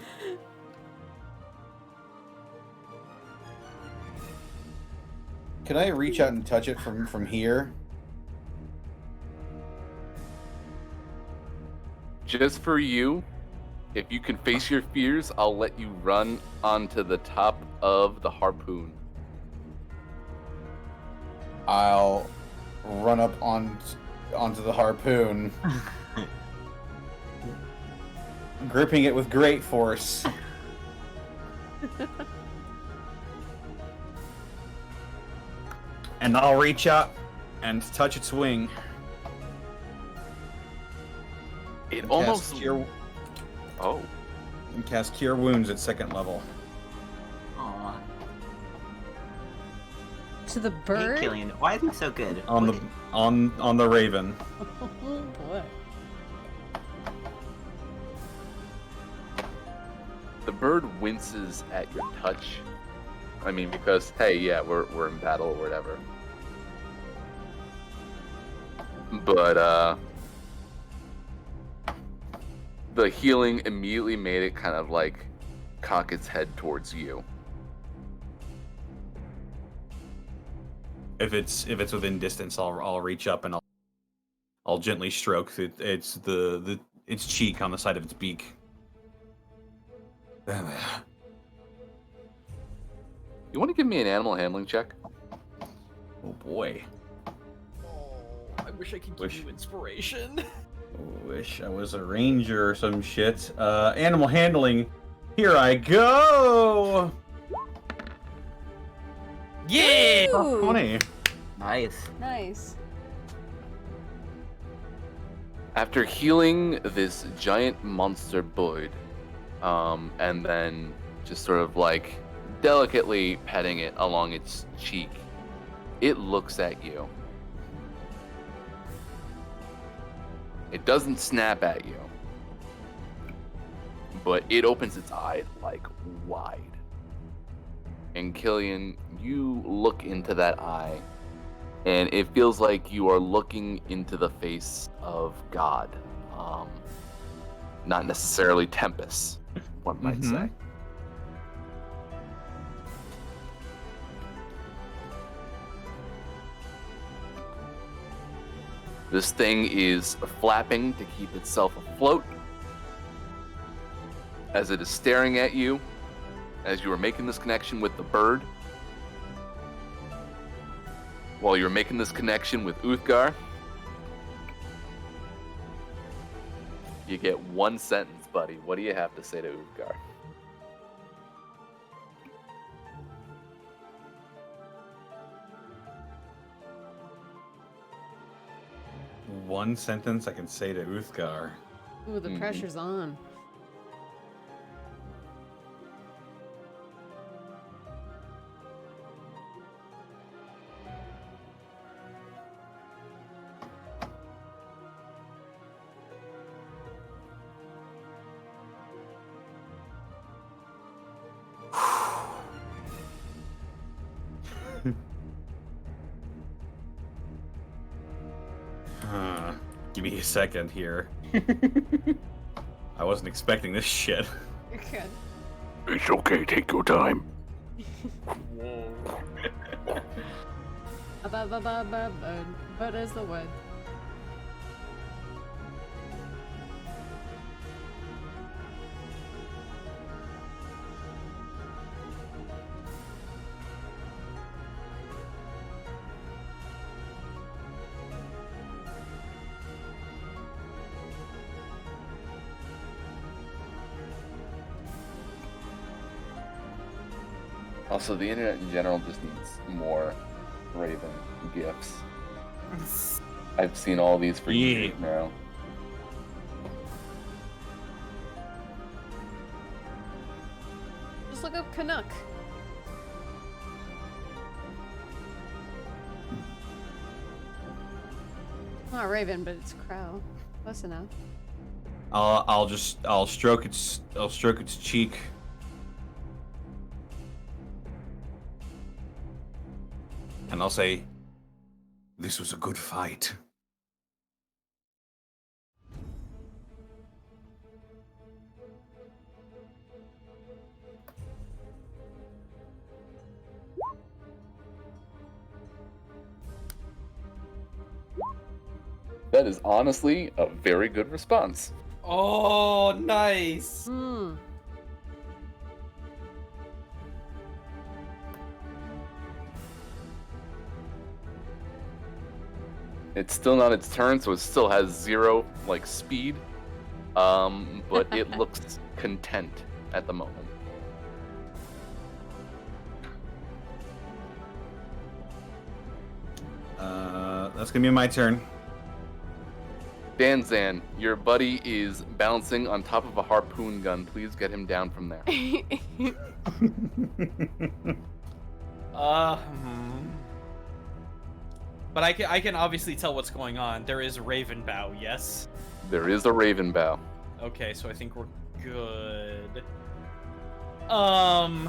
Can I reach out and touch it from here? Just for you, if you can face your fears, I'll let you run onto the top of the harpoon. I'll run up onto the harpoon, gripping it with great force. And I'll reach out and touch its wing. It And almost... cast cure, Oh. and cast Cure Wounds at 2nd level. Aw. To the Hey, bird? Killian, why is he so good? On the raven. Oh boy. The bird winces at your touch. I mean, because, hey, yeah, we're in battle or whatever. But, the healing immediately made it kind of, like, cock its head towards you. If it's within distance, I'll reach up and I'll gently stroke its cheek on the side of its beak. You want to give me an animal handling check? Oh boy. I wish I could give Wish- you inspiration. Wish I was a ranger or some shit. Animal handling. Here I go. Yeah! Ooh, 20. Nice. nice. After healing this giant monster bird, and then just sort of like delicately petting it along its cheek, it looks at you. It doesn't snap at you, but it opens its eye like wide. And Killian, you look into that eye, and it feels like you are looking into the face of God. Not necessarily Tempest, one might say. This thing is flapping to keep itself afloat as it is staring at you as you are making this connection with the bird. While you're making this connection with Uthgar, you get one sentence, buddy. What do you have to say to Uthgar? One sentence I can say to Uthgar. Ooh, the pressure's on. Give me a second here. I wasn't expecting this shit. You're good. It's okay, take your time. But is the wood. Also, the internet in general just needs more Raven gifs. I've seen all these for years now. Just look up Canuck. Not Raven, but it's Crow. Close enough. I'll stroke its cheek. And I'll say, this was a good fight. That is honestly a very good response. Oh, nice. Hmm. It's still not its turn, so it still has 0 speed. But it looks content at the moment. That's gonna be my turn. Danzan, your buddy is bouncing on top of a harpoon gun. Please get him down from there. But I can obviously tell what's going on. There is a Raven Bow, yes? There is a Raven Bow. Okay, so I think we're good. I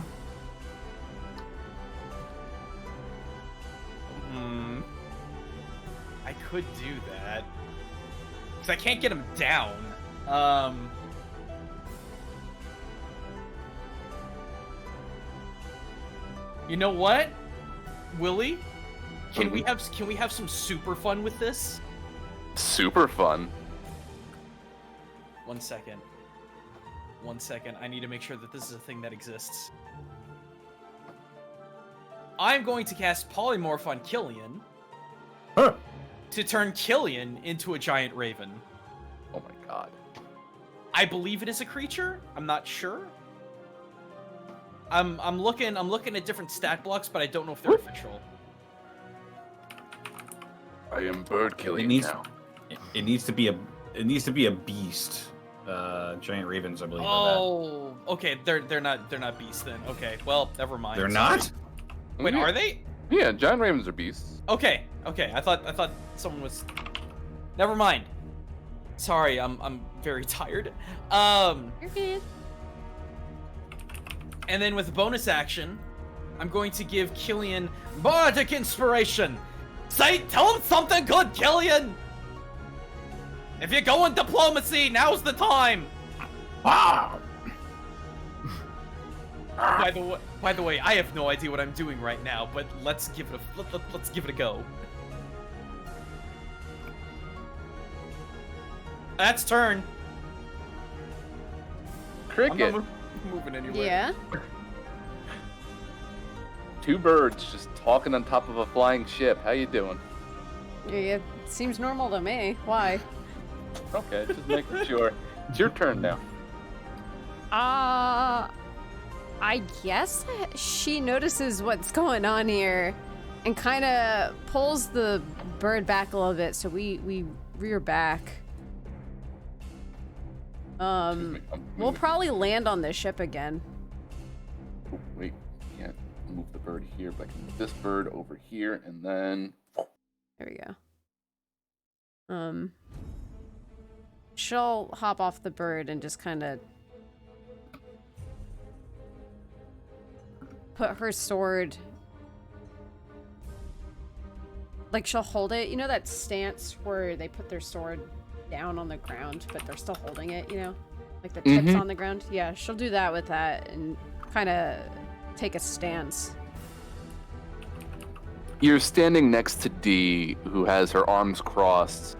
could do that. Because I can't get him down. You know what? Willie? Can we have some super fun with this? Super fun. 1 second. 1 second. I need to make sure that this is a thing that exists. I'm going to cast Polymorph on Killian. Huh. To turn Killian into a giant raven. Oh my god. I believe it is a creature. I'm not sure. I'm looking at different stat blocks, but I don't know if they're official. I am bird killing now. It needs to be a beast. Giant ravens, I believe. Oh, okay. They're not beasts then. Okay, well, never mind. They're Sorry. not? Wait, are they? Yeah, giant ravens are beasts. Okay. I thought someone was. Never mind. Sorry, I'm very tired. You're good. And then with bonus action, I'm going to give Killian bardic inspiration. Tell him something good, Killian. If you're going diplomacy, now's the time. Wow. By the way, I have no idea what I'm doing right now, but let's give it a go. That's turn. I'm Cricket. not moving anywhere. Yeah. Two birds just talking on top of a flying ship. How you doing? Yeah, it seems normal to me. Why? Okay, just making sure. It's your turn now. I guess she notices what's going on here and kind of pulls the bird back a little bit, so we rear back. We'll probably land on this ship again. Oh, wait, can't move the bird here, but I can move this bird over here, and then There we go. She'll hop off the bird and just kind of put her sword, like she'll hold it. You know that stance where they put their sword down on the ground, but they're still holding it, you know? Like the tips on the ground? Yeah, she'll do that with that and kind of take a stance. you're standing next to Dee, who has her arms crossed,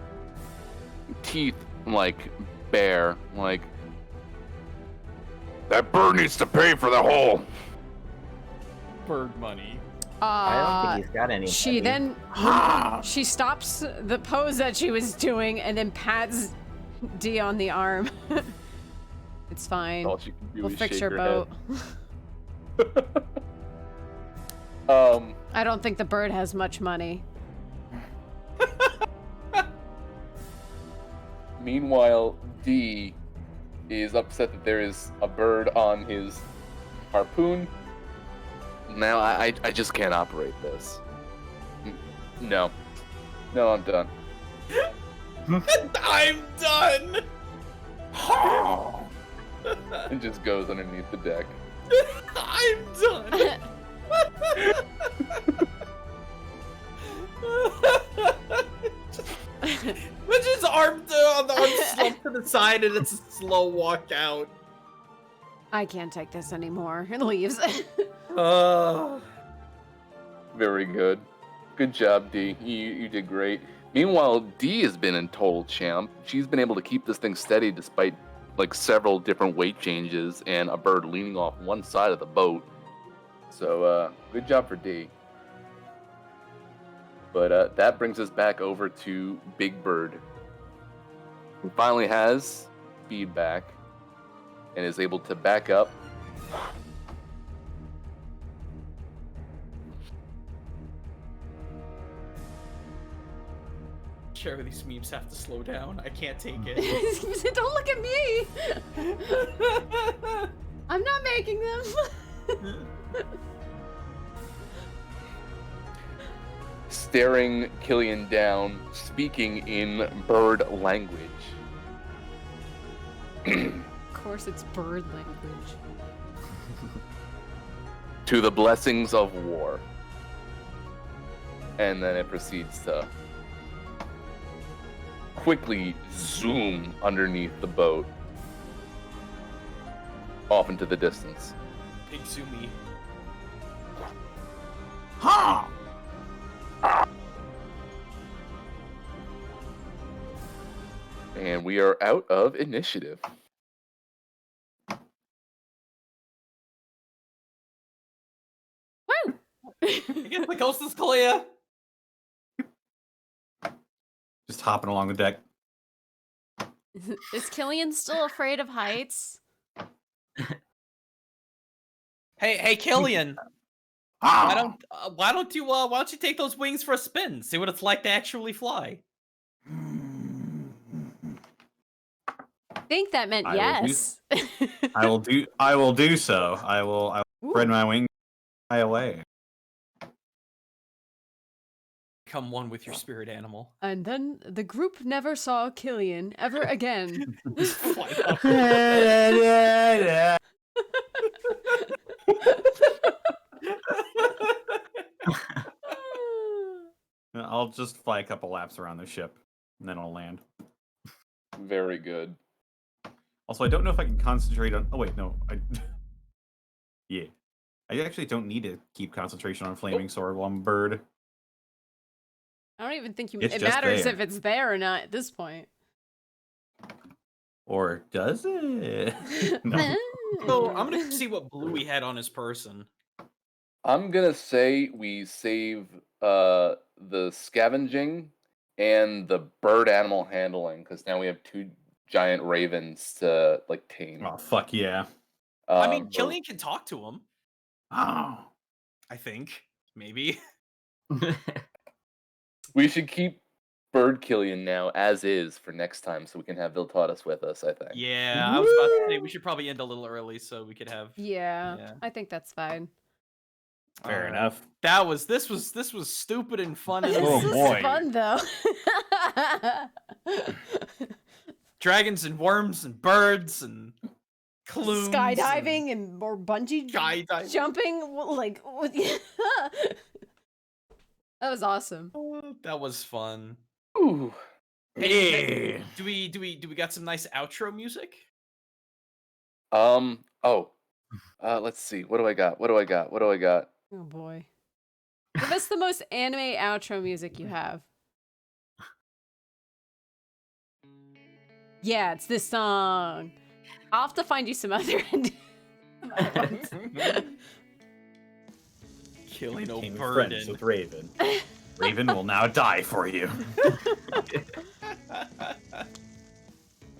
teeth like bare, like that bird needs to pay for the hole. Bird money. I don't think he's got any. She then she stops the pose that she was doing and then pats Dee on the arm. It's fine. All she can do We'll is fix shake your her boat. head. I don't think the bird has much money. Meanwhile, Dee is upset that there is a bird on his harpoon. Now I just can't operate this. No, I'm done. I'm done. It just goes underneath the deck. I'm done. Which is arm on the arm slumped to the side, and it's a slow walk out. I can't take this anymore. And leaves. Very good. Good job, Dee. You did great. Meanwhile, Dee has been in total champ. She's been able to keep this thing steady despite like several different weight changes and a bird leaning off one side of the boat. So good job for Dee. But that brings us back over to Big Bird, who finally has speed back and is able to back up. Cheru, these memes have to slow down. I can't take it. Don't look at me! I'm not making them! Staring Killian down, speaking in bird language. Of course it's bird language. To the blessings of war. And then it proceeds to quickly zoom underneath the boat off into the distance. Big zoomy. Ha! And we are out of initiative. Woo! I guess the coast is clear. Just hopping along the deck. Is Killian still afraid of heights? Hey, Killian. Why don't you take those wings for a spin? See what it's like to actually fly. I think that meant I will yes. I will do so. I will spread my wings, fly away. Become one with your spirit animal. And then the group never saw Killian ever again. I'll just fly a couple laps around the ship, and then I'll land. Very good. Also, I don't know if I can concentrate on... Oh, wait, no. Yeah. I actually don't need to keep concentration on Flaming Sword while I'm a bird. I don't even think It's it just matters there. if it's there or not at this point. Or does it? No. So I'm gonna see what blue he had on his person. I'm gonna say we save the scavenging and the bird animal handling because now we have 2 giant ravens to like tame. Oh, fuck yeah. I mean, Or- Killian can talk to him. Oh. I think maybe. we should keep Bird Killian now as is for next time, so we can have Viltatus with us. I think. Yeah, I was about to say we should probably end a little early so we could have. Yeah, Yeah. I think that's fine. Fair Alright. enough. This was stupid and fun and This Oh, is boy. fun though. dragons and worms and birds and clues Skydiving and more bungee skydiving. jumping, like that was awesome. That was fun. Ooh. Hey, do we got some nice outro music? Oh. Let's see. What do I got? Oh boy. Give us the most anime outro music you have. Yeah, it's this song. I'll have to find you some other Killing Became old friends burden. with Raven. Raven will now die for you.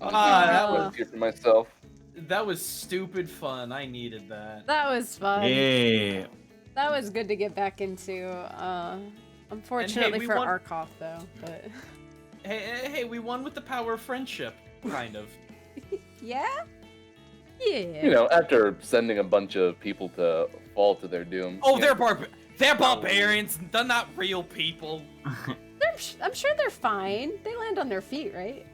That was here for myself. That was stupid fun. I needed that. That was fun. Yeah. That was good to get back into. Unfortunately we for won- Arkoff though, but Hey, we won with the power of friendship, kind of. yeah? Yeah. You know, after sending a bunch of people to fall to their doom. Oh, yeah. they're barbarians. They're not real people. I'm sure they're fine. They land on their feet, right?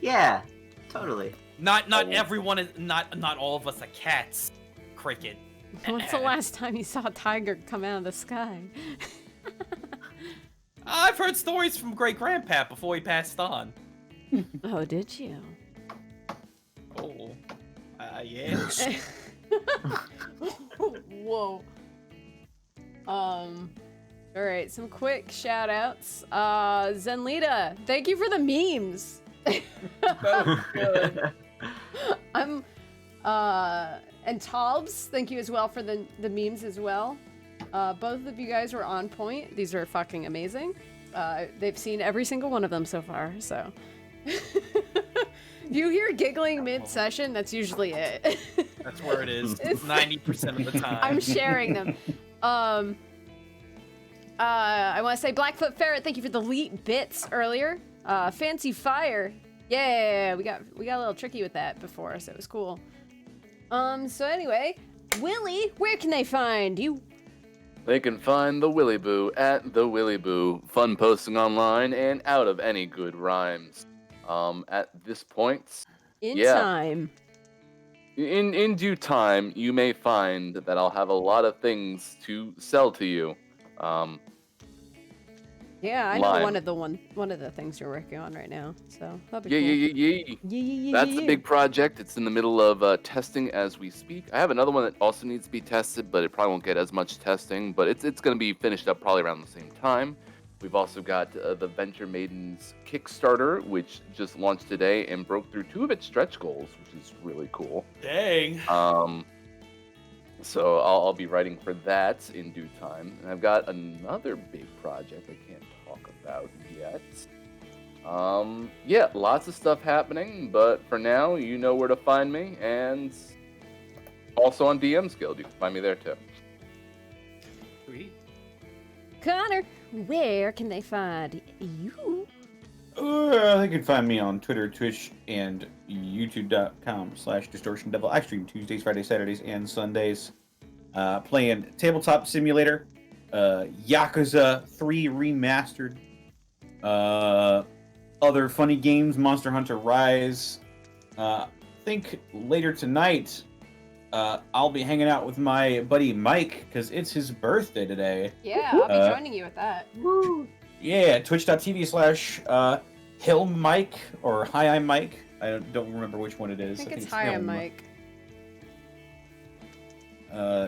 Yeah, totally. Not everyone is not all of us are cats. Cricket. When's the last time you saw a tiger come out of the sky? I've heard stories from great grandpa before he passed on. Oh, did you? Oh, yes. Whoa. All right, some quick shout outs. Zenlita, thank you for the memes. And Tobs, thank you as well for the memes as well. Both of you guys were on point. These are fucking amazing. They've seen every single one of them so far, so. If you hear giggling mid-session, that's usually it. That's where it is. 90% of the time. I'm sharing them. I want to say Blackfoot Ferret, thank you for the leap bits earlier. Fancy Fire, yeah, we got a little tricky with that before, so it was cool. So anyway, Willie, where can they find you? They can find the Willy Boo at the Willy Boo, fun posting online and out of any good rhymes. At this point, In yeah. time. In due time, you may find that I'll have a lot of things to sell to you. Yeah, I know Lime. one of the things you're working on right now. So that'd be Yeah, cool. yeah. Yeah. That's the big project. It's in the middle of testing as we speak. I have another one that also needs to be tested, but it probably won't get as much testing. But it's going to be finished up probably around the same time. We've also got the Venture Maidens Kickstarter, which just launched today and broke through 2 of its stretch goals, which is really cool. Dang. So I'll be writing for that in due time. And I've got another big project I can't talk about yet. Yeah, lots of stuff happening, but for now, you know where to find me, and also on DM's Guild, you can find me there too. Sweet. Connor, where can they find you? They can find me on Twitter, Twitch, and youtube.com/DistortionDevil. I stream Tuesdays, Fridays, Saturdays, and Sundays. Playing Tabletop Simulator, Yakuza 3 Remastered, other funny games, Monster Hunter Rise. Think later tonight, I'll be hanging out with my buddy Mike, because it's his birthday today. Yeah, I'll be joining you with that. Yeah, twitch.tv/Hilm Mike or Hi I'm Mike. I don't remember which one it is. I think it's Hi, I'm Hilm. Mike.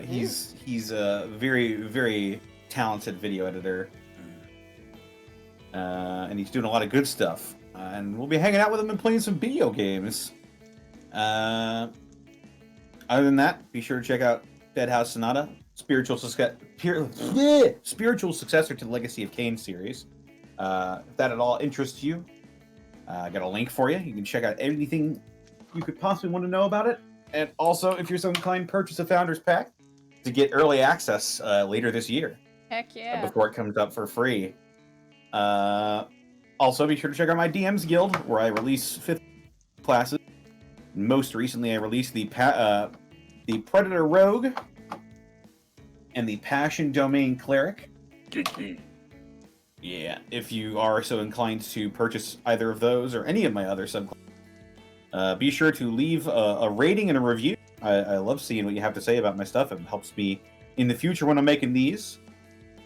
He's a very, very talented video editor. And he's doing a lot of good stuff. and we'll be hanging out with him and playing some video games. Other than that, be sure to check out Dead House Sonata, spiritual successor to the Legacy of Kain series. If that at all interests you, I got a link for you. You can check out anything you could possibly want to know about it. And also, if you're so inclined, purchase a Founders Pack to get early access later this year. Heck yeah. Before it comes up for free. Also, be sure to check out my DM's Guild, where I release 5th classes. Most recently, I released the Predator Rogue and the Passion Domain Cleric. Yeah, if you are so inclined to purchase either of those or any of my other subclasses, be sure to leave a rating and a review. I love seeing what you have to say about my stuff. It helps me in the future when I'm making these.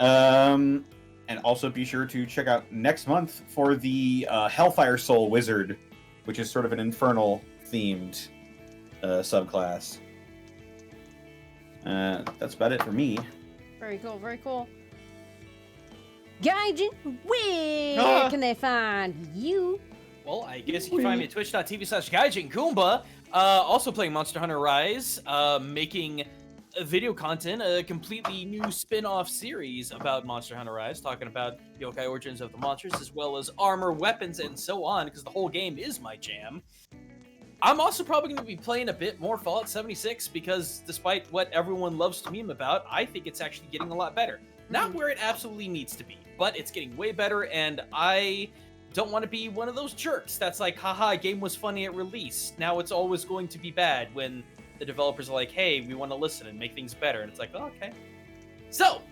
And also be sure to check out next month for the Hellfire Soul Wizard, which is sort of an infernal-themed subclass. That's about it for me. Very cool, very cool. Gaijin, where can they find you? Well, I guess you can find me at twitch.tv/GaijinGoomba. Also playing Monster Hunter Rise, making video content, a completely new spin-off series about Monster Hunter Rise, talking about the yokai origins of the monsters, as well as armor, weapons, and so on, because the whole game is my jam. I'm also probably going to be playing a bit more Fallout 76, because despite what everyone loves to meme about, I think it's actually getting a lot better. Not where it absolutely needs to be, but it's getting way better, and I don't want to be one of those jerks that's like, haha, game was funny at release. Now it's always going to be bad when the developers are like, hey, we want to listen and make things better. And it's like, oh, okay. So,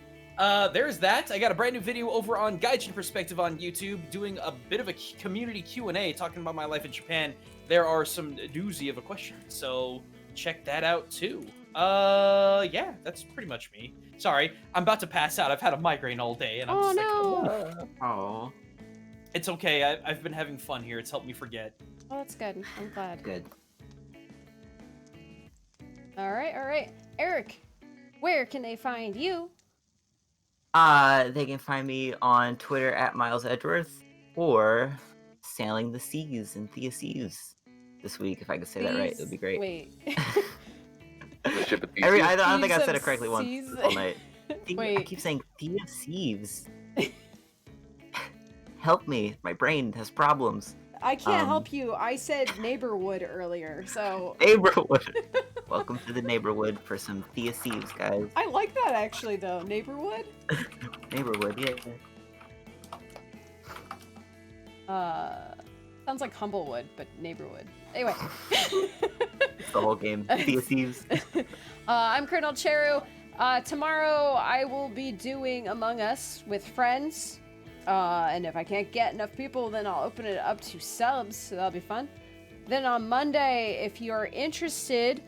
there's that. I got a brand new video over on Gaijin Perspective on YouTube, doing a bit of a community Q&A, talking about my life in Japan. There are some doozy of a question, so check that out too. Yeah, that's pretty much me. Sorry, I'm about to pass out. I've had a migraine all day, and I'm just like, no. Oh, it's okay. I've been having fun here. It's helped me forget. Oh, that's good. I'm glad. good. All right. Eric, where can they find you? They can find me on Twitter at Miles Edgeworth or Sailing the Seas in Thea Seas this week. If I could say that right, it would be great. Wait. The ship at I don't think I Thieves said of it correctly once Seas? all night. I Wait. keep saying Thea Seas. Help me. My brain has problems. I can't help you. I said neighborhood earlier, so... Neighborhood. Welcome to the neighborhood for some Thea Seas, guys. I like that, actually, though. Neighborhood? Neighborhood, yeah. Sounds like Humblewood, but neighborhood. Anyway. It's the whole game. Thea Seas. I'm ColonelCheru. Tomorrow I will be doing Among Us with friends. And if I can't get enough people, then I'll open it up to subs, so that'll be fun. Then on Monday, if you're interested,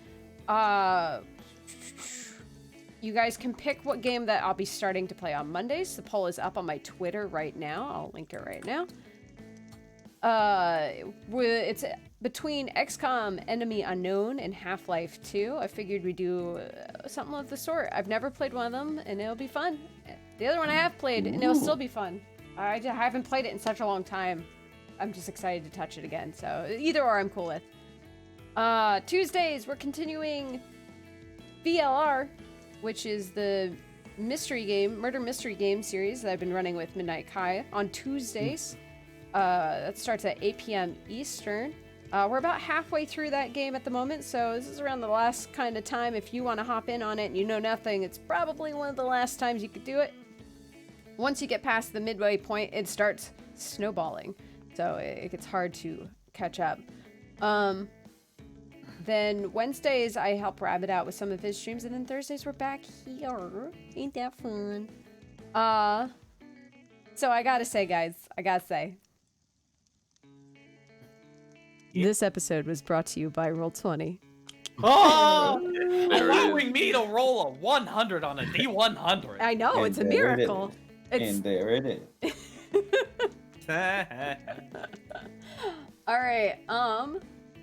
you guys can pick what game that I'll be starting to play on Mondays. The poll is up on my Twitter right now. I'll link it right now. It's between XCOM Enemy Unknown and Half-Life 2. I figured we'd do something of the sort. I've never played one of them, and it'll be fun. The other one I have played, and it'll still be fun. I haven't played it in such a long time. I'm just excited to touch it again, so either or I'm cool with. Tuesdays, we're continuing VLR, which is the murder mystery game series that I've been running with Midnight Kai on Tuesdays. That starts at 8 p.m. Eastern. We're about halfway through that game at the moment, so this is around the last kind of time. If you want to hop in on it and you know nothing, it's probably one of the last times you could do it. Once you get past the midway point, it starts snowballing, so it gets hard to catch up. Then Wednesdays, I help Rabbit out with some of his streams, and then Thursdays, we're back here. Ain't that fun? So I gotta say, guys, this episode was brought to you by Roll20. Oh! There it Allowing me to roll a 100 on a D100. I know, it's a miracle. And there it is. All right,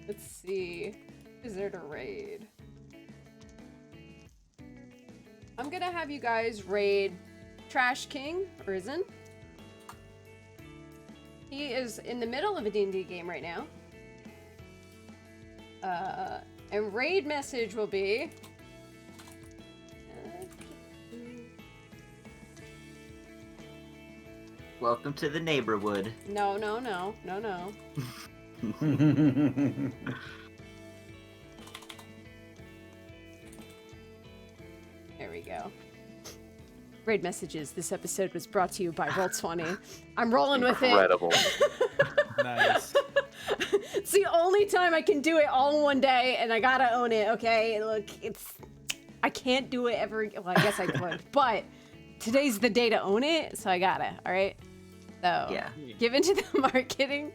let's see. Is there to raid? I'm gonna have you guys raid Trash King, Risen. He is in the middle of a D&D game right now. And raid message will be... Welcome to the neighborhood. No. There we go. Raid messages. This episode was brought to you by Roll20. I'm rolling with it. Incredible. Nice. It's the only time I can do it all in one day, and I gotta own it, okay? Look, I can't do it every... Well, I guess I could, but today's the day to own it, so I gotta, alright? So, Yeah. give into the marketing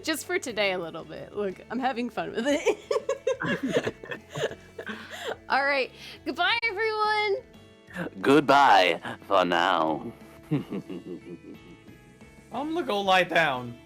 just for today a little bit. Look, I'm having fun with it. Alright, goodbye, everyone! Goodbye for now. I'm gonna go lie down.